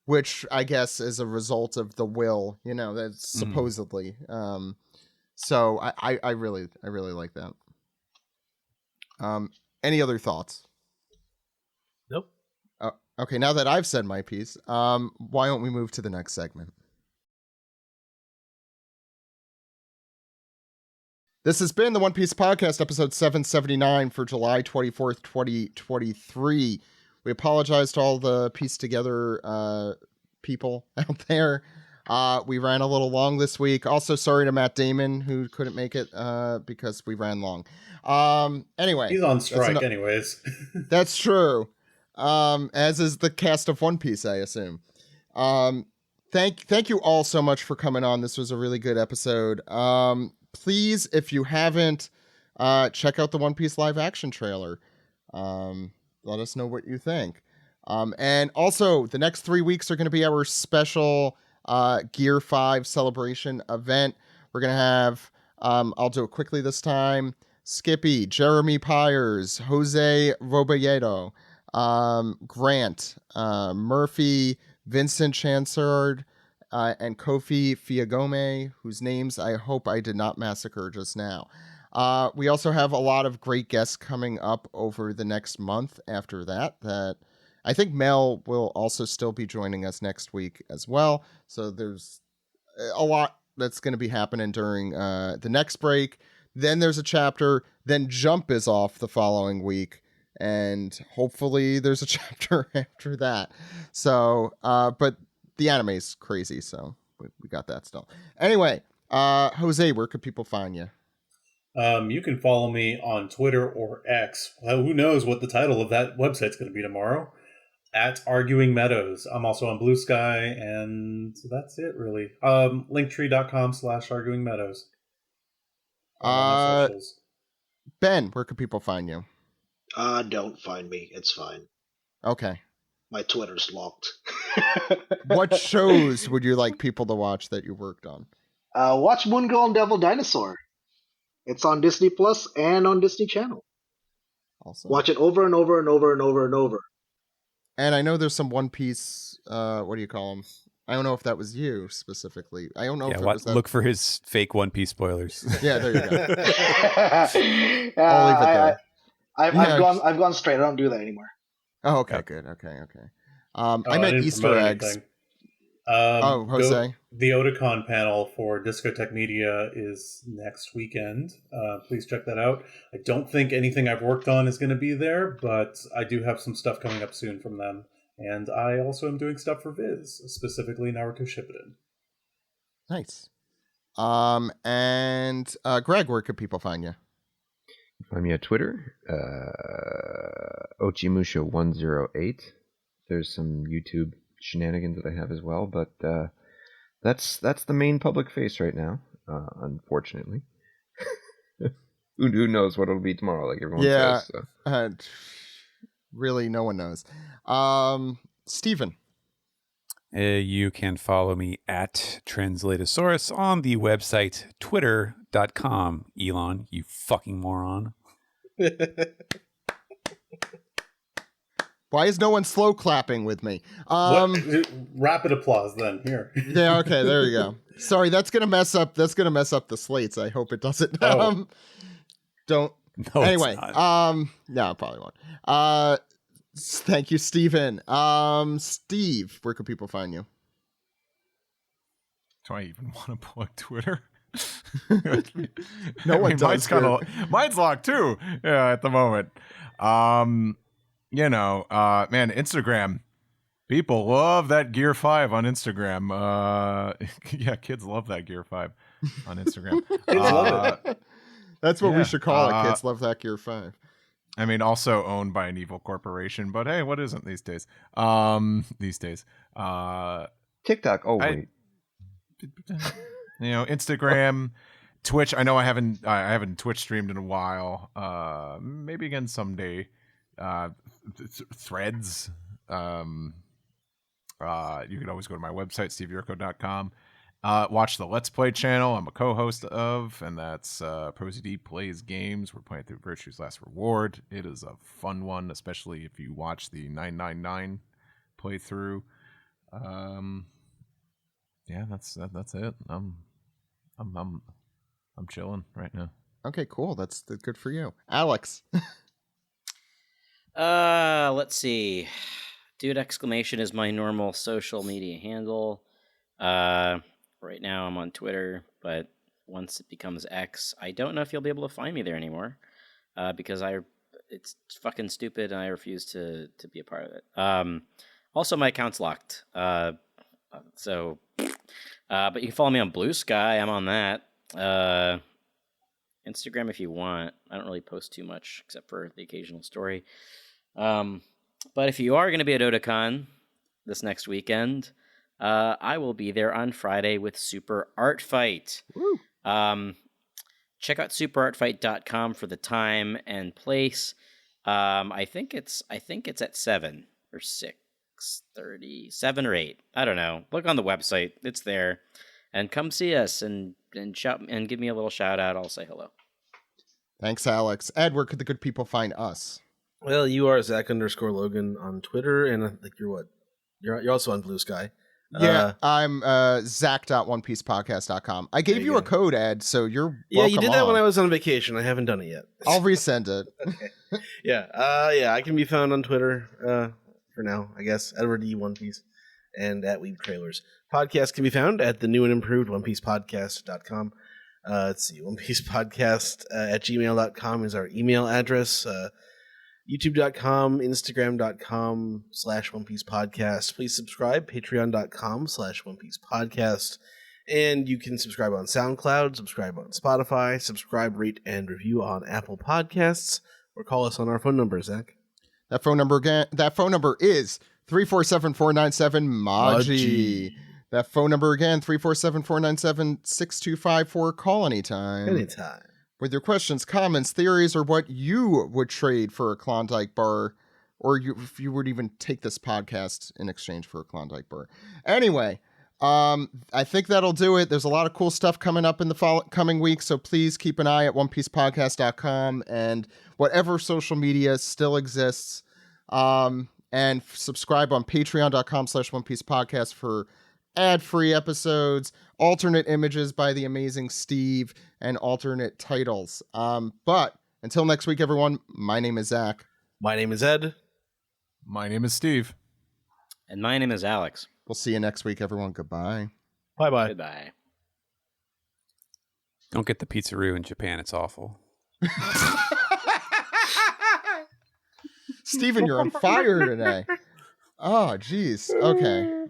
which I guess is a result of the will, that's supposedly. So I really like that. Any other thoughts? Nope. Okay, now that I've said my piece, why don't we move to the next segment? This has been the One Piece Podcast, episode 779 for July 24th, 2023. We apologize to all the piece together people out there. We ran a little long this week. Also, sorry to Matt Damon, who couldn't make it because we ran long. Anyway. He's on strike anyways. That's true. As is the cast of One Piece, I assume. Thank you all so much for coming on. This was a really good episode. Please, if you haven't, check out the One Piece live action trailer. Let us know what you think. And also, the next 3 weeks are going to be our special Gear 5 celebration event. We're going to have, I'll do it quickly this time, Skippy, Jeremy Pyers, Jose Roballedo, Grant, Murphy, Vincent Chansard, and Kofi Fiagome, whose names I hope I did not massacre just now. We also have a lot of great guests coming up over the next month after that I think Mel will also still be joining us next week as well. So there's a lot that's going to be happening during the next break. Then there's a chapter. Then Jump is off the following week. And hopefully there's a chapter after that. So, but the anime is crazy. So we got that still. Anyway, Jose, where could people find you? You can follow me on Twitter or X. Well, who knows what the title of that website's going to be tomorrow. At Arguing Meadows. I'm also on Blue Sky, and that's it, really. Linktree.com/Arguing Meadows. Ben, where can people find you? Don't find me. It's fine. Okay. My Twitter's locked. What shows would you like people to watch that you worked on? Watch Moon Girl and Devil Dinosaur. It's on Disney Plus and on Disney Channel. Awesome. Watch it over and over and over and over and over. And I know there's some One Piece, what do you call them? I don't know if that was you specifically. I don't know if it was that. Look for his fake One Piece spoilers. Yeah, there you go. I'll leave it there. I've gone straight. I don't do that anymore. Oh, okay, good. Okay. I meant Easter eggs. Jose. The Otakon panel for Discotek Media is next weekend. Please check that out. I don't think anything I've worked on is going to be there, but I do have some stuff coming up soon from them. And I also am doing stuff for Viz, specifically Naruto Shippuden. Nice. And Greg, where could people find you? Find me at Twitter, Ochimusha108. There's some YouTube shenanigans that I have as well, but that's the main public face right now, unfortunately. Who knows what it'll be tomorrow, like everyone says. So. Really, no one knows. Steven. You can follow me at Translatosaurus on the website twitter.com. Elon, you fucking moron. Why is no one slow clapping with me? Rapid applause then. Here. Yeah, okay, there you go. Sorry, that's gonna mess up the slates. I hope it doesn't. Oh. Don't. No, anyway, it's not. no, it probably won't. Thank you, Steven. Steve, where can people find you? Do I even want to plug Twitter? No one does. Mine's locked too. Yeah, at the moment. Man, Instagram. People love that Gear 5 on Instagram. Yeah, kids love that Gear 5 on Instagram. Kids love it. That's what we should call it. Kids love that Gear 5. I mean, also owned by an evil corporation, but hey, what isn't these days? TikTok. Oh, wait. Instagram, Twitch. I know I haven't Twitch streamed in a while. Maybe again someday. Threads. You can always go to my website, steveyurko.com. Watch the Let's Play channel I'm a co-host of, and that's Prosy D Plays Games. We're playing through Virtue's Last Reward. It is a fun one, especially if you watch the 999 playthrough. Yeah, that's it. I'm chilling right now. Okay, cool. That's good for you, Alex. Let's see. Dude exclamation is my normal social media handle. Right now I'm on Twitter, but once it becomes X, I don't know if you'll be able to find me there anymore. Because it's fucking stupid and I refuse to be a part of it. Also my account's locked. But you can follow me on Blue Sky. I'm on that. Instagram if you want. I don't really post too much except for the occasional story. But if you are going to be at Otakon this next weekend, I will be there on Friday with Super Art Fight. Woo. Check out superartfight.com for the time and place. I think it's at 7 or 6:30, 7 or 8. I don't know. Look on the website; it's there, and come see us and shout and give me a little shout out. I'll say hello. Thanks, Alex. Ed, where could the good people find us? Well, you are Zach_Logan on Twitter, and I think you're what? You're also on Blue Sky. Yeah, I'm Zach.OnePiecePodcast.com. I gave you a code, Ed, so you're welcome. Yeah, you did that when I was on vacation. I haven't done it yet. I'll resend it. Okay. Yeah, I can be found on Twitter for now, I guess. Edward E. One Piece and at Weeb Trailers. Podcast can be found at the new and improved OnePiecePodcast.com. Let's see, OnePiecePodcast at gmail.com is our email address. YouTube.com, Instagram.com/OnePiecePodcast. Please subscribe, Patreon.com/OnePiecePodcast. And you can subscribe on SoundCloud, subscribe on Spotify, subscribe, rate, and review on Apple Podcasts, or call us on our phone number, Zach. That phone number is 347-497-MAJI. That phone number again, 347-497-6254. Call anytime. Anytime. With your questions, comments, theories, or what you would trade for a Klondike bar, or if you would even take this podcast in exchange for a Klondike bar. Anyway, I think that'll do it. There's a lot of cool stuff coming up in the coming weeks, so please keep an eye at OnePiecePodcast.com and whatever social media still exists. And subscribe on Patreon.com/OnePiecePodcast for ad-free episodes, alternate images by the amazing Steve, and alternate titles. But until next week, everyone, my name is Zach. My name is Ed. My name is Steve. And my name is Alex. We'll see you next week, everyone. Goodbye. Bye-bye. Goodbye. Don't get the pizzeroo in Japan. It's awful. Steven, you're on fire today. Oh, geez. Okay.